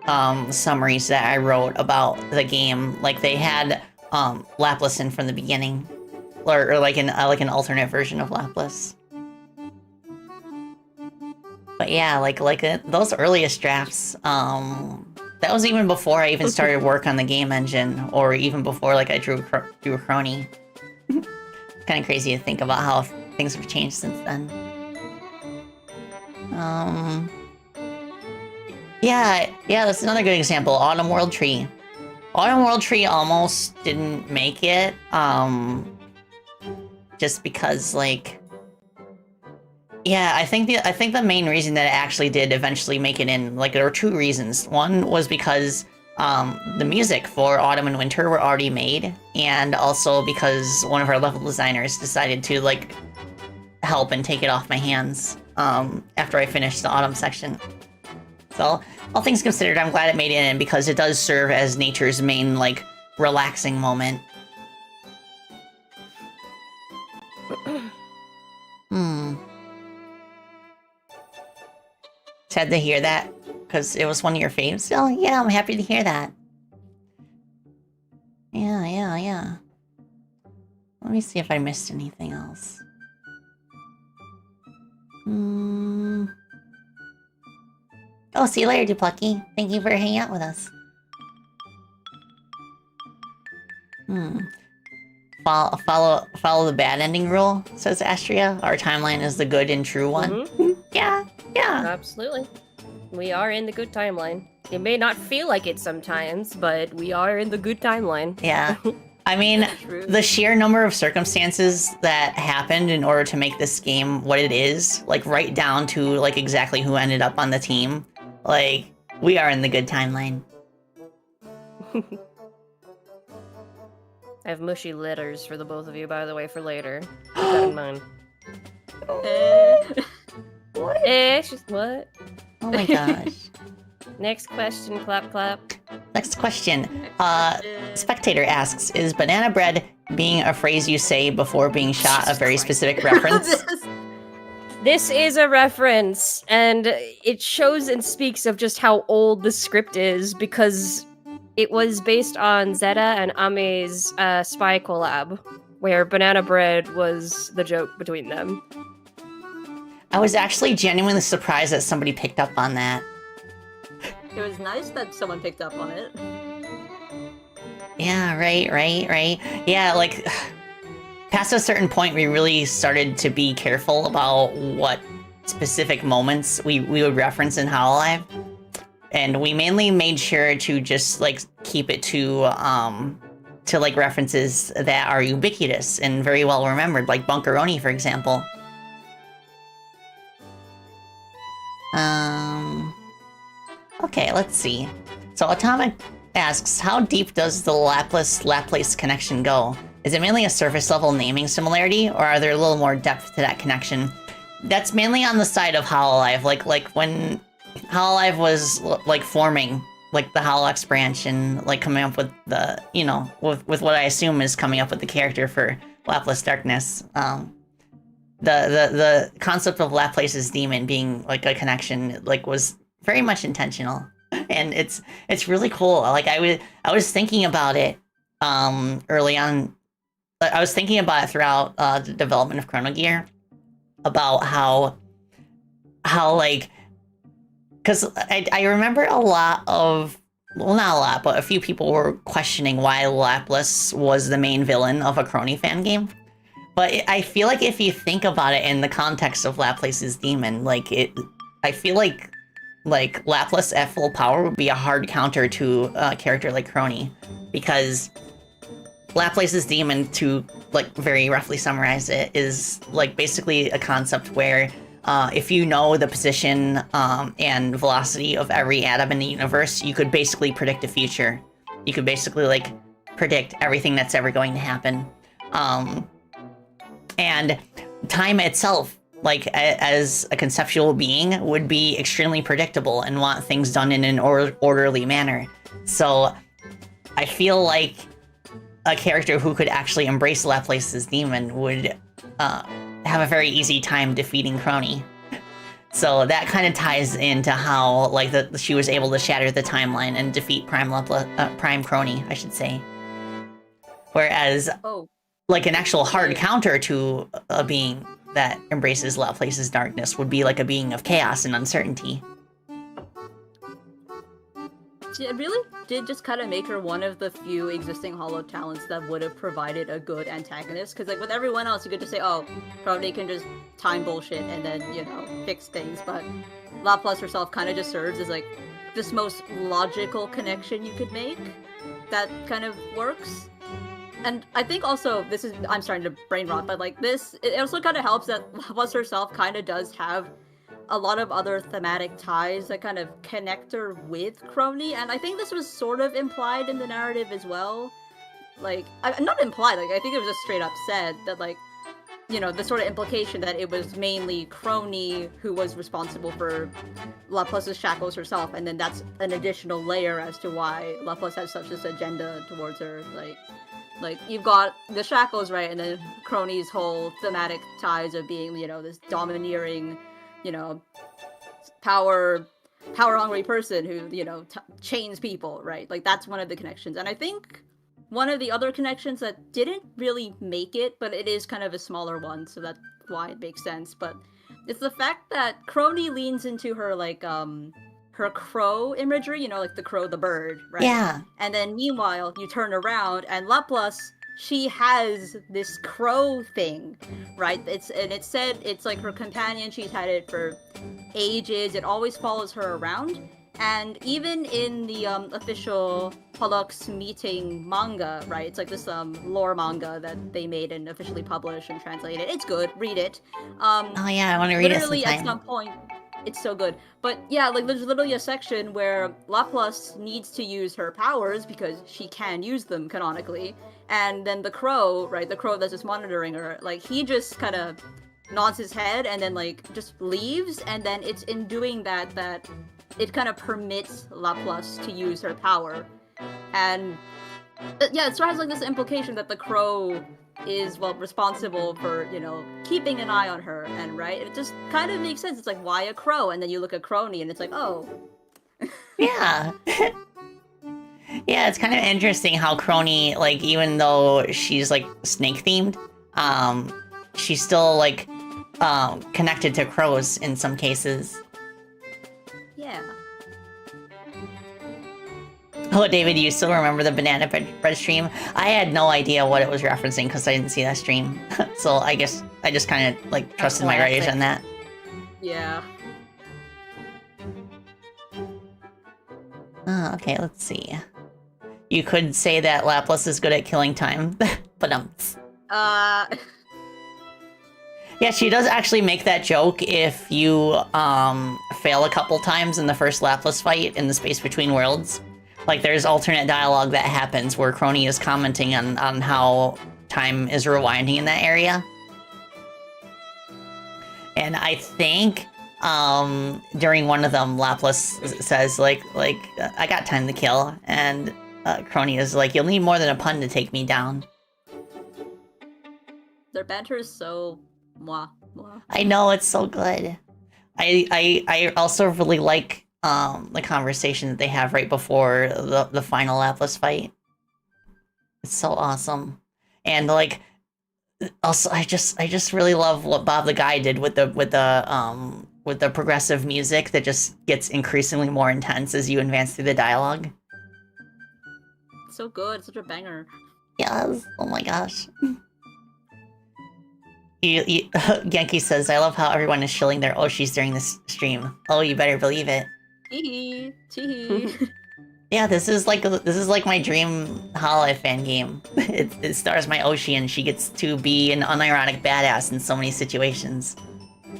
summaries that I wrote about the game. Like they had Laplace in from the beginning, or like an alternate version of Laplace. But yeah, like those earliest drafts, that was even before I even started work on the game engine, or even before like I drew Chrony. It's kind of crazy to think about how things have changed since then. Yeah, that's another good example. Autumn World Tree. Autumn World Tree almost didn't make it, just because like... Yeah, I think the main reason that it actually did eventually make it in, like, there were two reasons. One was because the music for Autumn and Winter were already made, and also because one of our level designers decided to, like, help and take it off my hands after I finished the Autumn section. So, all things considered, I'm glad it made it in, because it does serve as nature's main, like, relaxing moment. Sad to hear that, because it was one of your faves. So yeah, I'm happy to hear that. Yeah. Let me see if I missed anything else. Oh, see you later, Duplucky. Thank you for hanging out with us. Follow the bad ending rule, says Astria. Our timeline is the good and true one. Yeah. Absolutely. We are in the good timeline. It may not feel like it sometimes, but we are in the good timeline. Yeah. I mean, the sheer number of circumstances that happened in order to make this game what it is, like right down to like exactly who ended up on the team, like we are in the good timeline. I have mushy letters for the both of you, by the way, for later. Keep that in mind. What? What? Oh my gosh. Next question, clap. Next question. Spectator asks, is banana bread being a phrase you say before being shot a very specific reference? This is a reference, and it shows and speaks of just how old the script is, because it was based on Zeta and Ame's spy collab, where banana bread was the joke between them. I was actually genuinely surprised that somebody picked up on that. It was nice that someone picked up on it. Yeah, right. Yeah, like, past a certain point, we really started to be careful about what specific moments we would reference in Hololive. And we mainly made sure to just, like, keep it to like, references that are ubiquitous and very well remembered, like Bunkeroni, for example. Okay, let's see. So Atomic asks, how deep does the Laplace connection go? Is it mainly a surface level naming similarity, or are there a little more depth to that connection? That's mainly on the side of Hololive. Like when Hololive was like forming, like the Holox branch and like coming up with the, you know, with what I assume is coming up with the character for Laplace Darkness. The concept of Laplace's demon being like a connection like was very much intentional, and it's really cool. Like I was thinking about it early on. I was thinking about it throughout the development of Chrono Gear, about how like, because I remember a lot of, well, not a lot, but a few people were questioning why Laplace was the main villain of a Crony fan game. But I feel like if you think about it in the context of Laplace's demon, like I feel like Laplace at full power would be a hard counter to a character like Crony, because Laplace's demon, to like very roughly summarize it, is like basically a concept where if you know the position and velocity of every atom in the universe, you could basically predict the future. You could basically like predict everything that's ever going to happen. And time itself, like as a conceptual being, would be extremely predictable and want things done in an orderly manner. So I feel like a character who could actually embrace Laplace's demon would have a very easy time defeating Crony. So that kind of ties into how like she was able to shatter the timeline and defeat Prime Crony, I should say. Whereas like an actual hard counter to a being that embraces Laplace's darkness would be like a being of chaos and uncertainty. It really did just kind of make her one of the few existing Hollow talents that would have provided a good antagonist. Because like with everyone else, you could just say, oh, Crony can just time bullshit and then, you know, fix things. But Laplace herself kind of just serves as like this most logical connection you could make that kind of works. And I think also, this is, I'm starting to brain rot, but like this, it also kind of helps that Laplace herself kind of does have a lot of other thematic ties that kind of connect her with Crony, and I think this was sort of implied in the narrative as well. Like, not implied, like, I think it was just straight up said that, like, you know, the sort of implication that it was mainly Crony who was responsible for Laplace's shackles herself, and then that's an additional layer as to why Laplace has such this agenda towards her. Like you've got the shackles, right, and then Crony's whole thematic ties of being, you know, this domineering, you know, power-hungry person who, you know, chains people, right? Like, that's one of the connections. And I think one of the other connections that didn't really make it, but it is kind of a smaller one, so that's why it makes sense, but it's the fact that Crony leans into her, like, her crow imagery, you know, like the crow, the bird, right? Yeah. And then meanwhile, you turn around, and Laplace, she has this crow thing, right? It's said it's like her companion. She's had it for ages. It always follows her around. And even in the official Pollux meeting manga, right? It's like this lore manga that they made and officially published and translated. It's good. Read it. Oh yeah, I want to read it sometime. Literally, at some point, it's so good. But yeah, like there's literally a section where Laplace needs to use her powers because she can use them canonically. And then the crow, right, the crow that's just monitoring her, like he just kind of nods his head and then like just leaves. And then it's in doing that that it kind of permits Laplace to use her power. And yeah, it sort of has like this implication that the crow is, well, responsible for, you know, keeping an eye on her, and right, it just kind of makes sense. It's like, why a crow? And then you look at Crony and it's like, oh. Yeah. Yeah, it's kind of interesting how Crony, like, even though she's like snake themed, she's still like connected to crows in some cases. Yeah. Oh, David, you still remember the banana bread stream? I had no idea what it was referencing because I didn't see that stream. So I guess I just kind of like trusted my writers on that. Yeah. Oh, okay, let's see. You could say that Laplace is good at killing time, but yeah, she does actually make that joke if you fail a couple times in the first Laplace fight in the Space Between Worlds. Like, there's alternate dialogue that happens where Crony is commenting on how time is rewinding in that area. And I think during one of them, Lapis says like I got time to kill, and Crony is like, you'll need more than a pun to take me down. Their banter is so mwah, mwah. I know, it's so good. I also really like the conversation that they have right before the final Lapis fight. It's so awesome. And like also I just really love what Bob the Guy did with the progressive music that just gets increasingly more intense as you advance through the dialogue. It's so good, it's such a banger. Yes. Oh my gosh. Genki says, I love how everyone is shilling their Oshis during this stream. Oh, you better believe it. Teehee, teehee. Yeah, this is like my dream Hololive fan game. It stars my Oshi, and she gets to be an unironic badass in so many situations.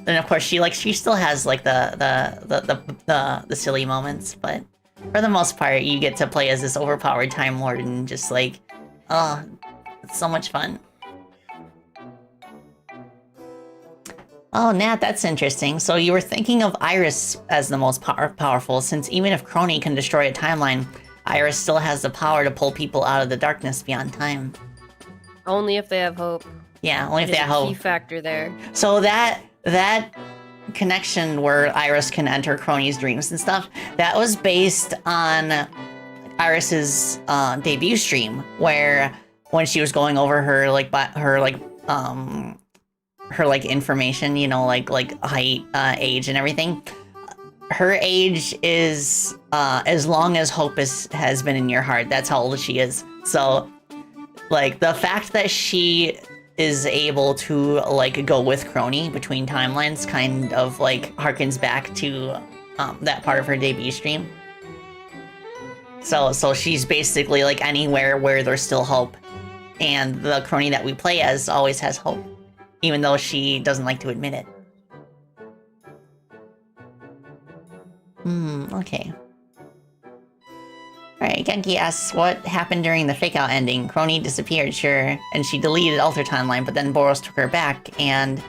And of course, she still has like the silly moments, but for the most part, you get to play as this overpowered Time Lord, and just like, oh, it's so much fun. Oh, Nat, that's interesting. So you were thinking of Iris as the most powerful, since even if Crony can destroy a timeline, Iris still has the power to pull people out of the darkness beyond time. Only if they have hope. Yeah, only if There's they have a hope. key factor there. So that connection where Iris can enter Crony's dreams and stuff, that was based on Iris's debut stream, where when she was going over her information, you know, like height, age, and everything. Her age is as long as hope has been in your heart. That's how old she is. So, like, the fact that she is able to like go with Crony between timelines kind of like harkens back to that part of her debut stream. So she's basically like anywhere where there's still hope, and the Crony that we play as always has hope, even though she doesn't like to admit it. Okay. Alright, Genki asks, what happened during the fake-out ending? Crony disappeared, sure, and she deleted Alter Timeline, but then Boros took her back, and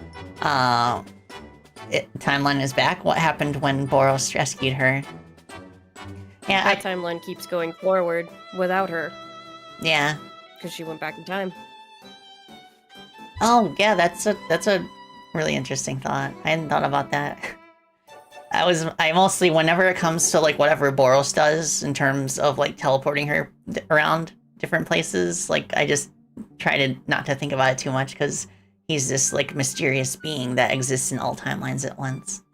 Timeline is back? What happened when Boros rescued her? Yeah, That timeline keeps going forward without her. Yeah. Because she went back in time. Oh, yeah, that's a really interesting thought. I hadn't thought about that. I mostly, whenever it comes to like whatever Boros does in terms of like teleporting her around different places, like I just try to not to think about it too much, because he's this like mysterious being that exists in all timelines at once.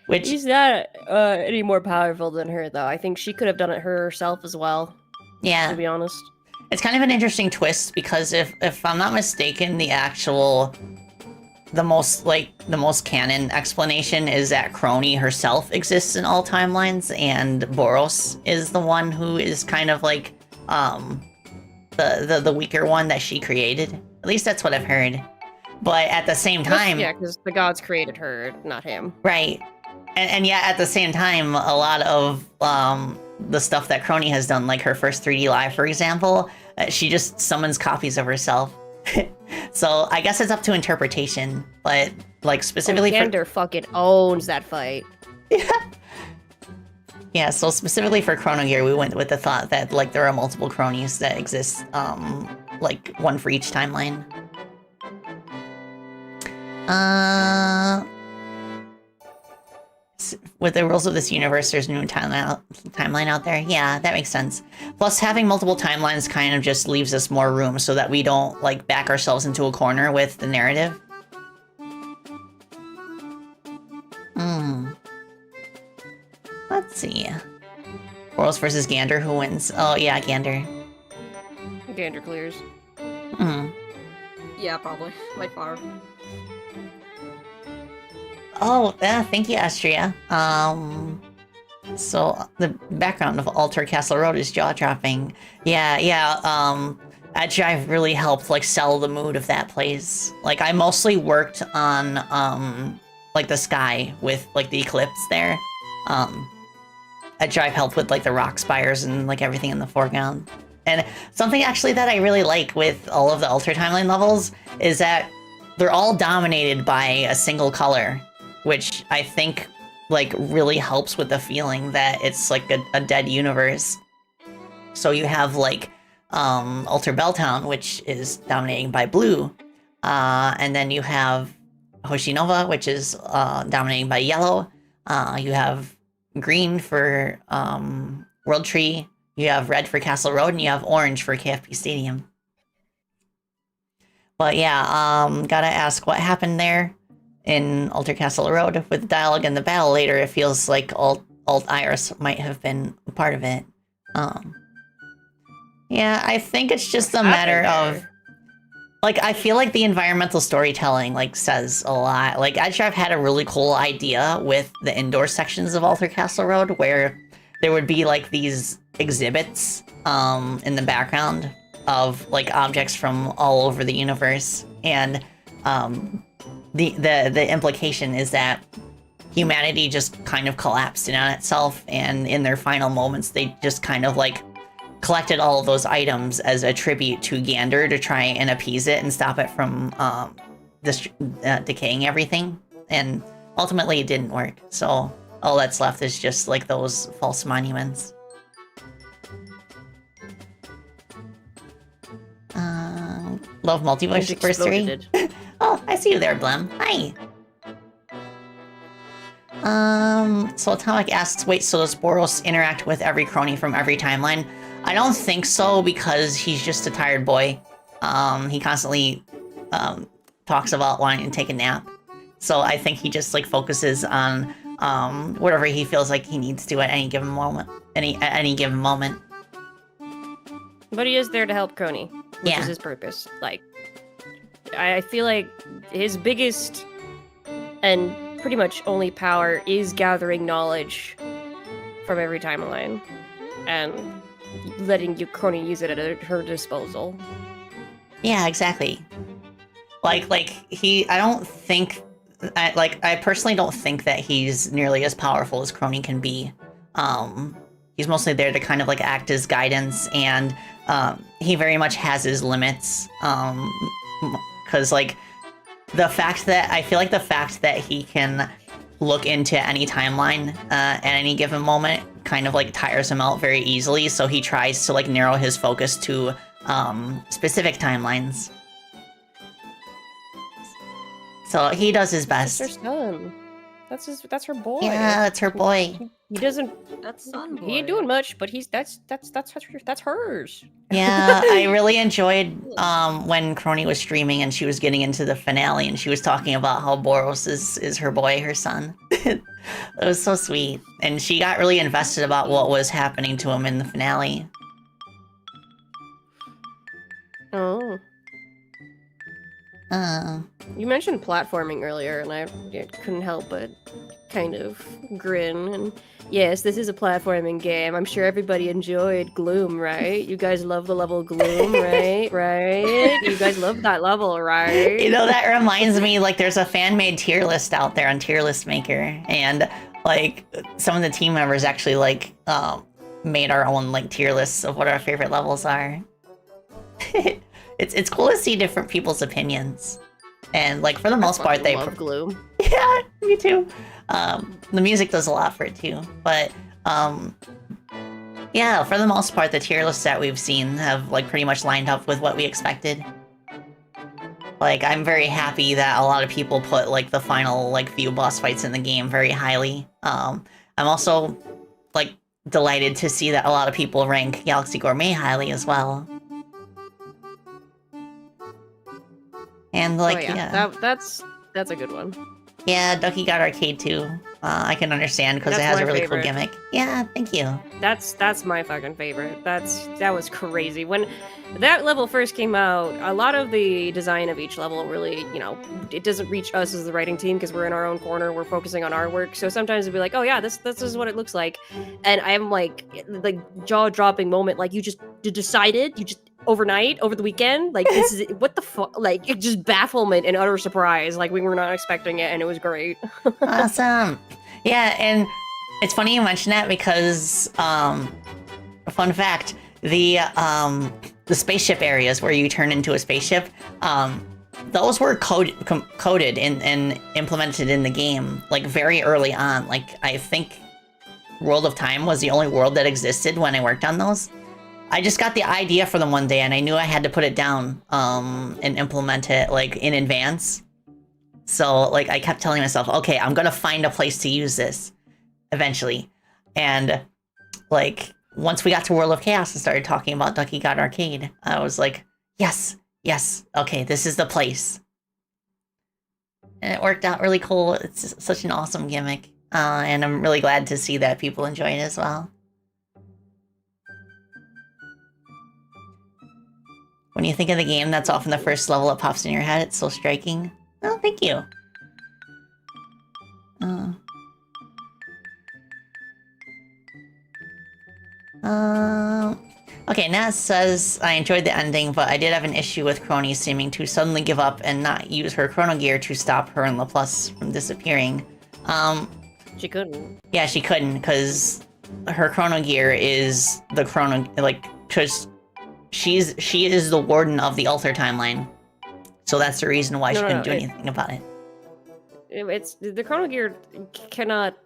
Which He's not any more powerful than her, though. I think she could have done it herself as well. Yeah, To be honest. it's kind of an interesting twist, because if I'm not mistaken, the most canon explanation is that Crony herself exists in all timelines, and Boros is the one who is kind of like the weaker one that she created. At least that's what I've heard. But at the same time, Yeah, because the gods created her, not him. right? And yet at the same time, a lot of the stuff that Crony has done, like her first 3D Live, for example, she just summons copies of herself. So I guess it's up to interpretation, but like specifically Gander fucking owns that fight. Yeah, so specifically for Chrono Gear, we went with the thought that like there are multiple Cronies that exist, like one for each timeline. With the rules of this universe, there's a new timeline out there. Yeah, that makes sense. Plus, having multiple timelines kind of just leaves us more room so that we don't, like, back ourselves into a corner with the narrative. Let's see. Boros versus Gander, who wins? Oh, yeah, Gander. Gander clears. Yeah, probably. By far. Oh, thank you, Astria. So the background of Alter Castle Road is jaw-dropping. Yeah, Adjive really helped, like, sell the mood of that place. Like, I mostly worked on, like, the sky with, like, the eclipse there. Adjive helped with, like, the rock spires and, like, everything in the foreground. And something, actually, that I really like with all of the Alter Timeline levels is that they're all dominated by a single color. which I think like really helps with the feeling that it's like a dead universe. So you have like Alter Belltown, which is dominating by blue, and then you have Hoshinova, which is dominating by yellow. You have green for World Tree, you have red for Castle Road, and you have orange for KFP Stadium. But yeah, gotta ask what happened there in Alter Castle Road with the dialogue in the battle later. It feels like Alt Iris might have been a part of it. Yeah, I think it's just a matter of, like, I feel like the environmental storytelling, like, says a lot. Like, actually, I've had a really cool idea with the indoor sections of Alter Castle Road where there would be, like, these exhibits in the background of, like, objects from all over the universe. And the implication is that humanity just kind of collapsed in on itself, and in their final moments, they just kind of, like, collected all of those items as a tribute to Gander to try and appease it and stop it from decaying everything. And ultimately it didn't work. So all that's left is just like those false monuments. Love Multiversary. Oh, I see you there, Blem. Hi. So Atomic asks, wait, so does Boros interact with every crony from every timeline? I don't think so, because he's just a tired boy. He constantly talks about wanting to take a nap. So I think he just like focuses on whatever he feels like he needs to at any given moment. Any given moment. But he is there to help Crony, which is his purpose. Like, I feel like his biggest and pretty much only power is gathering knowledge from every timeline and letting Crony use it at her disposal. Yeah, exactly. I personally don't think that he's nearly as powerful as Crony can be. He's mostly there to kind of like act as guidance, and he very much has his limits. Because like the fact that he can look into any timeline at any given moment kind of like tires him out very easily, so he tries to like narrow his focus to specific timelines. So he does his best. That's her son. That's her boy. Yeah, that's her boy. He doesn't. That's son boy. He ain't doing much, but that's hers. Yeah, I really enjoyed when Crony was streaming and she was getting into the finale and she was talking about how Boros is her boy, her son. It was so sweet. And she got really invested about what was happening to him in the finale. Oh. You mentioned platforming earlier, and I couldn't help but kind of grin. And yes, this is a platforming game. I'm sure everybody enjoyed Gloom, right? You guys love the level Gloom, right? Right? You guys love that level, right? You know, that reminds me, like, there's a fan-made tier list out there on Tier List Maker, and like some of the team members actually like made our own like tier lists of what our favorite levels are. It's cool to see different people's opinions, and like for the most part they love Gloom. Yeah, me too. The music does a lot for it too, but yeah, for the most part the tier lists that we've seen have like pretty much lined up with what we expected. Like, I'm very happy that a lot of people put like the final like few boss fights in the game very highly. I'm also like delighted to see that a lot of people rank Galaxy Gourmet highly as well. And like, that's a good one. Yeah, Ducky Got Arcade too. I can understand because it has a really cool gimmick. Yeah, thank you. That's my fucking favorite. That was crazy. When that level first came out, a lot of the design of each level really, you know, it doesn't reach us as the writing team because we're in our own corner, we're focusing on our work. So sometimes it'd be like, oh yeah, this is what it looks like. And I'm like jaw-dropping moment, like you decided overnight, over the weekend, like this is what the fuck, like it just bafflement and utter surprise, like we were not expecting it, and it was great. Awesome. Yeah, and it's funny you mention that because fun fact, the spaceship areas where you turn into a spaceship, those were coded and implemented in the game, like, very early on. Like, I think World of Time was the only world that existed when I worked on those. I just got the idea for them one day, and I knew I had to put it down, and implement it, like, in advance. So, like, I kept telling myself, okay, I'm gonna find a place to use this eventually. And, like, once we got to World of Chaos and started talking about Ducky God Arcade, I was like, yes, okay, this is the place. And it worked out really cool. It's such an awesome gimmick. And I'm really glad to see that people enjoy it as well. When you think of the game that's often the first level that pops in your head, it's so striking. Oh, thank you. Okay, Naz says, I enjoyed the ending, but I did have an issue with Crony seeming to suddenly give up and not use her Chrono Gear to stop her and Laplace from disappearing. She couldn't. Yeah, she couldn't, because her Chrono Gear is the Chrono... Like, because she is the Warden of the Alter timeline. So that's the reason why she couldn't do anything about it. It's... The Chrono Gear cannot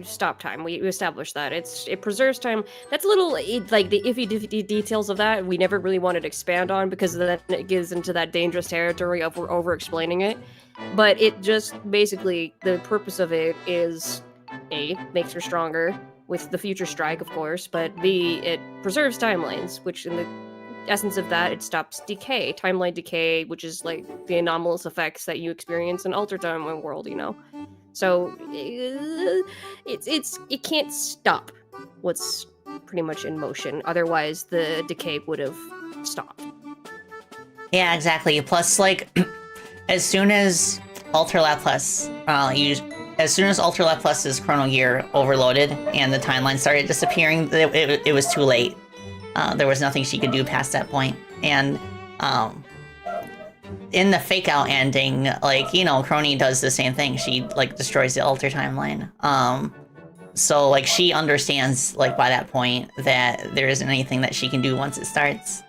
stop time. We established that. It preserves time. That's a little, like, the iffy details of that we never really wanted to expand on, because then it gives into that dangerous territory of we're over-explaining it. But it just, basically, the purpose of it is, A, makes her stronger, with the future strike, of course, but B, it preserves timelines, which in the essence of that, it stops decay, timeline decay, which is like the anomalous effects that you experience in Alter Timeline world, you know? So, it can't stop what's pretty much in motion, otherwise the decay would have stopped. Yeah, exactly. Plus, like, as soon as Alter Laplace's Chrono Gear overloaded and the timeline started disappearing, it was too late. There was nothing she could do past that point. And in the fake out ending, like, you know, Crony does the same thing. She, like, destroys the Alter timeline. So, like, she understands, like, by that point that there isn't anything that she can do once it starts.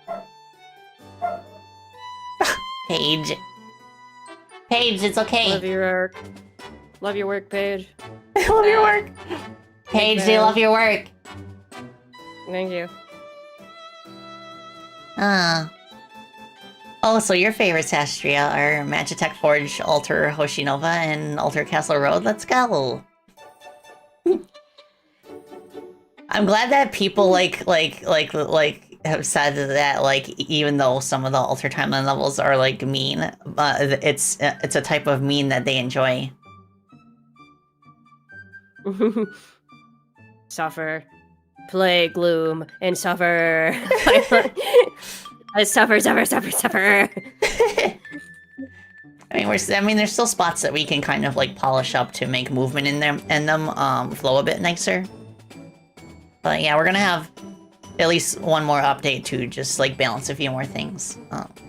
Paige, it's okay. Love your work. Love your work, Paige. Love your work. Paige, they love your work. Thank you. Oh, so your favorites, Astria, are Magitech Forge, Alter Hoshinova, and Alter Castle Road. Let's go. I'm glad that people like have said that, like, even though some of the Alter Timeline levels are, like, mean, it's a type of mean that they enjoy. Suffer. Play Gloom and suffer. Suffer. I mean, there's still spots that we can kind of, like, polish up to make movement in them flow a bit nicer. But yeah, we're gonna have at least one more update to just, like, balance a few more things. Okay.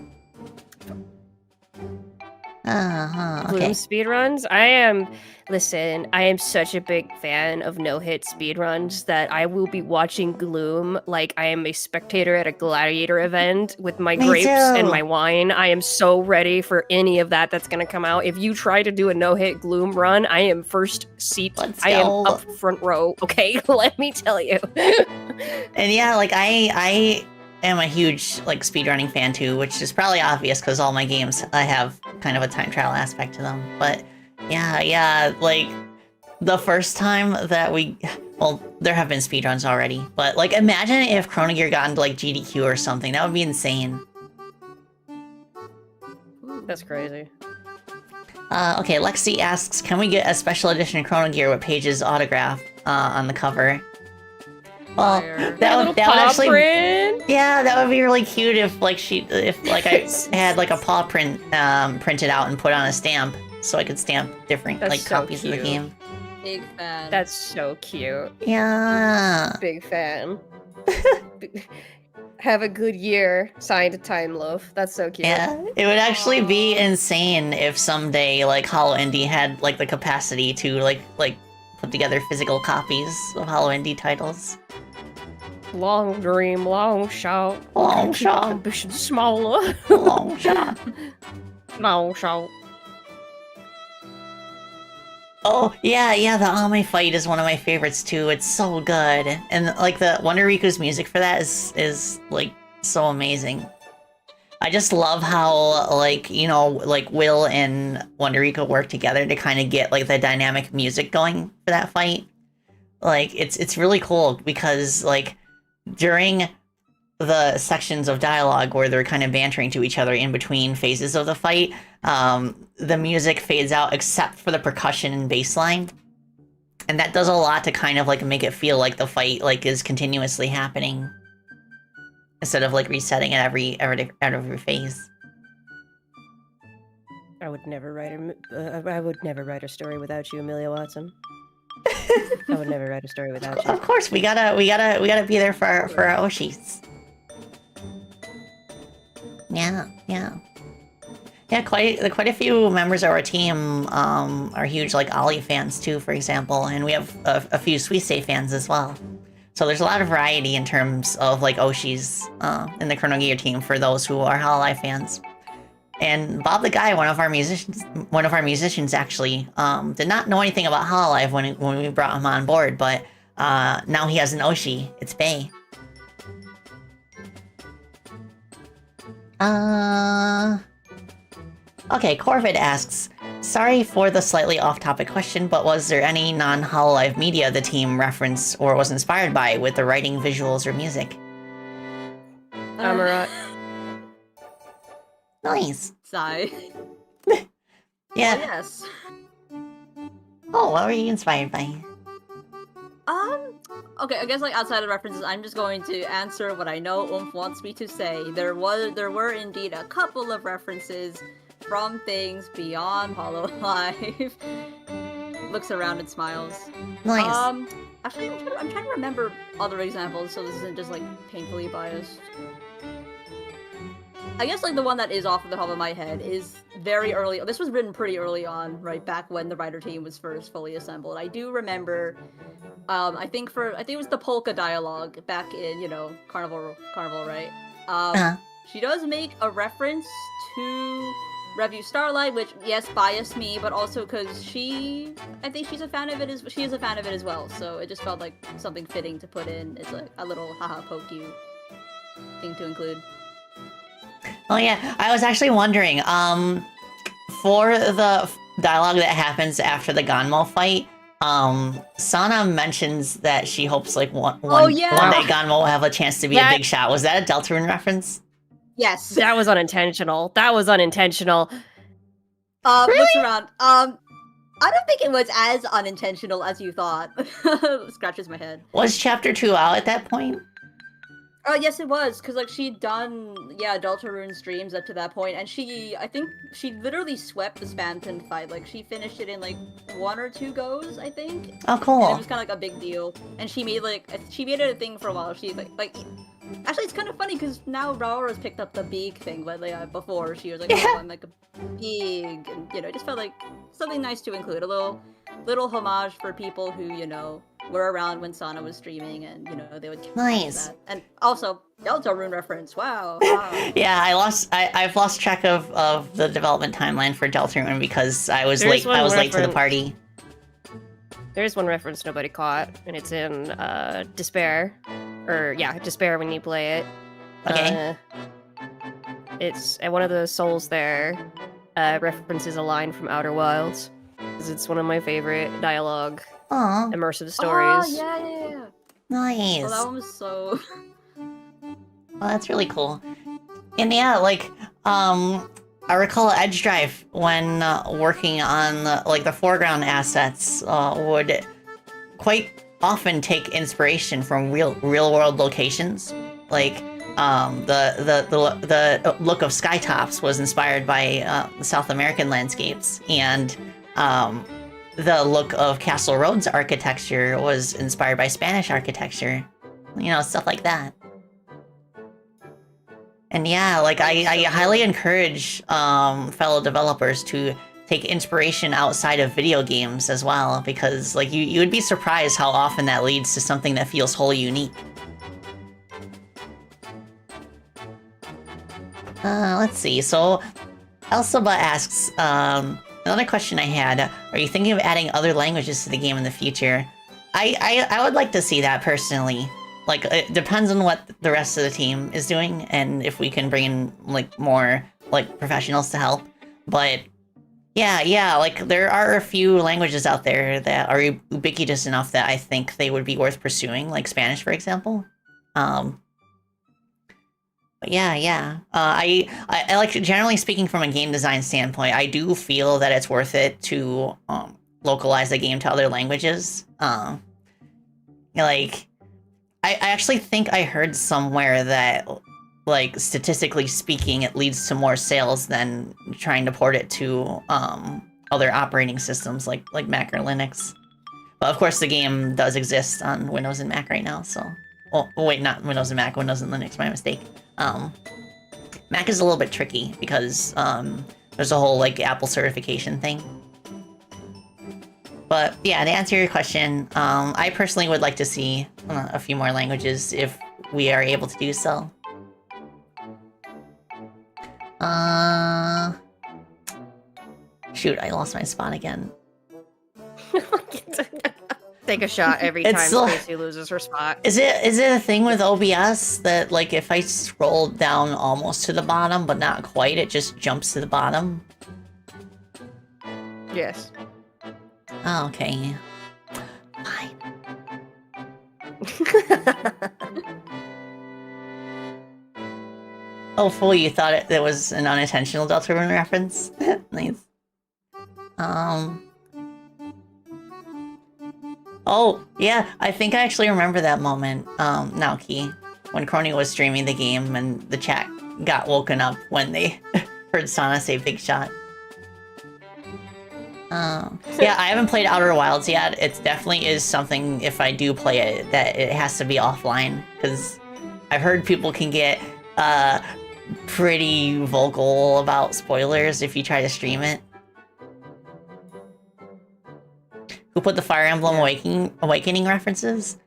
Gloom speedruns? Listen, I am such a big fan of no-hit speedruns that I will be watching Gloom like I am a spectator at a gladiator event with my grapes and my wine. I am so ready for any of that's gonna come out. If you try to do a no-hit Gloom run, I am first seat. I am up front row, okay? Let me tell you. And yeah, like, I am a huge, like, speedrunning fan too, which is probably obvious because all my games, I have kind of a time trial aspect to them. But yeah, like, the first time that well, there have been speedruns already, but, like, imagine if Chrono Gear got into, like, GDQ or something. That would be insane. That's crazy. Okay, Lexi asks, can we get a special edition Chrono Gear with Paige's autograph on the cover? Well, that would actually, yeah, that would be really cute if I had, like, a paw print printed out and put on a stamp, so I could stamp different copies of the game. Big fan. That's so cute. Yeah. Big fan. Have a good year. Signed, Time Loaf. That's so cute. Yeah, it would actually be insane if someday, like, Hollow Indie had, like, the capacity to like put together physical copies of Hollow Indie titles. Long dream, long shot. Long shot. Ambition smaller. Long shot. No, so Oh, yeah, the Ame fight is one of my favorites too. It's so good. And like the Wonderiku's music for that is like so amazing. I just love how like, you know, like Will and Wonderico work together to kind of get like the dynamic music going for that fight. Like it's really cool because like during the sections of dialogue where they're kind of bantering to each other in between phases of the fight, the music fades out except for the percussion and bass line. And that does a lot to kind of like make it feel like the fight like is continuously happening instead of like resetting at every phase. I would never write a story without you, Amelia Watson. I would never write a story without you. Of course, we gotta be there for our Oshis. Yeah, quite a few members of our team are huge like Ollie fans too, for example, and we have a few Suisei fans as well. So there's a lot of variety in terms of like Oshis in the Chrono Gear team for those who are Hololive fans. And Bob the Guy, one of our musicians actually, did not know anything about Hololive when we brought him on board, but now he has an Oshi. It's Bay. Okay, Corvid asks, sorry for the slightly off-topic question, but was there any non-Hololive media the team referenced or was inspired by with the writing, visuals, or music? Amarat. Nice. Sigh. Yeah. Yes. Oh, what were you inspired by? Okay, I guess like outside of references, I'm just going to answer what I know Oomph wants me to say. There were indeed a couple of references from things beyond Hololive. Looks around and smiles. Nice. Actually, I'm trying to remember other examples, so this isn't just like painfully biased. I guess like the one that is off of the top of my head is very early. This was written pretty early on, right back when the writer team was first fully assembled. I do remember. I think it was the polka dialogue back in Carnival, right? She does make a reference to Revue Starlight, which yes, biased me, but also because I think she's a fan of it. She is a fan of it as well. So it just felt like something fitting to put in. It's like a little haha poke you thing to include. Oh yeah, I was actually wondering, for the dialogue that happens after the Ganmo fight, Sana mentions that she hopes like one day Ganmo will have a chance to be a big shot. Was that a Deltarune reference? Yes. That was unintentional. Really? Looks around. I don't think it was as unintentional as you thought. Scratches my head. Was Chapter 2 out at that point? Oh, yes, it was, because, like, she'd done, Deltarune streams up to that point, and I think she literally swept the Spamton fight. Like, she finished it in, like, 1 or 2 goes, I think. Oh, cool. And it was kind of, like, a big deal. And she made it a thing for a while. She, actually, it's kind of funny, because now Raora's picked up the beak thing, but, before, she was like, oh, I'm, like, a pig, and, it just felt like something nice to include. A little homage for people who, were around when Sana was streaming, and they would nice that. And also Deltarune reference. Wow. Yeah, I've lost track of the development timeline for Deltarune because I was late to the party. There's one reference nobody caught, and it's in Despair, Despair when you play it. Okay. It's one of the souls there references a line from Outer Wilds, because it's one of my favorite dialogue. Aww. Immersive stories. Oh, yeah. Nice. Oh, that one was so... Well, that's really cool. And yeah, I recall Edge Drive when working on the foreground assets would quite often take inspiration from real world locations. Like the look of Skytops was inspired by South American landscapes, and the look of Castle Road's architecture was inspired by Spanish architecture. Stuff like that. And yeah, I highly encourage fellow developers to take inspiration outside of video games as well, because you would be surprised how often that leads to something that feels wholly unique. Let's see, so Elsaba asks, another question I had, are you thinking of adding other languages to the game in the future? I would like to see that personally. Like, it depends on what the rest of the team is doing, and if we can bring in, like, more, like, professionals to help. But, yeah, like, there are a few languages out there that are ubiquitous enough that I think they would be worth pursuing, like Spanish, for example. But yeah. I like, generally speaking from a game design standpoint, I do feel that it's worth it to localize a game to other languages. Like, I actually think I heard somewhere that, like, statistically speaking, it leads to more sales than trying to port it to other operating systems like Mac or Linux. But of course, the game does exist on Windows and Mac right now, so... Well, wait, not Windows and Mac, Windows and Linux, my mistake. Mac is a little bit tricky because there's a whole, like, Apple certification thing. But yeah, to answer your question, I personally would like to see a few more languages if we are able to do so. Shoot, I lost my spot again. Take a shot every time It's Spacey loses her spot. Is it a thing with OBS that, like, if I scroll down almost to the bottom, but not quite, it just jumps to the bottom? Yes. Oh, okay. Fine. Oh, fool, you thought it was an unintentional Deltarune reference? Nice. Oh, yeah, I think I actually remember that moment, Naoki, when Crony was streaming the game and the chat got woken up when they heard Sana say Big Shot. Yeah, I haven't played Outer Wilds yet. It definitely is something, if I do play it, that it has to be offline, because I've heard people can get, pretty vocal about spoilers if you try to stream it. Who put the Fire Emblem Awakening references?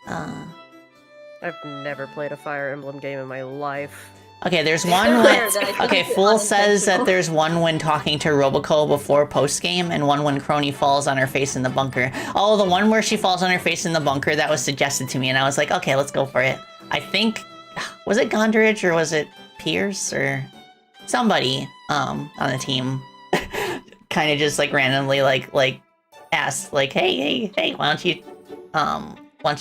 I've never played a Fire Emblem game in my life. Okay, there's one when... Okay, Fool says that there's one when talking to Roboco before post-game, and one when Crony falls on her face in the bunker. Oh, the one where she falls on her face in the bunker, that was suggested to me, and I was like, okay, let's go for it. I think... Was it Gondridge, or was it Pierce, or... Somebody, on the team... kind of just, like, randomly, like, asked, like, hey, why don't you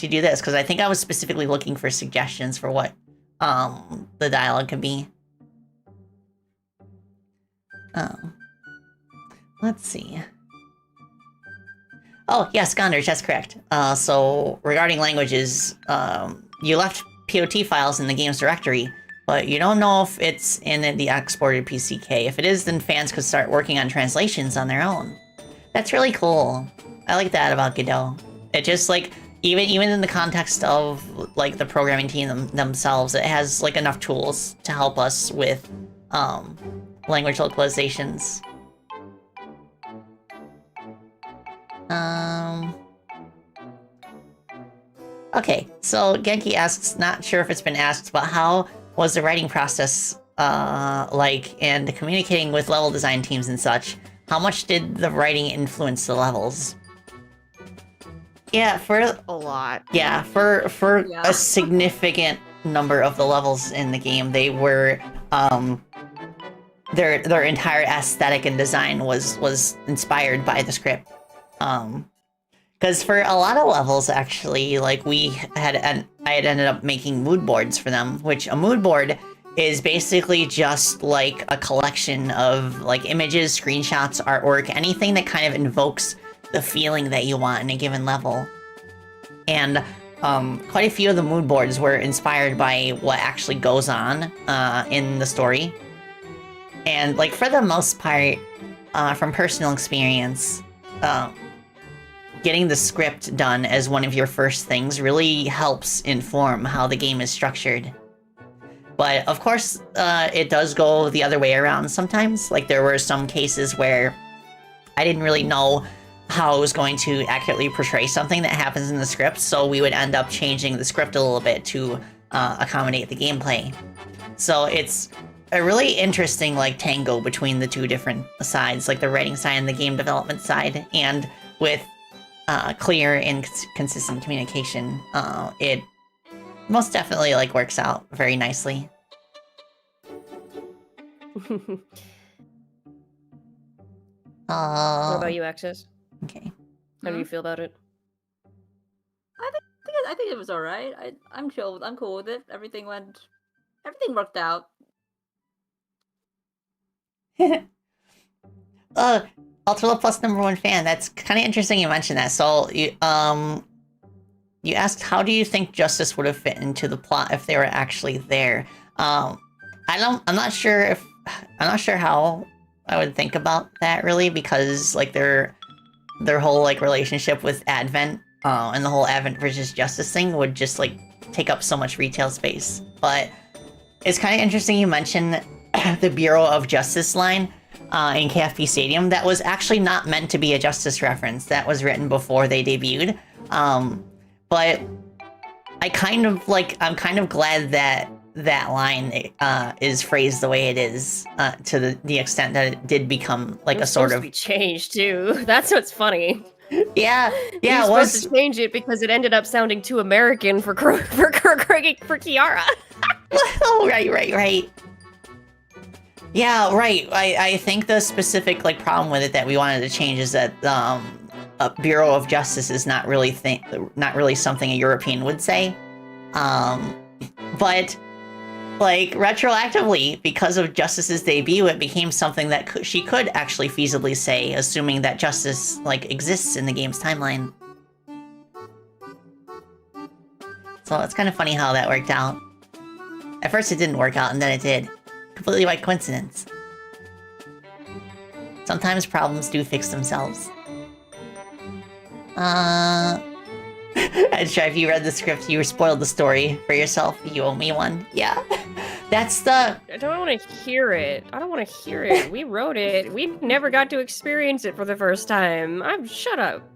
do this? Because I think I was specifically looking for suggestions for what, the dialogue could be. Let's see. Oh, yes, Gondridge, that's correct. So, regarding languages, you left POT files in the game's directory, but you don't know if it's in the exported PCK. If it is, then fans could start working on translations on their own. That's really cool. I like that about Godot. It just, like, even in the context of, like, the programming team themselves, it has, like, enough tools to help us with, language localizations. Okay, so Genki asks, not sure if it's been asked, but how was the writing process like, and communicating with level design teams and such? How much did the writing influence the levels? Yeah, for A lot. yeah, for a significant number of the levels in the game, they were their entire aesthetic and design was inspired by the script. Because for a lot of levels, actually, like, I had ended up making mood boards for them, which a mood board is basically just, like, a collection of, like, images, screenshots, artwork, anything that kind of invokes the feeling that you want in a given level. And quite a few of the mood boards were inspired by what actually goes on in the story. And, like, for the most part, from personal experience, getting the script done as one of your first things really helps inform how the game is structured. But, of course, it does go the other way around sometimes. Like, there were some cases where I didn't really know how I was going to accurately portray something that happens in the script, so we would end up changing the script a little bit to accommodate the gameplay. So it's a really interesting like tango between the two different sides, like the writing side and the game development side, and with clear and consistent communication, it most definitely like works out very nicely. What about you, Access? Okay. How do you feel about it? I think it was alright. I'm chill. I'm cool with it. Everything worked out. Ultra Plus #1 fan. That's kind of interesting you mentioned that. So you asked, how do you think justice would have fit into the plot if they were actually there? I'm not sure how I would think about that really, because like their whole like relationship with Advent and the whole Advent versus Justice thing would just like take up so much retail space. But it's kind of interesting you mentioned the Bureau of Justice line in KFP Stadium. That was actually not meant to be a Justice reference. That was written before they debuted. But I'm kind of glad that that line is phrased the way it is, to the extent that it did become like a sort of be changed too. That's what's funny. Yeah, He was supposed to change it because it ended up sounding too American for Kiara. Oh, right. Yeah, right. I think the specific like problem with it that we wanted to change is that a Bureau of Justice is not really something a European would say. But like retroactively, because of Justice's debut, it became something that she could actually feasibly say, assuming that Justice like exists in the game's timeline. So it's kind of funny how that worked out. At first it didn't work out, and then it did. Completely by coincidence. Sometimes problems do fix themselves. Edge, if you read the script, you spoiled the story for yourself. You owe me one. Yeah. That's the... I don't want to hear it. We wrote it. We never got to experience it for the first time. Shut up.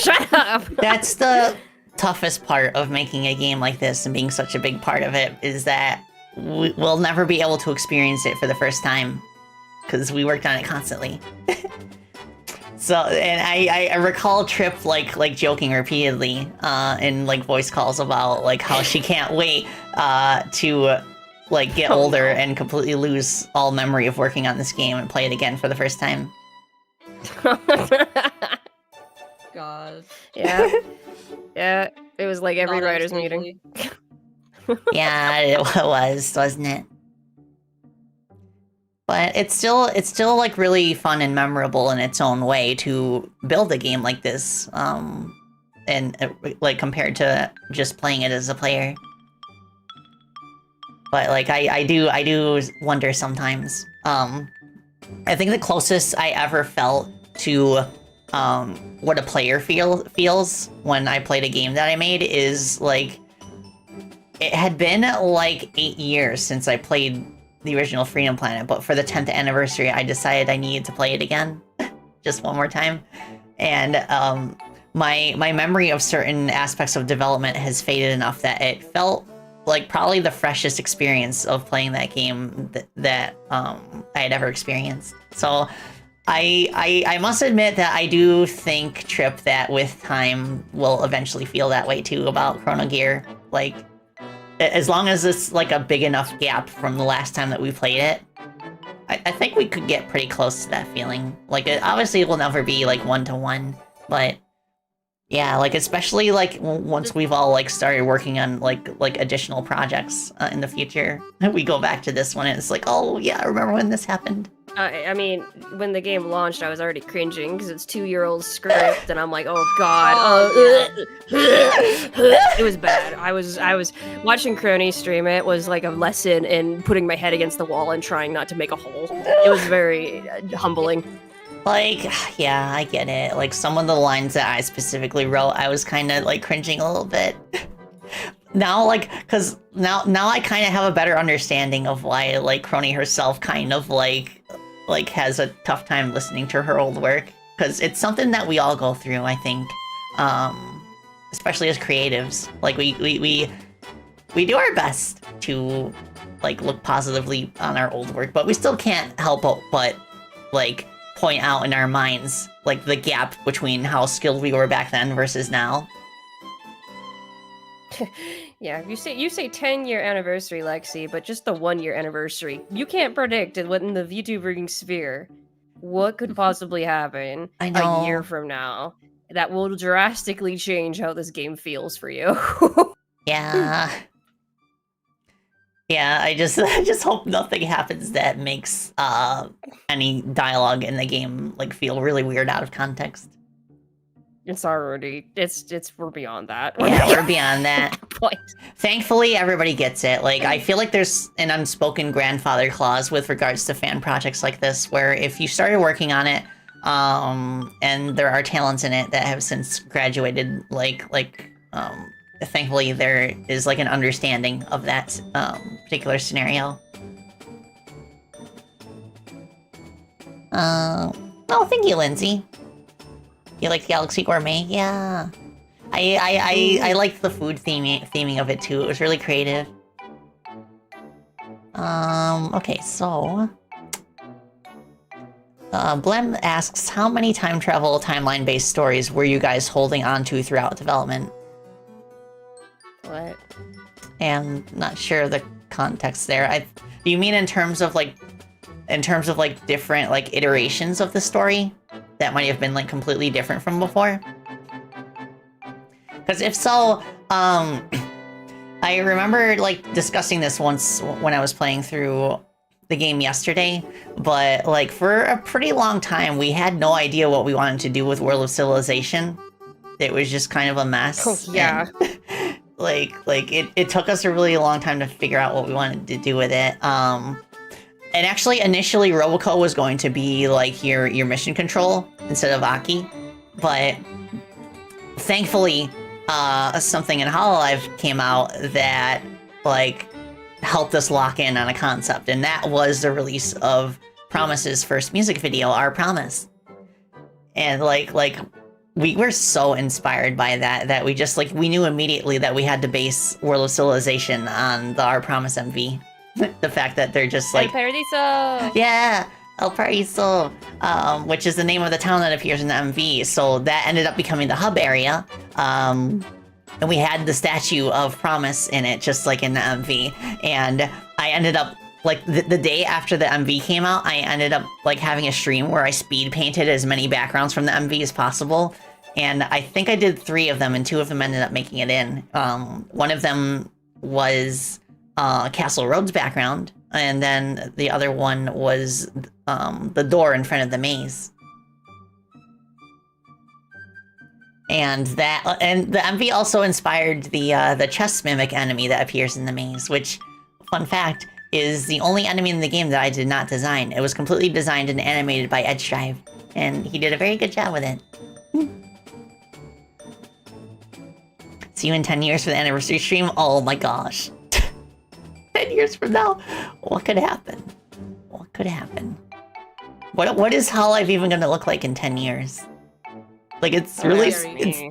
Shut up. That's the toughest part of making a game like this and being such a big part of it, is that we'll never be able to experience it for the first time because we worked on it constantly. So, and I recall Trip like joking repeatedly in like voice calls about like how she can't wait to like get older and completely lose all memory of working on this game and play it again for the first time. God. Yeah. Yeah. It was like every writer's meeting. Yeah, it was, wasn't it? But it's still like really fun and memorable in its own way to build a game like this, and like compared to just playing it as a player. But like I do wonder sometimes. I think the closest I ever felt to what a player feels when I played a game that I made is like, it had been like 8 years since I played the original Freedom Planet, but for the 10th anniversary, I decided I needed to play it again, just one more time. And my memory of certain aspects of development has faded enough that it felt like probably the freshest experience of playing that game that I had ever experienced. So I must admit that I do think, Trip, that with time we'll eventually feel that way too about Chrono Gear. Like, as long as it's like a big enough gap from the last time that we played it, I think we could get pretty close to that feeling. Like, obviously it will never be like 1-to-1, but yeah, like especially like once we've all like started working on like additional projects in the future, we go back to this one and it's like, oh yeah, I remember when this happened. I mean, when the game launched, I was already cringing because it's 2-year-old script, and I'm like, oh god, it was bad. I was watching Crony stream it was like a lesson in putting my head against the wall and trying not to make a hole. It was very humbling. Like, yeah, I get it. Like some of the lines that I specifically wrote, I was kind of like cringing a little bit. Now, like, because now I kind of have a better understanding of why like Crony herself kind of like has a tough time listening to her old work, because it's something that we all go through, I think, especially as creatives. Like we do our best to like look positively on our old work, but we still can't help but like point out in our minds like the gap between how skilled we were back then versus now. Yeah, you say 10-year anniversary, Lexi, but just the 1-year anniversary. You can't predict in the VTubering sphere what could possibly happen I know. a year from now that will drastically change how this game feels for you. Yeah. Yeah, I just hope nothing happens that makes any dialogue in the game like feel really weird out of context. It's already we're beyond that. Yeah, we're beyond that. Point. Thankfully, everybody gets it. Like, I feel like there's an unspoken grandfather clause with regards to fan projects like this, where if you started working on it, and there are talents in it that have since graduated, thankfully there is like an understanding of that particular scenario. Oh, thank you, Lindsay. You like Galaxy Gourmet? Yeah. I liked the food theming of it too. It was really creative. Okay, so Blem asks, how many time travel timeline-based stories were you guys holding on to throughout development? What? I'm not sure the context there. Do you mean in terms of different like iterations of the story that might have been like completely different from before? Because if so, I remember like discussing this once when I was playing through the game yesterday, but like for a pretty long time we had no idea what we wanted to do with World of Civilization. It was just kind of a mess. Oh, yeah. And, it took us a really long time to figure out what we wanted to do with it. And actually, initially, Roboco was going to be, like, your mission control instead of Aki. But thankfully, something in Hololive came out that, like, helped us lock in on a concept. And that was the release of Promise's first music video, Our Promise. And, like we were so inspired by that we just, like, we knew immediately that we had to base World of Civilization on the Our Promise MV. The fact that they're just like... El Paradiso! Yeah! El Paradiso! Which is the name of the town that appears in the MV. So that ended up becoming the hub area. And we had the statue of Promise in it, just like in the MV. And I ended up, like, the day after the MV came out, I ended up, like, having a stream where I speed painted as many backgrounds from the MV as possible. And I think I did 3 of them, and 2 of them ended up making it in. One of them was... Castle Road's background, and then the other one was the door in front of the maze. And the MV also inspired the chess mimic enemy that appears in the maze, which, fun fact, is the only enemy in the game that I did not design. It was completely designed and animated by Edgedrive, and he did a very good job with it. See you in 10 years for the anniversary stream? Oh my gosh. 10 years from now, what could happen? What could happen? What is Hololive even going to look like in 10 years? Like, it's really,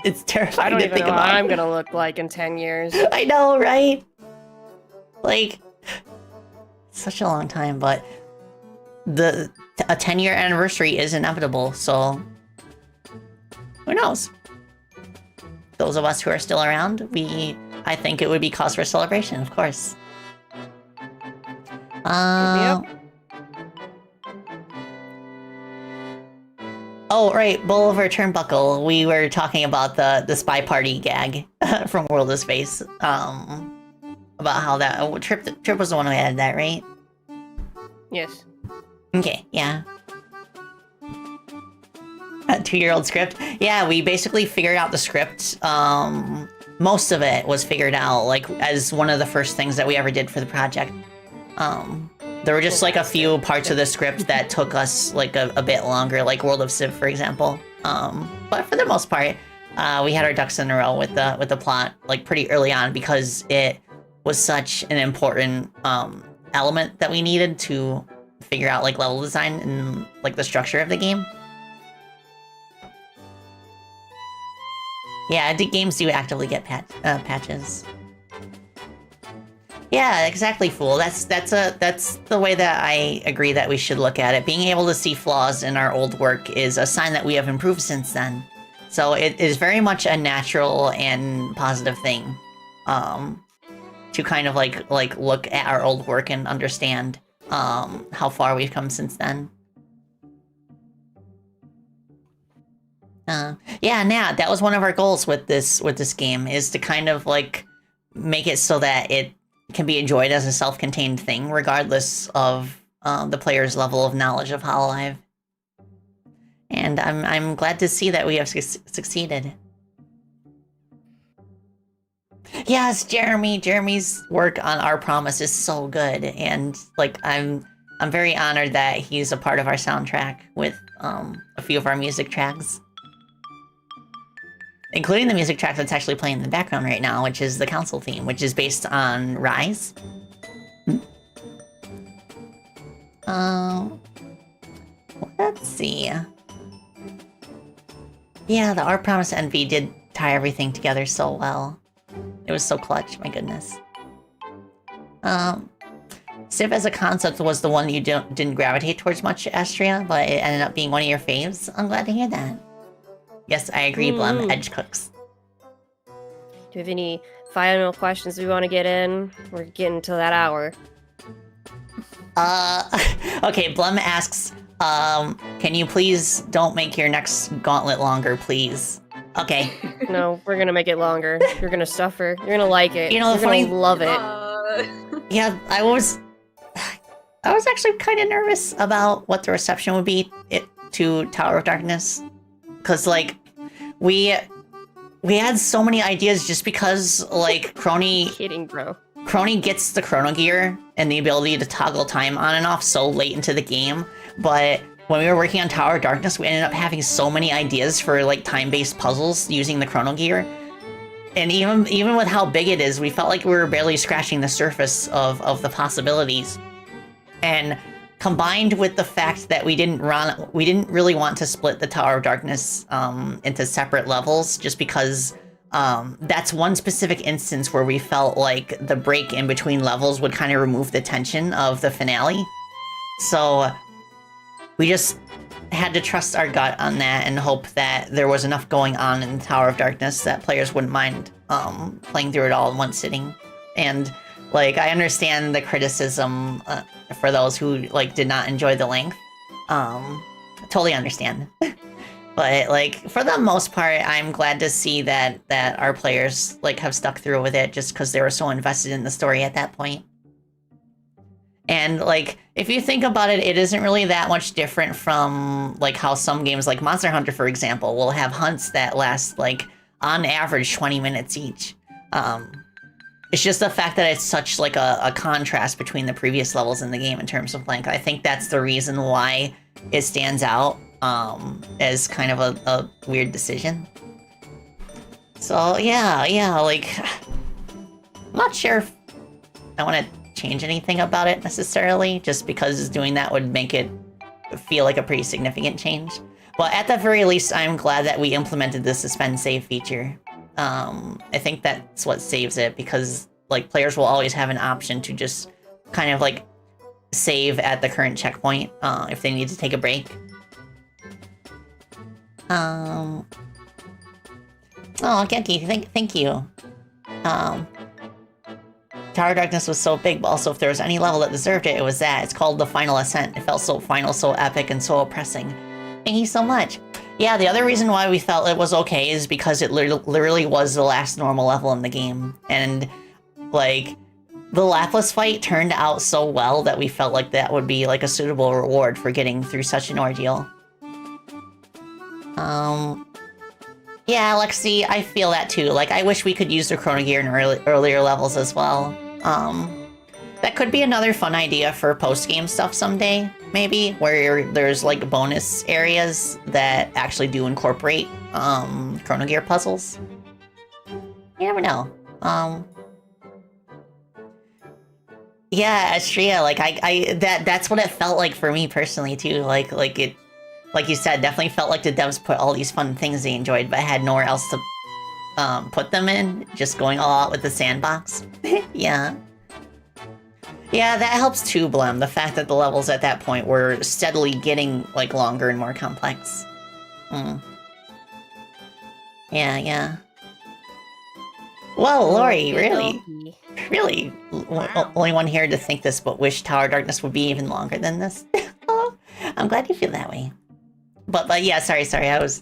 it's terrifying I don't to even think know about. what I'm gonna look like in 10 years. I know, right? Like, such a long time, but a 10-year anniversary is inevitable, so who knows? Those of us who are still around, I think it would be cause for celebration, of course. Oh, right, Bull over Turnbuckle. We were talking about the spy party gag from World of Space. About how that... Trip was the one who added that, right? Yes. Okay, yeah. A 2-year-old script? Yeah, we basically figured out the script. Most of it was figured out, like, as one of the first things that we ever did for the project. There were just, like, a few parts of the script that took us, like, a bit longer, like World of Civ, for example. But for the most part, we had our ducks in a row with the plot, like, pretty early on, because it was such an important, element that we needed to figure out, like, level design and, like, the structure of the game. Yeah, games do actively get patches. Yeah, exactly, Fool. That's the way that I agree that we should look at it. Being able to see flaws in our old work is a sign that we have improved since then. So it is very much a natural and positive thing, to kind of like look at our old work and understand how far we've come since then. Yeah, Nat, that was one of our goals with this game, is to kind of like make it so that it can be enjoyed as a self-contained thing, regardless of the player's level of knowledge of Hololive. And I'm glad to see that we have succeeded. Yes, Jeremy. Jeremy's work on Our Promise is so good, and like I'm very honored that he's a part of our soundtrack with a few of our music tracks, including the music track that's actually playing in the background right now, which is the Council theme, which is based on Rise. Let's see. Yeah, the Our Promise Envy did tie everything together so well. It was so clutch, my goodness. Civ as a concept was the one you didn't gravitate towards much, Astria, but it ended up being one of your faves. I'm glad to hear that. Yes, I agree, Blum. Edge cooks. Do you have any final questions we want to get in? We're getting to that hour. Okay, Blum asks, can you please don't make your next gauntlet longer, plees? Okay. No, we're gonna make it longer. You're gonna suffer. You're gonna like it. You know, You're gonna love it. Yeah, I was actually kind of nervous about what the reception would be to Tower of Darkness, because like we had so many ideas just because like Kidding, bro. Crony gets the Chrono Gear and the ability to toggle time on and off so late into the game, but when we were working on Tower of Darkness, we ended up having so many ideas for like time-based puzzles using the Chrono Gear. And even with how big it is, we felt like we were barely scratching the surface of the possibilities. And combined with the fact that we didn't really want to split the Tower of Darkness into separate levels, just because that's one specific instance where we felt like the break in between levels would kind of remove the tension of the finale. So we just had to trust our gut on that and hope that there was enough going on in Tower of Darkness that players wouldn't mind playing through it all in one sitting. And like, I understand the criticism for those who like did not enjoy the length. Totally understand. But like, for the most part, I'm glad to see that our players like have stuck through with it just because they were so invested in the story at that point. And like, if you think about it, it isn't really that much different from like how some games like Monster Hunter, for example, will have hunts that last like on average 20 minutes each. It's just the fact that it's such like a contrast between the previous levels in the game in terms of length. I think that's the reason why it stands out as kind of a weird decision. So yeah, like, I'm not sure if I want to change anything about it necessarily, just because doing that would make it feel like a pretty significant change. But at the very least, I'm glad that we implemented the suspend save feature. I think that's what saves it, because like players will always have an option to just kind of like save at the current checkpoint if they need to take a break. Oh, Genki, thank you. Tower of Darkness was so big, but also if there was any level that deserved it, it was that. It's called The Final Ascent. It felt so final, so epic, and so oppressing. Thank you so much. Yeah, the other reason why we felt it was okay is because it literally was the last normal level in the game. And, like, the Lapis fight turned out so well that we felt like that would be, like, a suitable reward for getting through such an ordeal. Yeah, Alexi, I feel that too. Like, I wish we could use the Chrono Gear in earlier levels as well. That could be another fun idea for post-game stuff someday, maybe, where there's, like, bonus areas that actually do incorporate, Chrono Gear puzzles. You never know. Yeah, Astria, like, that's what it felt like for me personally, too. Like you said, definitely felt like the devs put all these fun things they enjoyed, but had nowhere else to put them in. Just going all out with the sandbox. Yeah. Yeah, that helps too, Blem. The fact that the levels at that point were steadily getting, like, longer and more complex. Yeah, yeah. Well, Lori, really, Wow. only one here to think this, but wish Tower of Darkness would be even longer than this. Oh, I'm glad you feel that way. But yeah, sorry,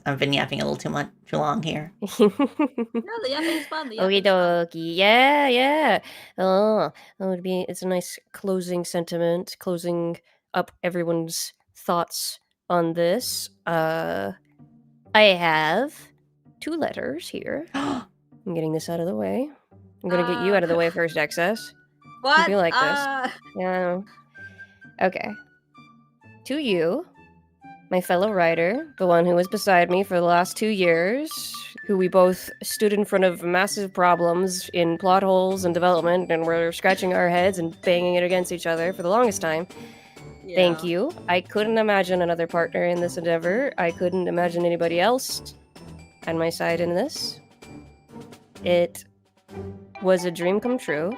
I've been yapping a little too long here. No, the yapping's fun. The Okie yapping's fun. dokie. Yeah, yeah. Oh, it's a nice closing sentiment, closing up everyone's thoughts on this. I have 2 letters here. I'm getting this out of the way. I'm gonna get you out of the way first, Excess. What? You like this? Yeah. Okay. To you, my fellow writer, the one who was beside me for the last 2 years, who we both stood in front of massive problems in plot holes and development, and were scratching our heads and banging it against each other for the longest time. Yeah. Thank you. I couldn't imagine another partner in this endeavor. I couldn't imagine anybody else on my side in this. It was a dream come true.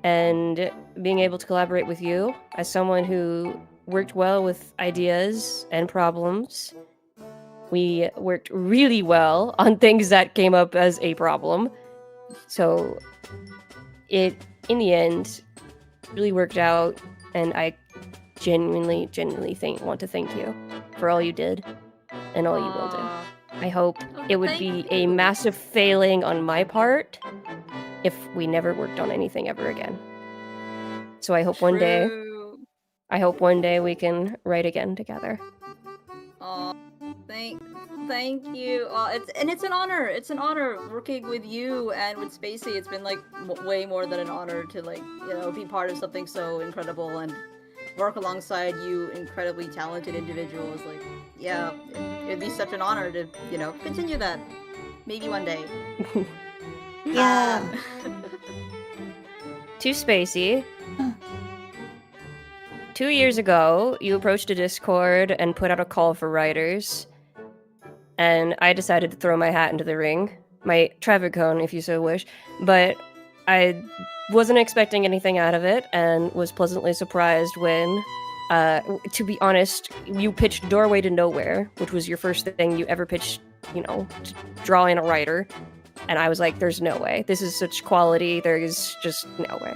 And being able to collaborate with you as someone who worked well with ideas and problems. We worked really well on things that came up as a problem. So it, in the end, really worked out, and I genuinely want to thank you for all you did and all you will do. I hope it would be a massive failing on my part if we never worked on anything ever again. So I hope one day we can write again together. Oh, thank you. It's an honor. It's an honor working with you and with Spacey. It's been like way more than an honor to be part of something so incredible and work alongside you incredibly talented individuals. Like, yeah, it'd be such an honor to continue that. Maybe one day. Yeah. To Spacey. 2 years ago, you approached a Discord and put out a call for writers, and I decided to throw my hat into the ring. My Trevicone, if you so wish. But I wasn't expecting anything out of it, and was pleasantly surprised when, to be honest, you pitched Doorway to Nowhere, which was your first thing you ever pitched, to draw in a writer. And I was like, there's no way. This is such quality, there is just no way.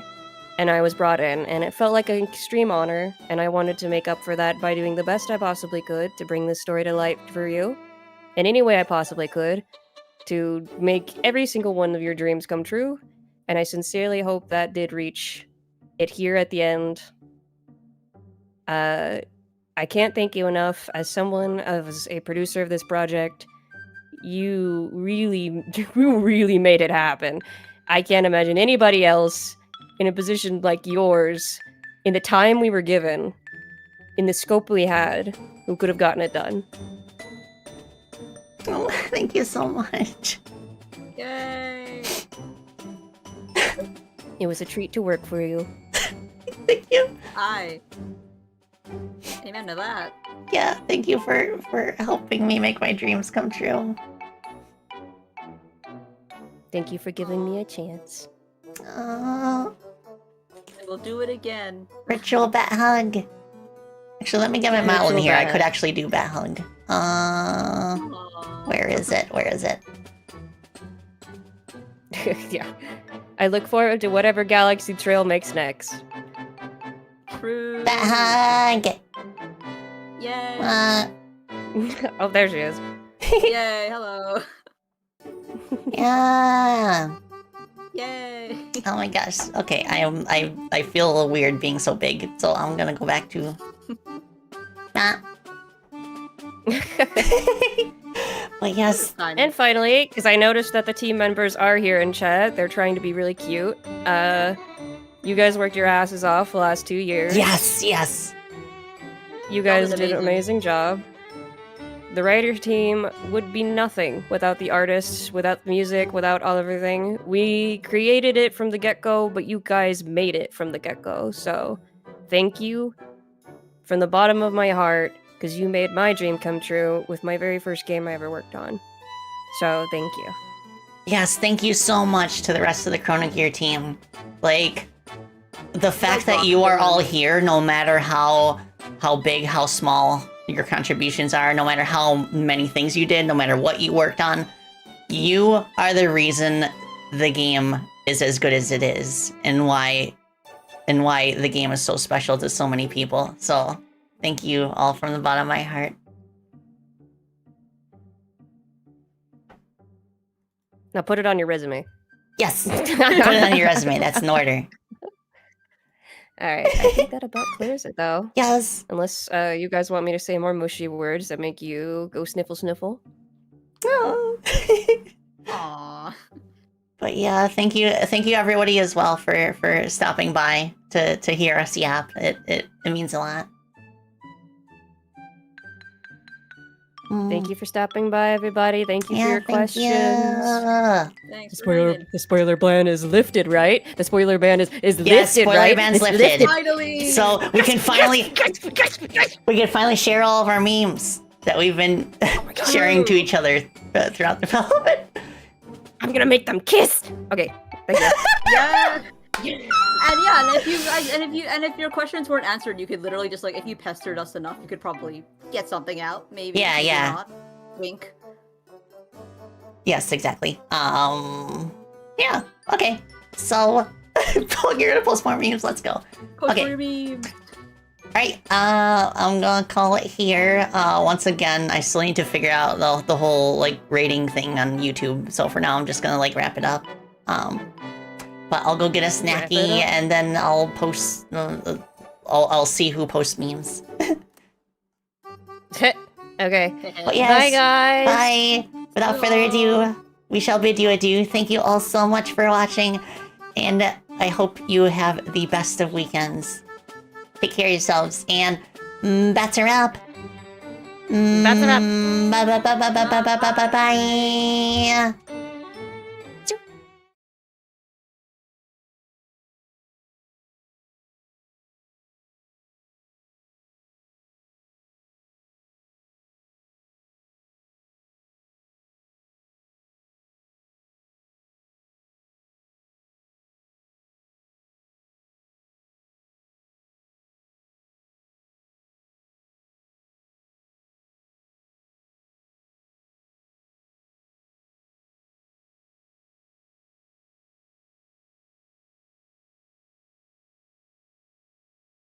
And I was brought in, and it felt like an extreme honor, and I wanted to make up for that by doing the best I possibly could to bring this story to life for you, in any way I possibly could, to make every single one of your dreams come true, and I sincerely hope that did reach it here at the end. I can't thank you enough. As someone, as a producer of this project, you really made it happen. I can't imagine anybody else in a position like yours, in the time we were given, in the scope we had, who could have gotten it done. Oh, thank you so much. Yay! It was a treat to work for you. Thank you. Amen to that. Yeah, thank you for helping me make my dreams come true. Thank you for giving me a chance. We'll do it again. Ritual bat hug. Actually, let me get my model in here. I bat. could actually do bat hug. Where is it? Yeah. I look forward to whatever Galaxy Trail makes next. True. Bat hug. Yay! Oh, there she is. Yay! Hello. Yeah. Yay! Oh my gosh. Okay, I feel a little weird being so big, so I'm gonna go back to. But yes. And finally, because I noticed that the team members are here in chat, they're trying to be really cute. You guys worked your asses off the last 2 years. Yes. You guys was did an amazing. amazing job. The writer team would be nothing without the artists, without the music, without all everything. We created it from the get-go, but you guys made it from the get-go. So, thank you from the bottom of my heart, because you made my dream come true with my very first game I ever worked on. So, thank you. Yes, thank you so much to the rest of the Chrono Gear team. Like, the fact that you are all here, no matter how big, how small your contributions are, no matter how many things you did, no matter what you worked on, you are the reason the game is as good as it is, and why the game is so special to so many people. So thank you all from the bottom of my heart. Now put it on your resume. Yes, put it on your resume. That's in order. All right, I think that about clears it though. Yes. Unless you guys want me to say more mushy words that make you go sniffle sniffle. Oh. Aww. But yeah, thank you everybody as well for stopping by to hear us yap. It means a lot. Thank you for stopping by, everybody. Thank you for your questions. Thanks. The spoiler ban is lifted, right? The spoiler ban is Yes, lifted, spoiler right? ban's It's lifted. Finally. So we can finally share all of our memes that we've been sharing to each other throughout development. I'm gonna make them kiss. Okay, thank you. Yeah. And if your questions weren't answered, you could literally just like, if you pestered us enough, you could probably get something out. Maybe. Yeah, maybe yeah. Not. Wink. Yes, exactly. Yeah. Okay. So you're gonna post more memes. Let's go. Post Okay. your memes. Alright, I'm gonna call it here. Once again, I still need to figure out the whole, like, rating thing on YouTube. So for now, I'm just gonna, like, wrap it up. But I'll go get a snacky, and then I'll post, I'll see who posts memes. Okay. But yes, Bye, guys. bye! Without further ado, we shall bid you adieu. Thank you all so much for watching, and I hope you have the best of weekends. Take care of yourselves, and bats are up. Bats are up. Bye.